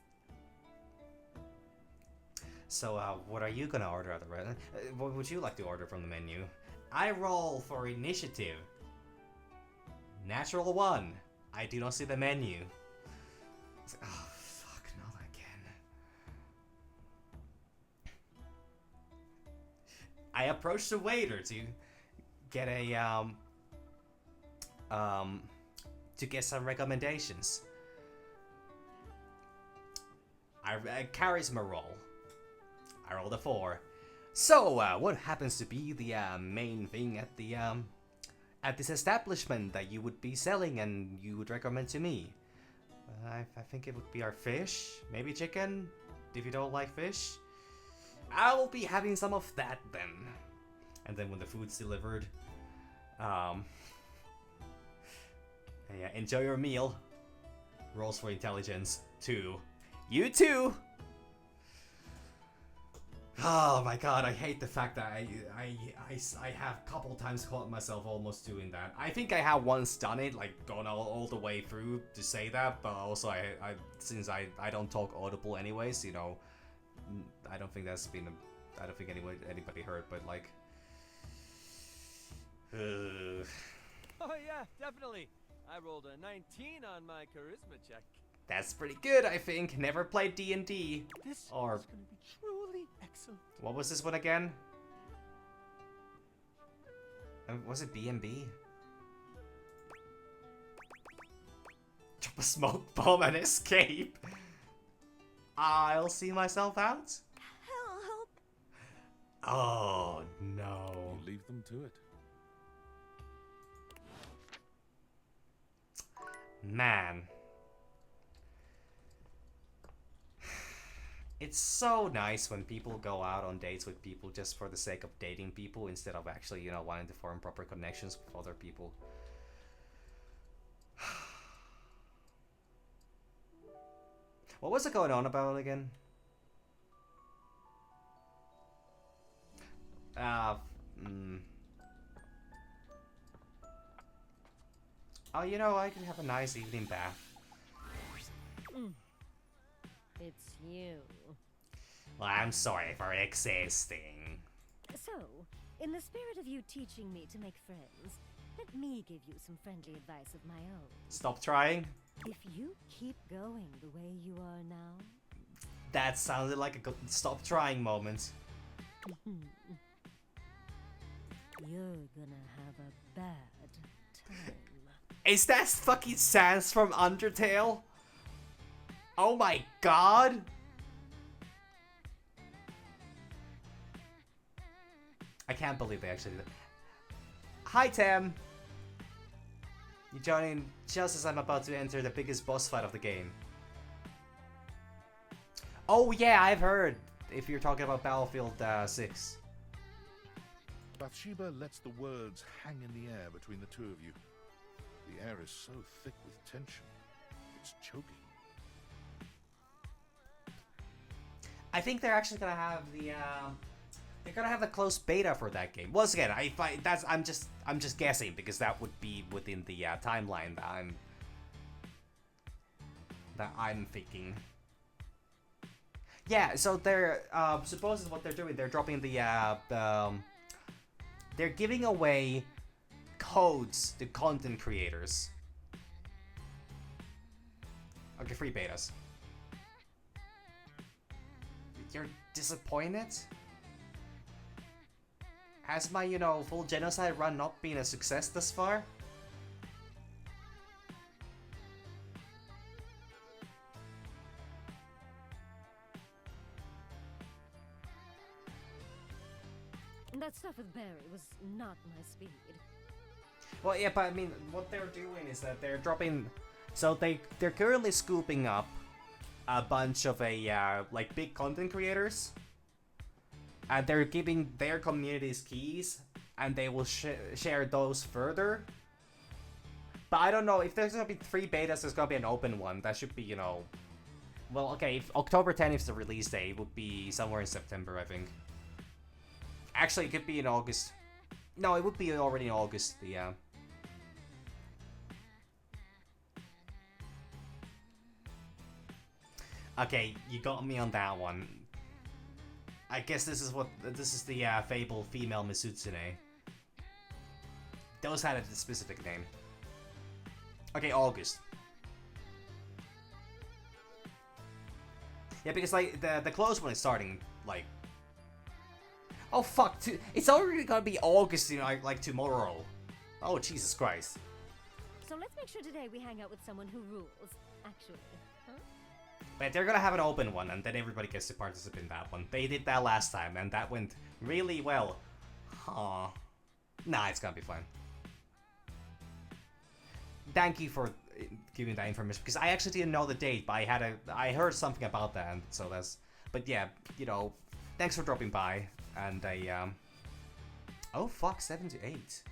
So, what are you gonna order at the restaurant? What would you like to order from the menu? I roll for initiative. Natural 1. I do not see the menu. It's like, oh, fuck, not again. I approach the waiter to get a, to get some recommendations. I charisma roll. I rolled a 4. So, what happens to be the main thing at the at this establishment that you would be selling and you would recommend to me? I think it would be our fish, maybe chicken, if you don't like fish. I will be having some of that then. And then when the food's delivered, yeah, enjoy your meal. Rolls for intelligence 2. You too. Oh my god, I hate the fact that I have a couple times caught myself almost doing that. I think I have once done it, like gone all the way through to say that, but also I since I don't talk audible anyways, you know, I don't think that's been I don't think anybody heard, but like Oh yeah, definitely. I rolled a 19 on my charisma check. That's pretty good, I think. Never played D&D. This or is gonna be truly excellent. What was this one again? Was it B&B? Drop a smoke bomb and escape. I'll see myself out. Help! Oh no! You leave them to it. Man. It's so nice when people go out on dates with people just for the sake of dating people instead of actually, you know, wanting to form proper connections with other people. What was it going on about again? Oh, you know, I could have a nice evening bath. It's you. Well, I'm sorry for existing. So, in the spirit of you teaching me to make friends, let me give you some friendly advice of my own. Stop trying? If you keep going the way you are now... That sounded like a good stop trying moment. You're gonna have a bad time. Is that fucking Sans from Undertale? Oh my god! I can't believe they actually did it. Hi, Tam! You joining just as I'm about to enter the biggest boss fight of the game. Oh yeah, I've heard, if you're talking about Battlefield 6. Bathsheba lets the words hang in the air between the two of you. The air is so thick with tension, it's choking. I think they're actually gonna have They're gonna have a closed beta for that game. Once again, I'm just guessing because that would be within the timeline that I'm thinking. Yeah, so they're supposedly what they're doing. They're dropping they're giving away codes to content creators. Okay, free betas. You're disappointed? Has my, full genocide run not been a success thus far? That stuff with Barry was not my speed. Well, yeah, but I mean, what they're doing is that they're dropping... So they're currently scooping up a bunch of like big content creators. And they're giving their communities keys, and they will share those further. But I don't know, if there's gonna be 3 betas, there's gonna be an open one. That should be, Well, okay, if October 10th is the release day, it would be somewhere in September, I think. Actually, it could be in August. No, it would be already in August, yeah. Okay, you got me on that one. I guess this is the Fable female Misutsune. Those had a specific name. Okay, August. Yeah, because like the closed one is starting like. Oh fuck! It's already gonna be August, like tomorrow. Oh Jesus Christ! So let's make sure today we hang out with someone who rules. Actually, huh? But they're gonna have an open one, and then everybody gets to participate in that one. They did that last time, and that went really well. Huh. Nah, it's gonna be fine. Thank you for giving that information, because I actually didn't know the date, but I heard something about that, and so that's... But yeah, thanks for dropping by, and oh fuck, 7 to 8.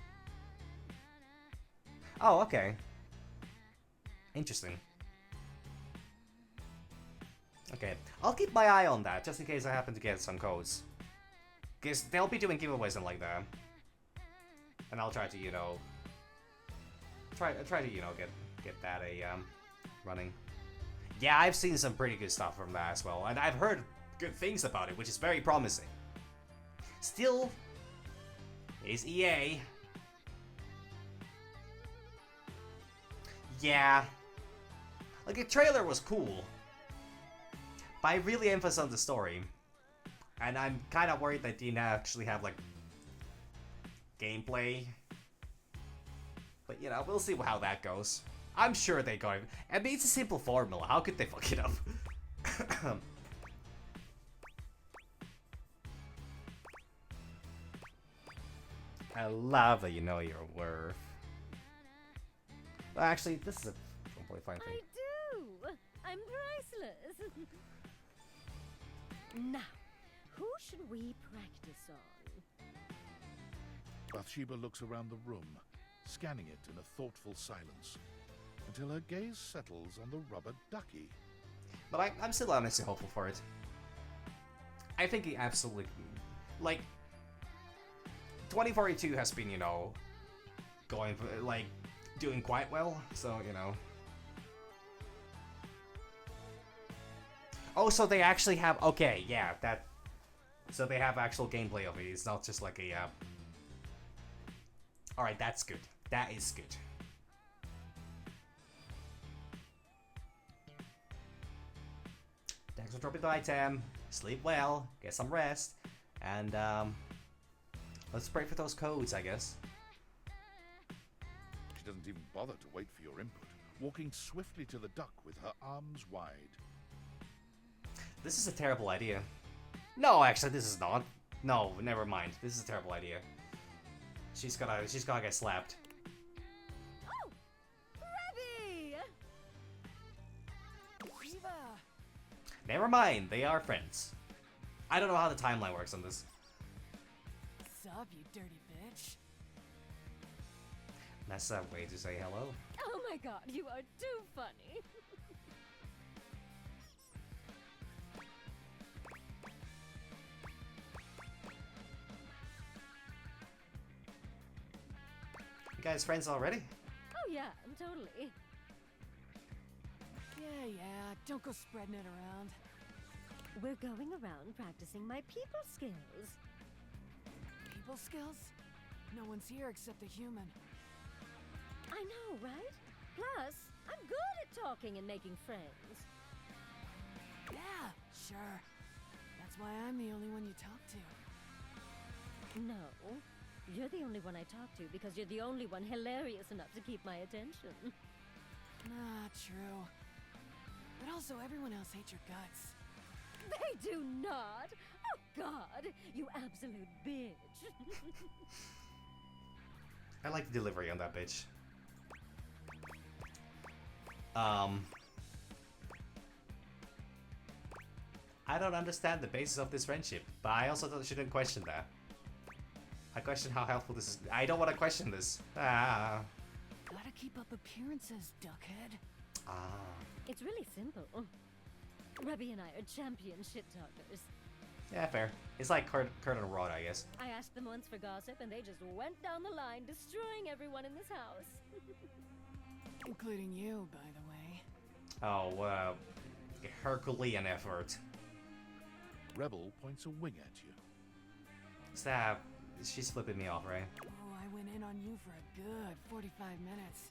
Oh, okay. Interesting. Okay, I'll keep my eye on that, just in case I happen to get some codes. Because they'll be doing giveaways and like that. And I'll try to, try to, get that running. Yeah, I've seen some pretty good stuff from that as well, and I've heard good things about it, which is very promising. Still, is EA. Yeah. Like, the trailer was cool. But I really emphasize on the story. And I'm kind of worried they didn't actually have, like, gameplay. But, we'll see how that goes. I'm sure they got it. I mean, it's a simple formula. How could they fuck it up? I love that you know your worth. Well, actually, this is a completely fine thing. I do! I'm priceless! Now, who should we practice on? Bathsheba looks around the room, scanning it in a thoughtful silence, until her gaze settles on the rubber ducky. But I'm still honestly hopeful for it. I think he absolutely... Like... 2042 has been, going, like, doing quite well, so, Oh, so they actually have... Okay, yeah, that... So they have actual gameplay of it. It's not just like a... Alright, that's good. That is good. Thanks for dropping the item. Sleep well. Get some rest. And, let's pray for those codes, I guess. She doesn't even bother to wait for your input, walking swiftly to the duck with her arms wide. This is a terrible idea. No, actually, this is not. No, never mind. This is a terrible idea. She's gonna get slapped. Oh! Rebby! Eva! Never mind, they are friends. I don't know how the timeline works on this. Sup, you dirty bitch? That's a way to say hello. Oh my god, you are too funny! You guys friends already? Oh yeah, totally. Yeah, don't go spreading it around. We're going around practicing my people skills. People skills? No one's here except a human. I know, right? Plus, I'm good at talking and making friends. Yeah, sure. That's why I'm the only one you talk to. No, you're the only one I talk to because you're the only one hilarious enough to keep my attention. Not true. But also, everyone else hates your guts. They do not! Oh God, you absolute bitch. I like the delivery on that bitch. I don't understand the basis of this friendship, but I also shouldn't question that. I question how helpful this is. I don't want to question this. Ah. Gotta keep up appearances, duckhead. Ah. It's really simple. Rebby and I are champion shit talkers. Yeah, fair. It's like Kurt and Rod, I guess. I asked them once for gossip and they just went down the line, destroying everyone in this house. Including you, by the way. Oh, Herculean effort. Rebel points a wing at you. Stab. She's flipping me off, right? Oh, I went in on you for a good 45 minutes.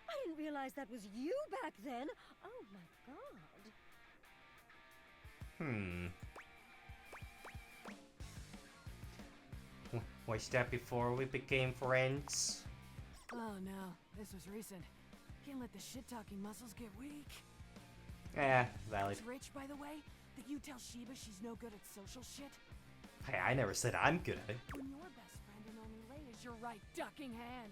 I didn't realize that was you back then. Oh my God. Was that before we became friends? Oh no, this was recent. Can't let the shit-talking muscles get weak. Eh, valid. It's Rich, by the way, that you tell Sheba she's no good at social shit? Hey, I never said I'm good at it. When your best friend and only Lane is your right ducking hand.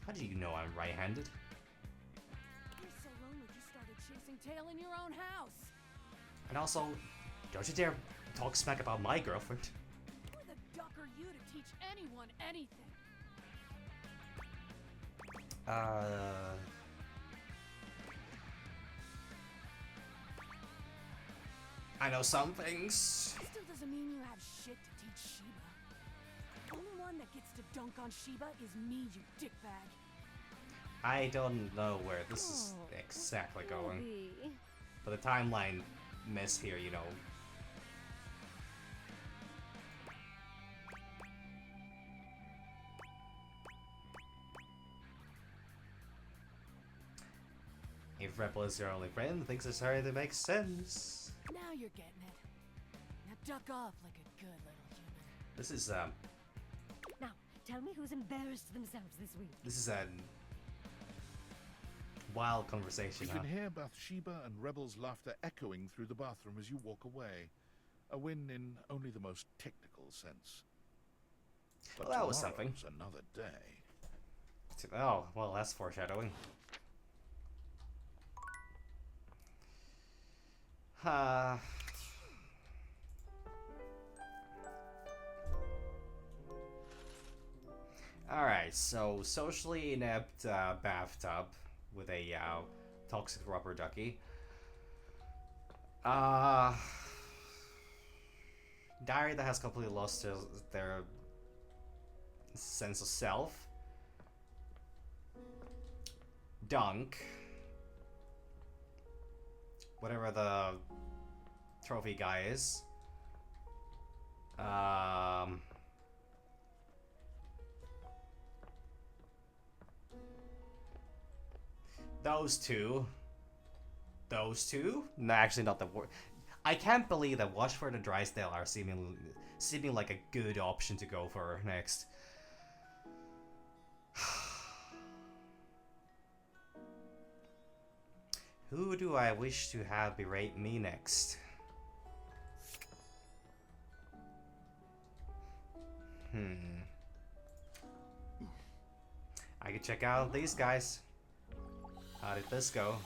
How do you know I'm right-handed? You're so lonely you started chasing tail in your own house. And also, don't you dare talk smack about my girlfriend. Who the duck are you to teach anyone anything? I know some things. That still doesn't mean you have shit to teach Sheba. The only one that gets to dunk on Sheba is me, you dickbag. I don't know where this is exactly going. But the timeline mess here, you know. If Rebel is your only friend, things are starting to make sense. Now you're getting it. Now duck off like a good little human. This is, Now, tell me who's embarrassed themselves this week. This is a wild conversation, You huh? can hear Bathsheba and Rebel's laughter echoing through the bathroom as you walk away. A win in only the most technical sense. But Well, that was something. tomorrow's another day. Oh, well, that's foreshadowing. Alright, so socially inept bathtub with a toxic rubber ducky. Diary that has completely lost their sense of self. Dunk. Whatever the trophy guy is. Those two. Those two? No, actually not the word. I can't believe that Washford and Drysdale are seeming like a good option to go for next. Who do I wish to have berate me next? I could check out these guys. How did this go?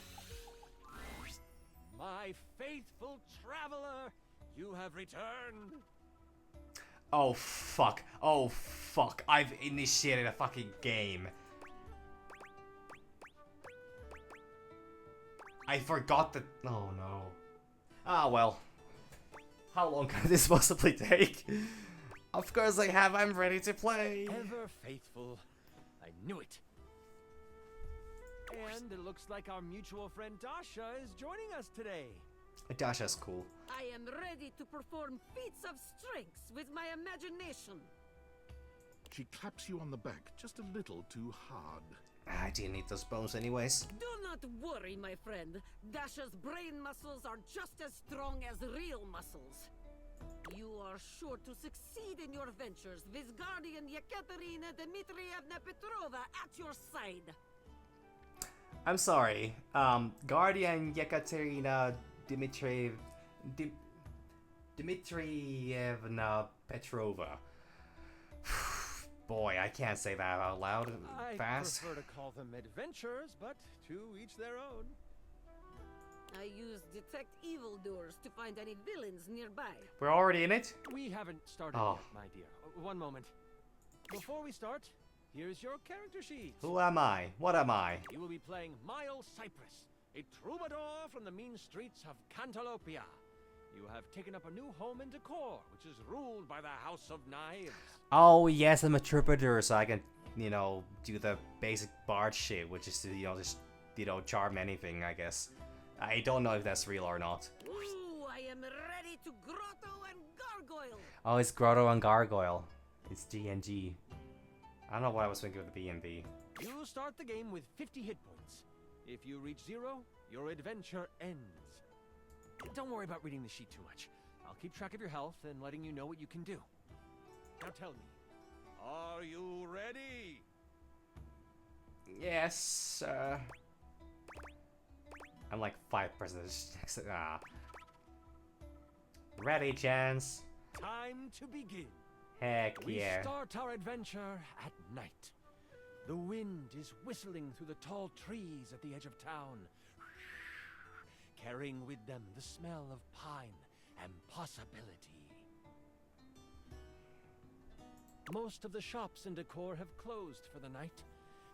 My faithful traveler, you have returned. Oh fuck. Oh fuck. I've initiated a fucking game. I forgot that. Oh no. Ah well. How long can this possibly take? Of course I have, I'm ready to play. Ever faithful. I knew it. And it looks like our mutual friend Dasha is joining us today. Dasha's cool. I am ready to perform feats of strength with my imagination. She claps you on the back just a little too hard. I didn't need those bones anyways. Do not worry, my friend. Dasha's brain muscles are just as strong as real muscles. You are sure to succeed in your ventures with Guardian Yekaterina Dmitrievna Petrova at your side. I'm sorry. Guardian Yekaterina Dmitrievna Petrova. Boy, I can't say that out loud fast. I prefer to call them adventurers, but to each their own. I use detect evildoers to find any villains nearby. We're already in it? We haven't started yet, my dear. One moment. Before we start, here's your character sheet. Who am I? What am I? You will be playing Miles Cypress, a troubadour from the mean streets of Cantalopia. You have taken up a new home in Decor, which is ruled by the House of Knives. Oh yes, I'm a troubadour, so I can, you know, do the basic bard shit, which is to, you know, just, you know, charm anything, I guess. I don't know if that's real or not. Ooh, I am ready to grotto and gargoyle. Oh, it's Grotto and Gargoyle. It's G&G. I don't know what I was thinking with the B&B. You start the game with 50 hit points. If you reach 0, your adventure ends. Don't worry about reading the sheet too much. I'll keep track of your health and letting you know what you can do. Now tell me, are you ready? Yes, I'm like 5%. Ready, Chance. Time to begin. Heck yeah. We start our adventure at night. The wind is whistling through the tall trees at the edge of town, carrying with them the smell of pine and possibility. Most of the shops in Decor have closed for the night,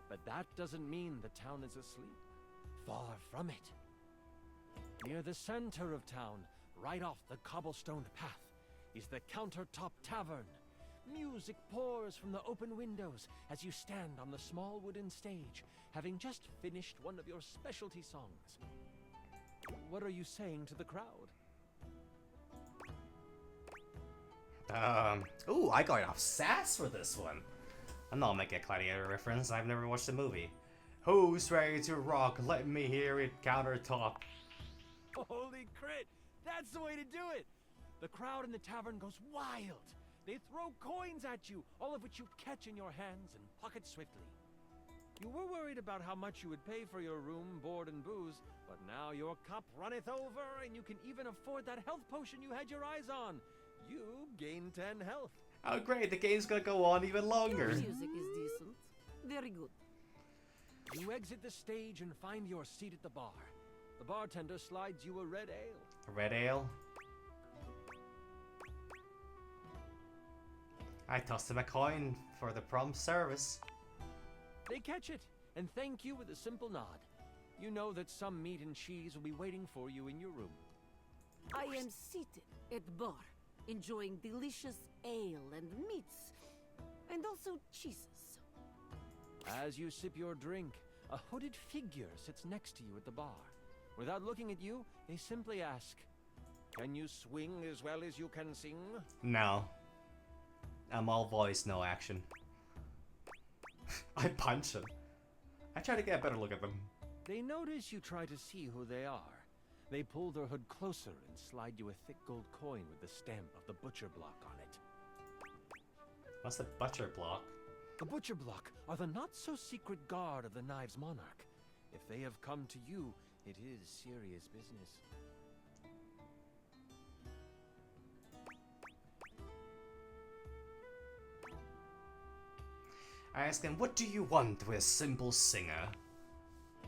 but that doesn't mean the town is asleep. Far from it. Near the center of town, right off the cobblestoned path, is the Countertop Tavern. Music pours from the open windows as you stand on the small wooden stage, having just finished one of your specialty songs. What are you saying to the crowd? Ooh, I got enough sass for this one. I'm not making a Gladiator reference, I've never watched the movie. Who's ready to rock? Let me hear it, Countertop. Holy crit! That's the way to do it! The crowd in the tavern goes wild. They throw coins at you, all of which you catch in your hands and pocket swiftly. You were worried about how much you would pay for your room, board, and booze, but now your cup runneth over, and you can even afford that health potion you had your eyes on. You gain 10 health. Oh great, the game's gonna go on even longer. Your music is decent. Very good. You exit the stage and find your seat at the bar. The bartender slides you a red ale. A red ale? I tossed him a coin for the prompt service. They catch it and thank you with a simple nod. You know that some meat and cheese will be waiting for you in your room. I am seated at the bar, enjoying delicious ale and meats, and also cheeses. As you sip your drink, a hooded figure sits next to you at the bar. Without looking at you, they simply ask, "Can you swing as well as you can sing?" No. I'm all voice, no action. I punch him. I try to get a better look at them. They notice you try to see who they are. They pull their hood closer and slide you a thick gold coin with the stamp of the butcher block on it. What's the butcher block? The butcher block are the not-so-secret guard of the Knives Monarch. If they have come to you, it is serious business. I ask him, what do you want with a simple singer?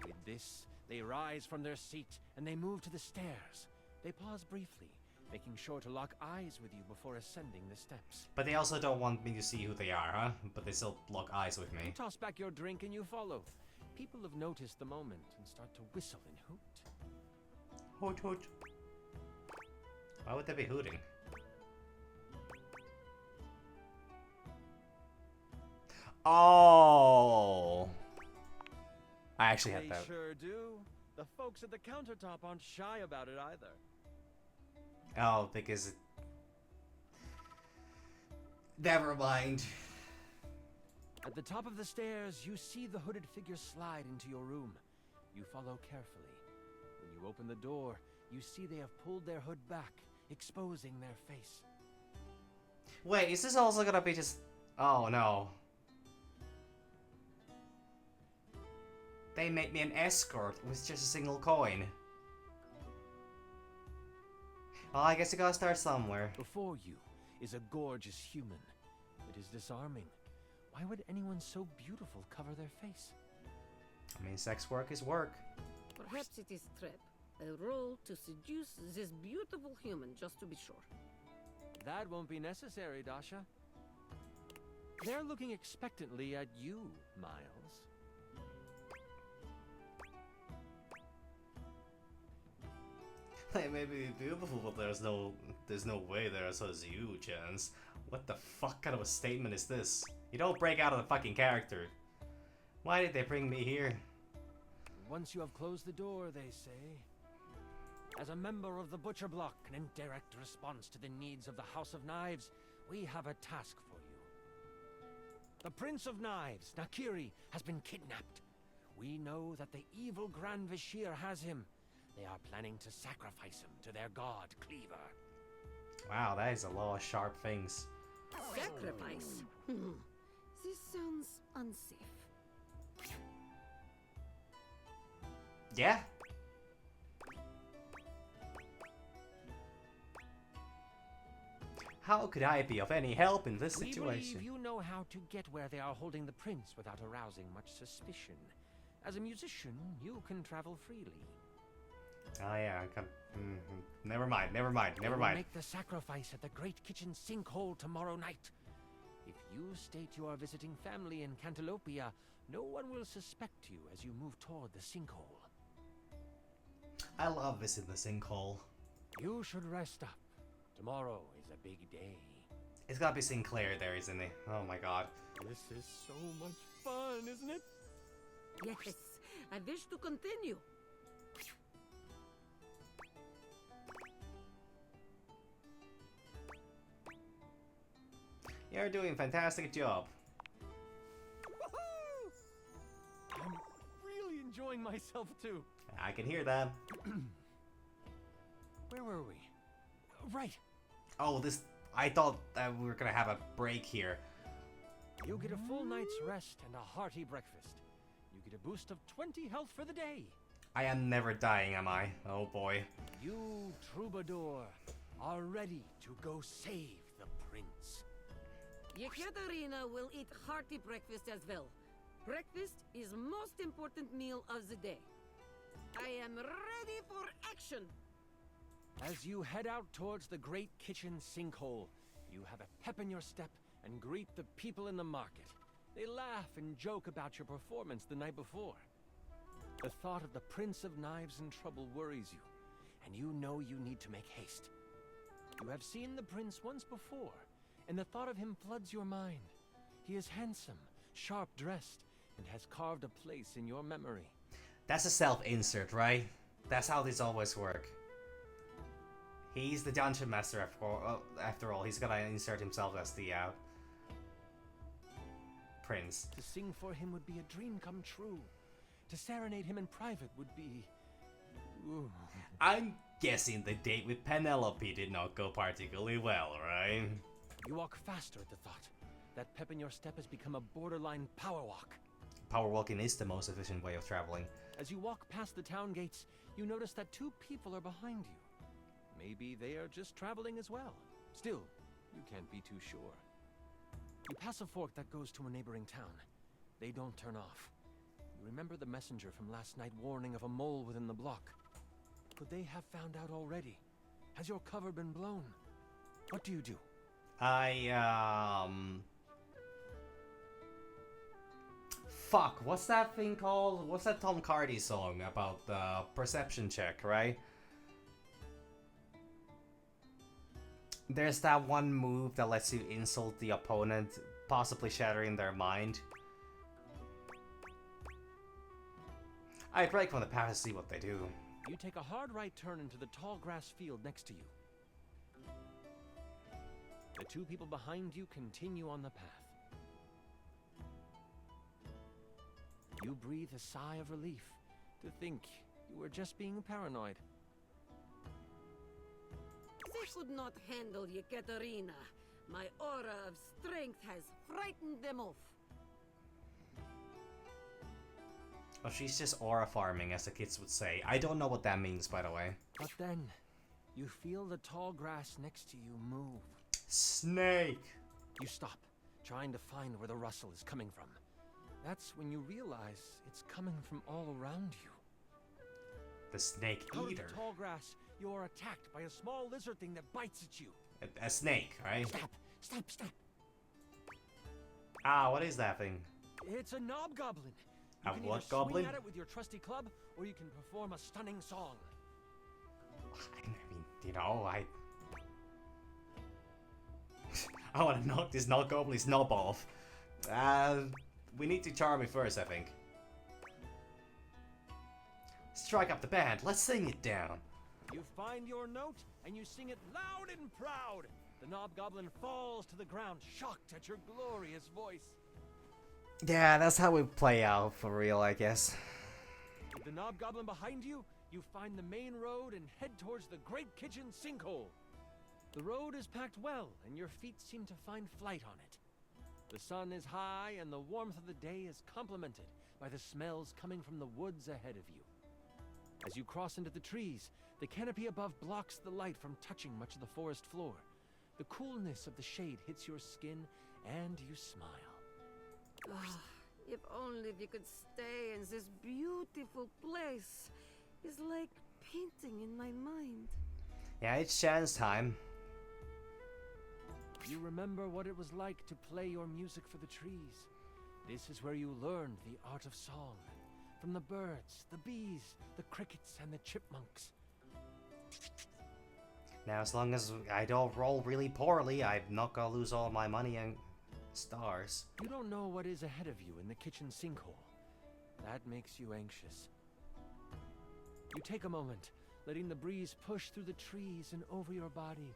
With this, they rise from their seat and they move to the stairs. They pause briefly, making sure to lock eyes with you before ascending the steps. But they also don't want me to see who they are, huh? But they still lock eyes with me. You toss back your drink and you follow. People have noticed the moment and start to whistle and hoot. Hoot hoot. Why would they be hooting? Oh. I actually had They that. sure do. The folks at the countertop aren't shy about it either. Oh, because... Never mind. At the top of the stairs, you see the hooded figure slide into your room. You follow carefully. When you open the door, you see they have pulled their hood back, exposing their face. Wait, is this also gonna be just... Oh, no. They made me an escort with just a single coin. Well, I guess you gotta start somewhere. Before you is a gorgeous human. It is disarming. Why would anyone so beautiful cover their face? I mean, sex work is work. Perhaps it is trap. A role to seduce this beautiful human, just to be sure. That won't be necessary, Dasha. They're looking expectantly at you, Miles. They may be beautiful, but there's no way there's a you chance. What the fuck kind of a statement is this? You don't break out of the fucking character. Why did they bring me here? Once you have closed the door, they say. As a member of the Butcher Block and in direct response to the needs of the House of Knives, we have a task for you. The Prince of Knives, Nakiri, has been kidnapped. We know that the evil Grand Vashir has him. They are planning to sacrifice him to their god, Cleaver. Wow, that is a lot of sharp things. Sacrifice? This sounds unsafe. Yeah? How could I be of any help in this We situation? believe you know how to get where they are holding the prince without arousing much suspicion. As a musician, you can travel freely. Oh yeah, never mind. We will make the sacrifice at the Great Kitchen Sinkhole tomorrow night. If you state you are visiting family in Cantalopia, no one will suspect you as you move toward the sinkhole. I love visiting the sinkhole. You should rest up. Tomorrow is a big day. It's gotta be Sinclair there, isn't it? Oh my god. This is so much fun, isn't it? Yes, I wish to continue. You're doing a fantastic job. I'm really enjoying myself too. I can hear that. Where were we? Right. Oh, this... I thought that we were gonna have a break here. You get a full night's rest and a hearty breakfast. You get a boost of 20 health for the day. I am never dying, am I? Oh boy. You, Troubadour, are ready to go save the prince. Yekaterina will eat hearty breakfast as well. Breakfast is most important meal of the day. I am ready for action. As you head out towards the Great Kitchen Sinkhole, you have a pep in your step and greet the people in the market. They laugh and joke about your performance the night before. The thought of the Prince of Knives in trouble worries you, and you know you need to make haste. You have seen the prince once before, and the thought of him floods your mind. He is handsome, sharp-dressed, and has carved a place in your memory. That's a self-insert, right? That's how these always work. He's the dungeon master after all. He's gonna insert himself as the prince. To sing for him would be a dream come true. To serenade him in private would be... Ooh. I'm guessing the date with Penelope did not go particularly well, right? You walk faster at the thought. That pep in your step has become a borderline power walk. Power walking is the most efficient way of traveling. As you walk past the town gates, you notice that two people are behind you. Maybe they are just traveling as well. Still, you can't be too sure. You pass a fork that goes to a neighboring town. They don't turn off. You remember the messenger from last night warning of a mole within the block. Could they have found out already? Has your cover been blown? What do you do? Fuck, what's that thing called? What's that Tom Cardy song about the perception check, right? There's that one move that lets you insult the opponent possibly shattering their mind. I break from the path to see what they do. You take a hard right turn into the tall grass field next to you. The two people behind you continue on the path. You breathe a sigh of relief to think you were just being paranoid. They could not handle Yekaterina. My aura of strength has frightened them off. Oh, she's just aura farming, as the kids would say. I don't know what that means, by the way. But then, you feel the tall grass next to you move. Snake! You stop, trying to find where the rustle is coming from. That's when you realize it's coming from all around you. The snake Out eater. of the tall grass, you are attacked by a small lizard thing that bites at you. A snake, right? Stop. Ah, what is that thing? It's a knob goblin. A You can what either goblin? swing at it with your trusty club, or you can perform a stunning song. I mean, you know, I want to knock this goblin's knob off. We need to charm it first, I think. Strike up the band. Let's sing it down. You find your note, and you sing it loud and proud. The knob goblin falls to the ground, shocked at your glorious voice. Yeah, that's how we play out for real, I guess. With the knob goblin behind you, you find the main road and head towards the Great Kitchen Sinkhole. The road is packed well, and your feet seem to find flight on it. The sun is high, and the warmth of the day is complemented by the smells coming from the woods ahead of you. As you cross into the trees, the canopy above blocks the light from touching much of the forest floor. The coolness of the shade hits your skin, and you smile. If only we could stay in this beautiful place. It's like painting in my mind. Yeah, it's chance time. You remember what it was like to play your music for the trees. This is where you learned the art of song. From the birds, the bees, the crickets, and the chipmunks. Now, as long as I don't roll really poorly, I'm not gonna lose all my money and stars. You don't know what is ahead of you in the kitchen sinkhole. That makes you anxious. You take a moment, letting the breeze push through the trees and over your body.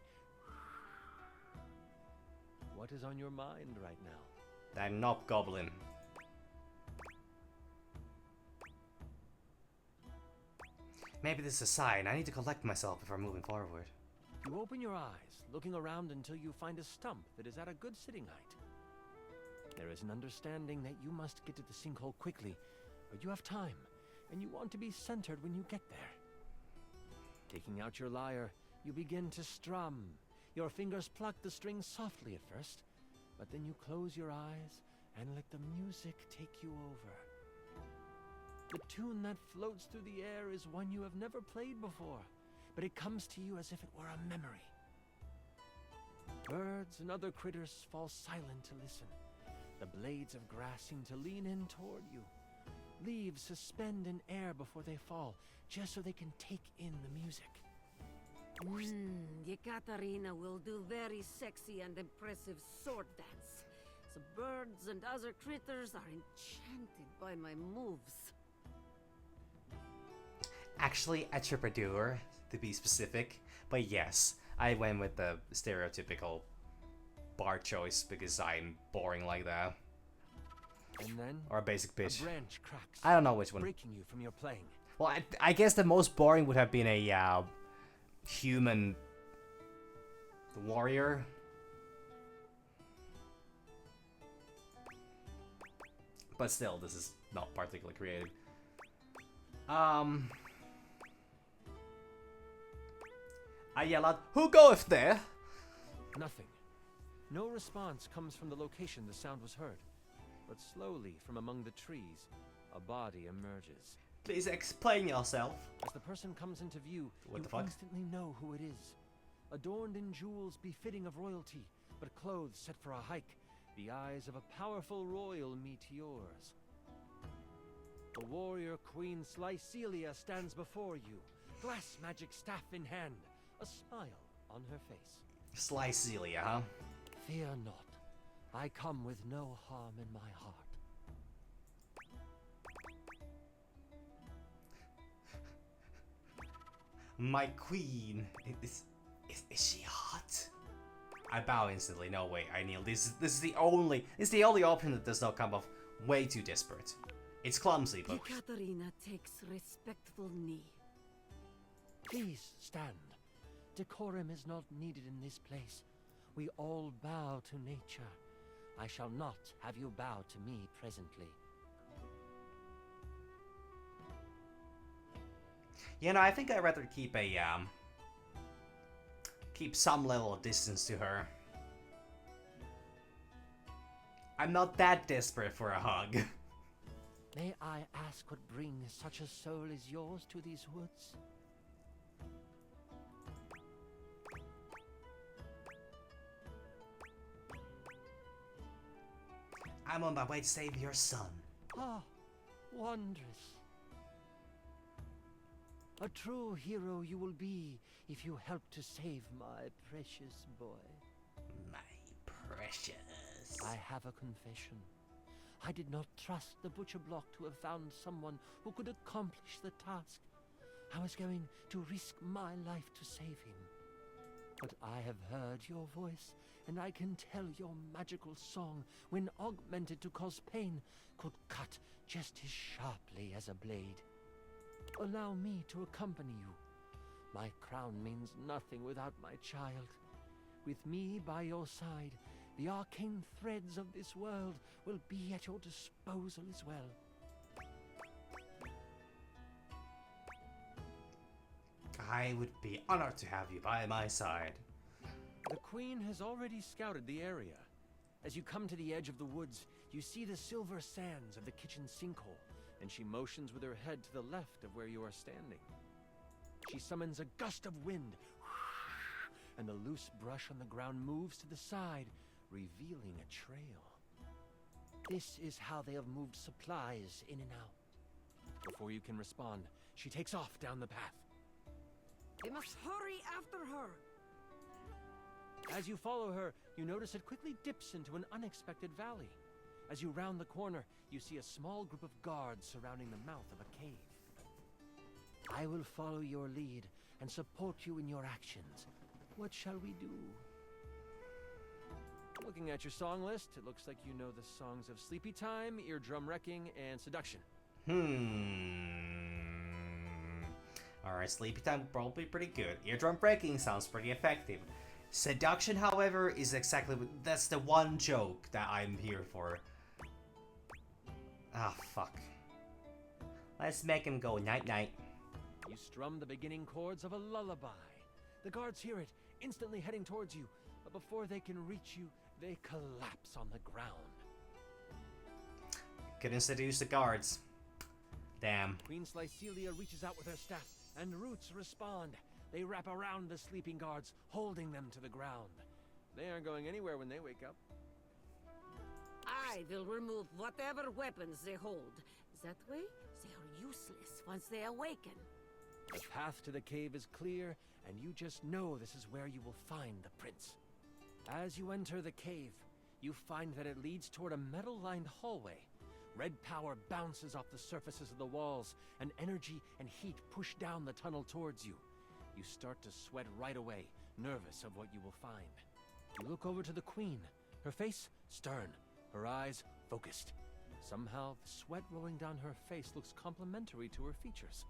What is on your mind right now? That knob goblin. Maybe this is a sign. I need to collect myself before moving forward. You open your eyes, looking around until you find a stump that is at a good sitting height. There is an understanding that you must get to the sinkhole quickly, but you have time, and you want to be centered when you get there. Taking out your lyre, you begin to strum. Your fingers pluck the strings softly at first, but then you close your eyes and let the music take you over. The tune that floats through the air is one you have never played before, but it comes to you as if it were a memory. Birds and other critters fall silent to listen. The blades of grass seem to lean in toward you. Leaves suspend in air before they fall, just so they can take in the music. Yekaterina will do very sexy and impressive sword dance. The birds and other critters are enchanted by my moves. Actually, a troubadour, to be specific. But yes, I went with the stereotypical bar choice because I'm boring like that. And then, or a basic bitch. A branch cracks, I don't know which one. Breaking you from your playing. Well, I guess the most boring would have been a human warrior. But still, this is not particularly creative. I yell out, "Who goeth there?" Nothing. No response comes from the location the sound was heard. But slowly, from among the trees, a body emerges. Please explain yourself. As the person comes into view, What you the fuck? instantly know who it is. Adorned in jewels befitting of royalty, but clothes set for a hike, the eyes of a powerful royal meet yours. The warrior queen Slycelia stands before you, glass magic staff in hand, a smile on her face. Slycelia, huh? Fear not. I come with no harm in my heart. My queen. Is she hot? I bow instantly. No, wait, I kneel. This is the only option that does not come off way too desperate. It's clumsy, but Ekaterina takes respectful knee. Please stand. Decorum is not needed in this place. We all bow to nature. I shall not have you bow to me presently. you know, I think I'd rather keep a keep some level of distance to her. I'm not that desperate for a hug. May I ask what brings such a soul as yours to these woods? I'm on my way to save your son. Ah, wondrous. A true hero you will be if you help to save my precious boy. My precious. I have a confession. I did not trust the butcher block to have found someone who could accomplish the task. I was going to risk my life to save him. But I have heard your voice, and I can tell your magical song, when augmented to cause pain, could cut just as sharply as a blade. Allow me to accompany you. My crown means nothing without my child. With me by your side, the arcane threads of this world will be at your disposal as well. I would be honored to have you by my side. The Queen has already scouted the area. As you come to the edge of the woods, you see the silver sands of the kitchen sinkhole, and she motions with her head to the left of where you are standing. She summons a gust of wind, and the loose brush on the ground moves to the side, revealing a trail. This is how they have moved supplies in and out. Before you can respond, she takes off down the path. We must hurry after her. As you follow her, you notice it quickly dips into an unexpected valley. As you round the corner, you see a small group of guards surrounding the mouth of a cave. I will follow your lead and support you in your actions. What shall we do? Looking at your song list, it looks like you know the songs of Sleepy Time, Eardrum Wrecking, and Seduction. Alright, Sleepy Time probably pretty good. Eardrum Breaking sounds pretty effective. Seduction, however, is exactly that's the one joke that I'm here for. Ah, fuck. Let's make him go night-night. You strum the beginning chords of a lullaby. The guards hear it, instantly heading towards you, but before they can reach you, they collapse on the ground. Couldn't seduce the guards. Damn. Queen Slycelia reaches out with her staff, and roots respond. They wrap around the sleeping guards, holding them to the ground. They aren't going anywhere when they wake up. I will remove whatever weapons they hold. That way, they are useless once they awaken. The path to the cave is clear, and you just know this is where you will find the prince. As you enter the cave, you find that it leads toward a metal-lined hallway. Red power bounces off the surfaces of the walls, and energy and heat push down the tunnel towards you. You start to sweat right away, nervous of what you will find. You look over to the queen, her face stern, her eyes focused. Somehow, the sweat rolling down her face looks complementary to her features.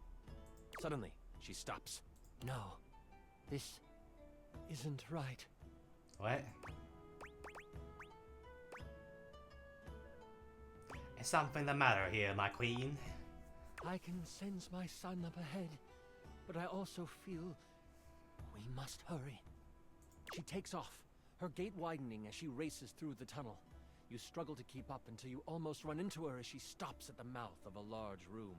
Suddenly, she stops. No, this isn't right. What? Is something the matter here, my queen? I can sense my son up ahead, but I also feel we must hurry. She takes off, her gait widening as she races through the tunnel. You struggle to keep up until you almost run into her as she stops at the mouth of a large room.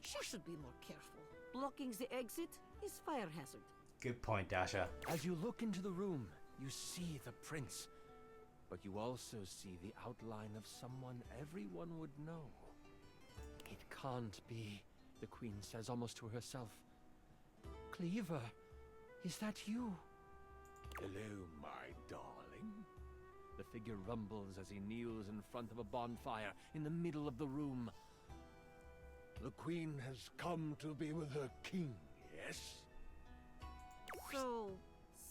She should be more careful. Blocking the exit is fire hazard. Good point, Dasha. As you look into the room, you see the prince, but you also see the outline of someone everyone would know. It can't be, the queen says almost to herself. Cleaver, is that you? Hello, my darling. The figure rumbles as he kneels in front of a bonfire in the middle of the room. The queen has come to be with her king, yes? So,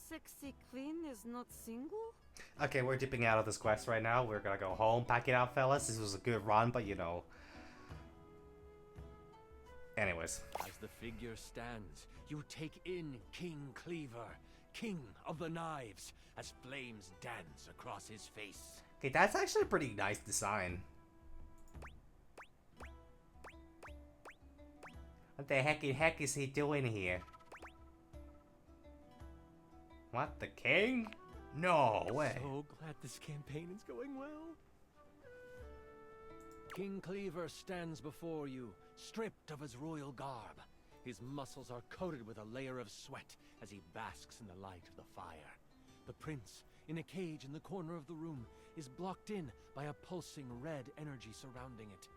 sexy queen is not single? Okay, we're dipping out of this quest right now. We're gonna go home, pack it out, fellas. This was a good run, but you know. Anyways. As the figure stands, you take in King Cleaver, King of the Knives, as flames dance across his face. Okay, that's actually a pretty nice design. What the heck is he doing here? What, the king? No way. So glad this campaign is going well. King Cleaver stands before you, stripped of his royal garb. His muscles are coated with a layer of sweat as he basks in the light of the fire. The prince, in a cage in the corner of the room, is blocked in by a pulsing red energy surrounding it.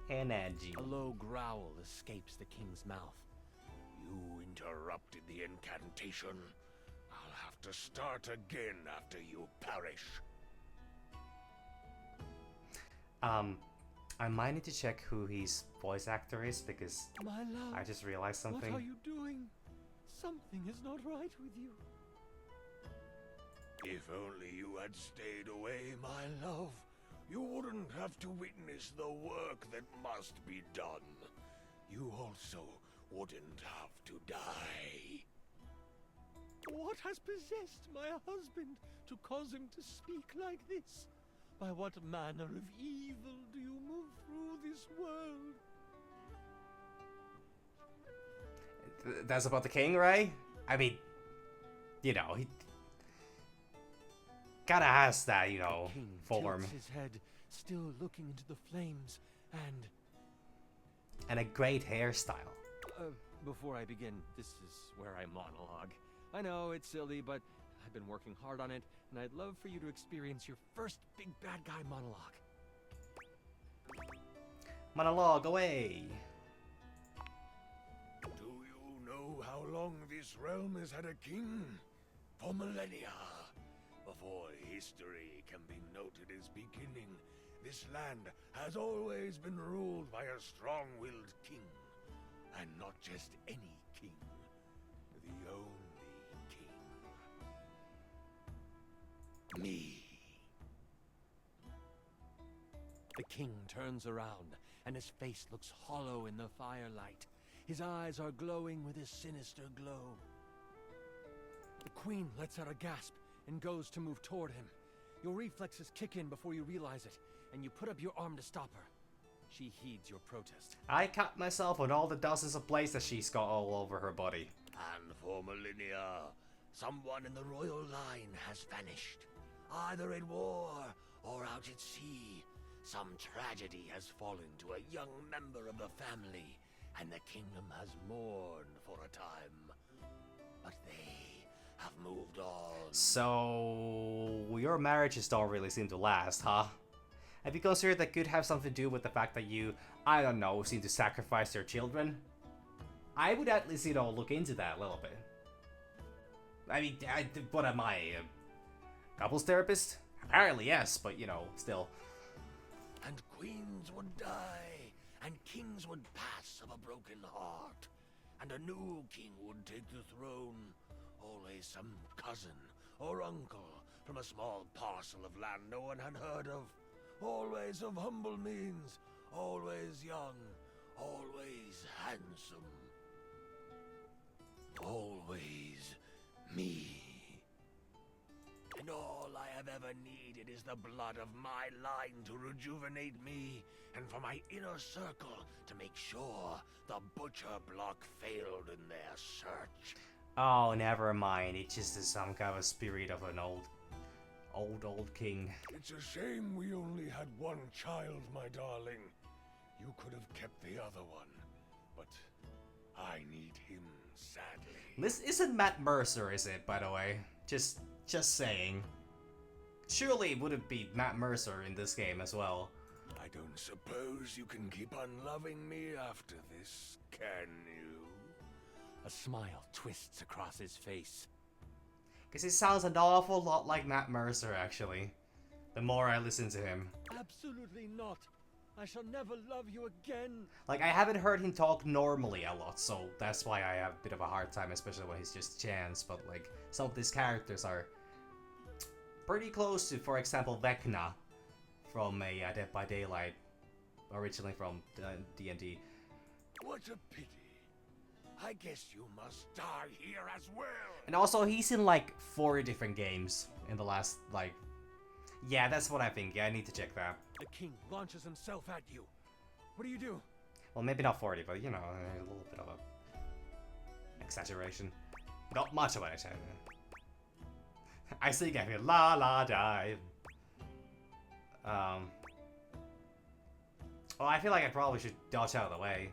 Energy. A low growl escapes the king's mouth. You interrupted the incantation. I'll have to start again after you perish. I might need to check who his voice actor is because My love, I just realized something. What are you doing? Something is not right with you. If only you had stayed away, my love. You wouldn't have to witness the work that must be done. You also wouldn't have to die. What has possessed my husband to cause him to speak like this? By what manner of evil do you move through this world? That's about the king, right? I mean, you know, he kinda has that, you know, the king form. tilts his head, still looking into the flames, and a great hairstyle. Before I begin, this is where I monologue. I know it's silly, but I've been working hard on it, and I'd love for you to experience your first big bad guy monologue. Monologue away! Do you know how long this realm has had a king? For millennia. Before history can be noted as beginning, this land has always been ruled by a strong-willed king. And not just any king. The only king. Me. The king turns around, and his face looks hollow in the firelight. His eyes are glowing with a sinister glow. The queen lets out a gasp and goes to move toward him. Your reflexes kick in before you realize it, and you put up your arm to stop her. She heeds your protest. I cut myself on all the dozens of places that she's got all over her body. And for millennia, someone in the royal line has vanished. Either at war or out at sea. Some tragedy has fallen to a young member of the family, and the kingdom has mourned for a time. But they have moved on. So your marriages don't really seem to last, huh? Have you considered that could have something to do with the fact that you, I don't know, seem to sacrifice their children? I would at least, you know, look into that a little bit. I mean, what am I, a couples therapist? Apparently yes, but you know, still. And queens would die, and kings would pass of a broken heart, and a new king would take the throne. Always some cousin or uncle from a small parcel of land no one had heard of. Always of humble means, always young, always handsome. Always me. And all I have ever needed is the blood of my line to rejuvenate me, and for my inner circle to make sure the butcher block failed in their search. Oh, never mind. It just is some kind of spirit of an old king. It's a shame we only had one child, my darling. You could have kept the other one, but I need him sadly. This isn't Matt Mercer, is it, by the way? Just saying. Surely it wouldn't be Matt Mercer in this game as well. I don't suppose you can keep on loving me after this, can you? A smile twists across his face. Because he sounds an awful lot like Matt Mercer, actually. The more I listen to him. Absolutely not. I shall never love you again. Like, I haven't heard him talk normally a lot, so that's why I have a bit of a hard time, especially when he's just Chance. But, like, some of these characters are pretty close to, for example, Vecna from Dead by Daylight, originally from D&D. What a pity. I guess you must die here as well. And also, he's in, like, 4 different games in the last, like... Yeah, that's what I think. Yeah, I need to check that. The king launches himself at you. What do you do? Well, maybe not 40, but, you know, a little bit of a exaggeration. Not much of it. I sing every la la dive. Oh, I feel like I probably should dodge out of the way.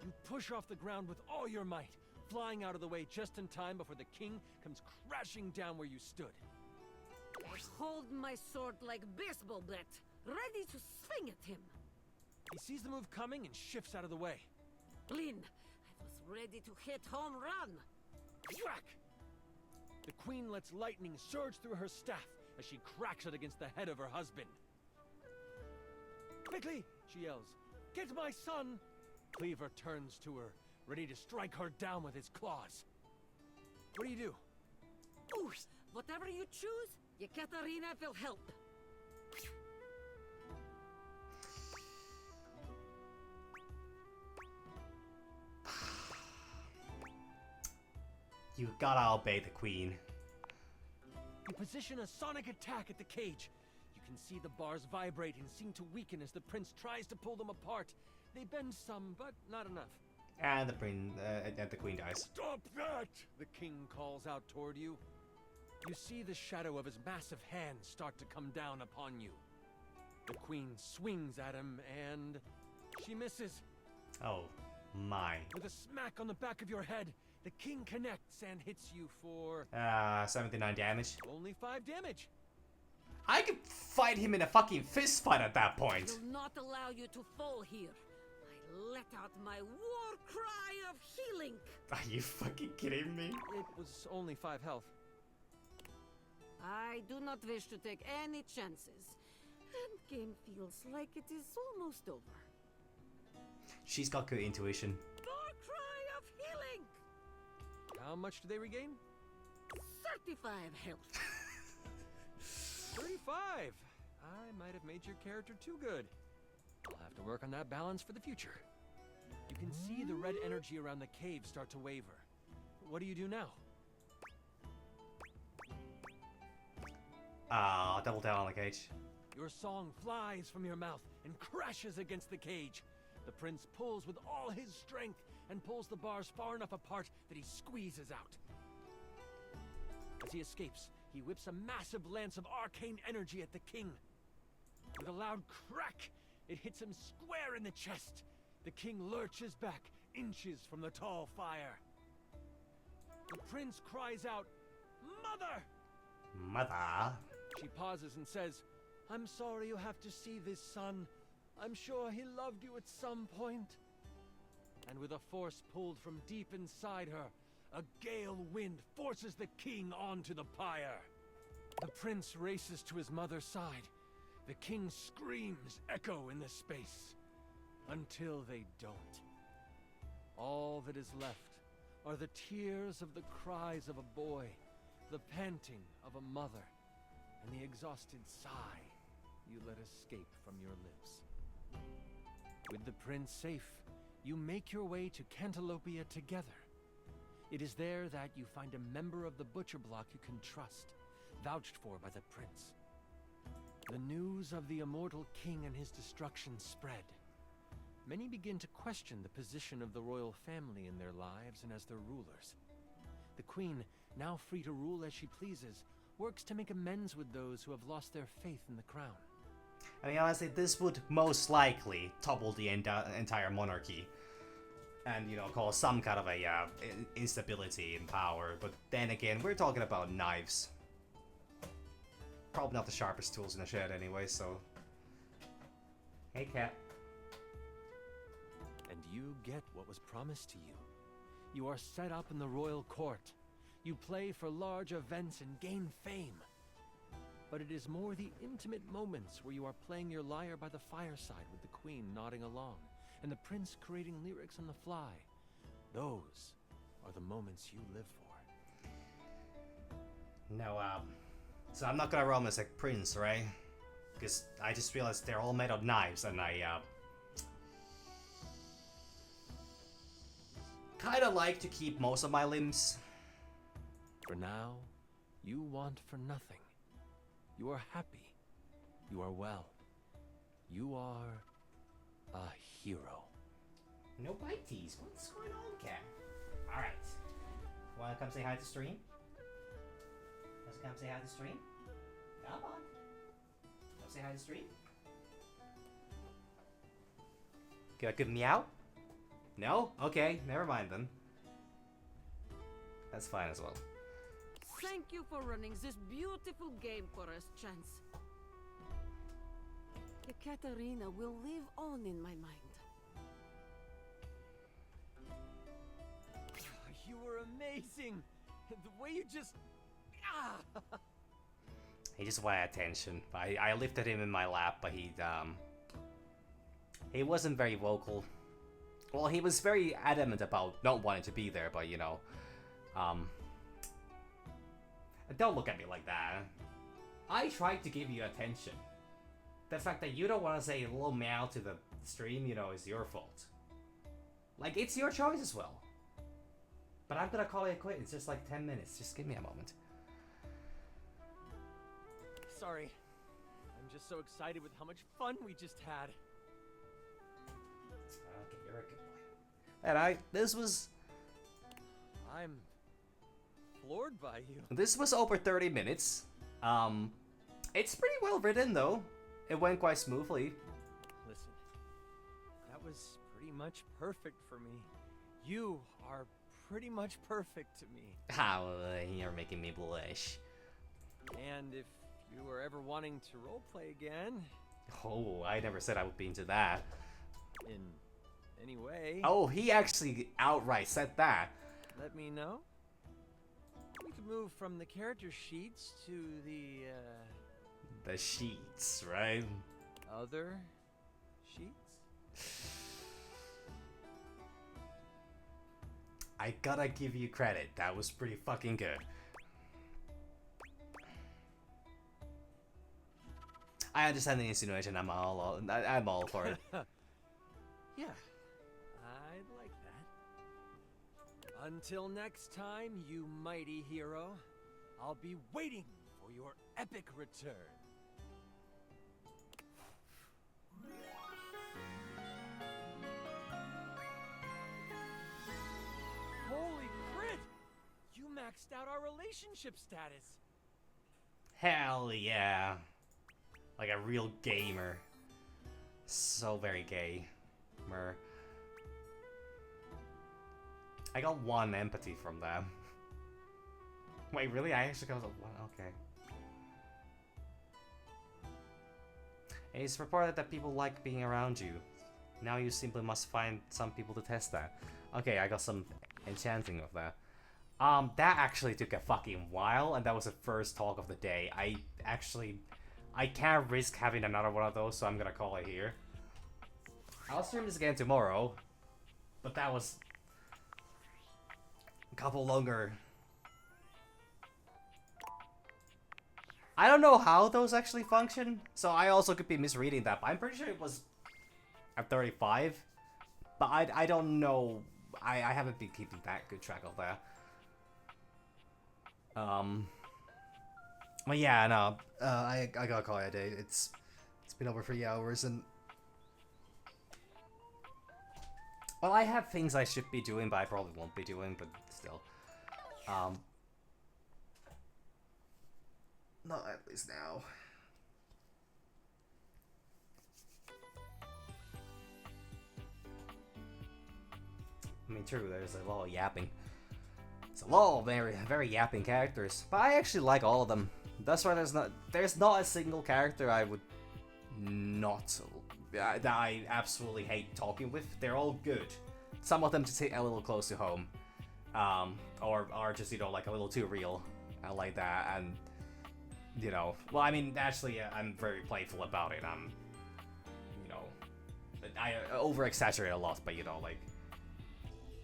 You push off the ground with all your might, flying out of the way just in time before the king comes crashing down where you stood. I hold my sword like baseball bat, ready to swing at him. He sees the move coming and shifts out of the way. Lynn, I was ready to hit home run. Whack! The queen lets lightning surge through her staff as she cracks it against the head of her husband. Quickly, she yells, get my son! Cleaver turns to her, ready to strike her down with his claws. What do you do? Ooh, whatever you choose, Yekaterina will help. You gotta obey the queen. You position a sonic attack at the cage. You can see the bars vibrate and seem to weaken as the prince tries to pull them apart. They bend some, but not enough. And the queen dies. Stop that! The king calls out toward you. You see the shadow of his massive hand start to come down upon you. The queen swings at him and she misses. Oh my. With a smack on the back of your head, the king connects and hits you for 79 damage. Only 5 damage. I could fight him in a fucking fist fight at that point. I will not allow you to fall here. I let out my war cry of healing. Are you fucking kidding me? It was only 5 health. I do not wish to take any chances. Endgame feels like it is almost over. She's got good intuition. War cry of healing. How much do they regain? 35 health. 35! I might have made your character too good. I'll have to work on that balance for the future. You can see the red energy around the cave start to waver. What do you do now? Double down on the cage. Your song flies from your mouth and crashes against the cage. The prince pulls with all his strength and pulls the bars far enough apart that he squeezes out. As he escapes, he whips a massive lance of arcane energy at the king. With a loud crack, it hits him square in the chest. The king lurches back, inches from the tall fire. The prince cries out, "Mother!" Mother? She pauses and says, "I'm sorry you have to see this, son. I'm sure he loved you at some point." And with a force pulled from deep inside her, a gale wind forces the king onto the pyre. The prince races to his mother's side. The king's screams echo in the space. Until they don't. All that is left are the tears of the cries of a boy, the panting of a mother, and the exhausted sigh you let escape from your lips. With the prince safe, you make your way to Cantalopia together. It is there that you find a member of the Butcher Block you can trust, vouched for by the prince. The news of the immortal king and his destruction spread. Many begin to question the position of the royal family in their lives and as their rulers. The queen, now free to rule as she pleases, works to make amends with those who have lost their faith in the crown. I mean, honestly, this would most likely topple the entire monarchy. And, you know, cause some kind of a instability in power. But then again, we're talking about knives. Probably not the sharpest tools in the shed anyway, so... Hey, cat. And you get what was promised to you. You are set up in the royal court. You play for large events and gain fame. But it is more the intimate moments where you are playing your lyre by the fireside with the queen nodding along, and the prince creating lyrics on the fly. Those are the moments you live for. No, so I'm not gonna roll as a prince, right? Because I just realized they're all made of knives, and I, kinda like to keep most of my limbs. For now, you want for nothing. You are happy. You are well. You are a hero. No biteys. What's going on, cat? Alright. Wanna come say hi to stream? Let's come say hi to stream? Come on. Come say hi to stream? Get a good meow? No? Okay, never mind then. That's fine as well. Thank you for running this beautiful game for us, Chance. Ekaterina will live on in my mind. You were amazing. The way you just... He just wanted attention. I lifted him in my lap, but he wasn't very vocal. Well, he was very adamant about not wanting to be there, but you know, don't look at me like that. I tried to give you attention. The fact that you don't want to say a little meow to the stream, you know, is your fault. Like, it's your choice as well. But I'm gonna call it a quit. It's just like 10 minutes. Just give me a moment. Sorry. I'm just so excited with how much fun we just had. Okay, you're a good boy. And I'm floored by you. This was over 30 minutes. It's pretty well written though. It went quite smoothly. Listen, that was pretty much perfect for me. You are pretty much perfect to me. How you're making me blush. And if you were ever wanting to roleplay again... Oh, I never said I would be into that. In any way... Oh, he actually outright said that. Let me know. We could move from the character sheets to the sheets, right? Other sheets? I gotta give you credit. That was pretty fucking good. I understand the insinuation. I'm all for it. Yeah, I'd like that. Until next time, you mighty hero, I'll be waiting for your epic return. Holy crit! You maxed out our relationship status. Hell yeah. Like a real gamer. So very gay. I got 1 empathy from them. Wait, really? I actually got 1? Okay. It's reported that people like being around you. Now you simply must find some people to test that. Okay, I got some enchanting of that. That actually took a fucking while, and that was the first talk of the day. I can't risk having another one of those, so I'm gonna call it here. I'll stream this again tomorrow, but that was a couple longer. I don't know how those actually function, so I also could be misreading that, but I'm pretty sure it was at 35, but I don't know. I haven't been keeping that good track of that. But yeah, no, I gotta call it a day. It's been over 3 hours, and well, I have things I should be doing, but I probably won't be doing. But still, not at least now. I mean, true. There's a lot of yapping. It's a lot of very yapping characters, but I actually like all of them. That's why there's not a single character I would not that I absolutely hate talking with. They're all good. Some of them just hit a little close to home. or are just, you know, like a little too real, like that. And you know, well, I mean, actually, I'm very playful about it. I'm, you know, I over exaggerate a lot, but you know, like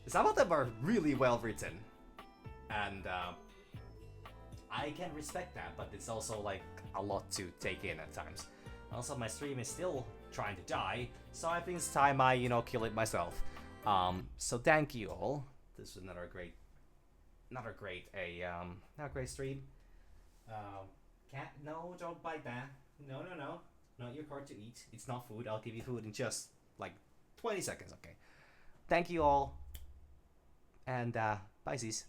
some of them are really well written, and I can respect that, but it's also like a lot to take in at times. Also, my stream is still trying to die, so I think it's time I, you know, kill it myself. So thank you all. This was another great stream. Cat, no, don't bite that. No, not your card to eat. It's not food. I'll give you food in just like 20 seconds. Okay. Thank you all, and bye, sis.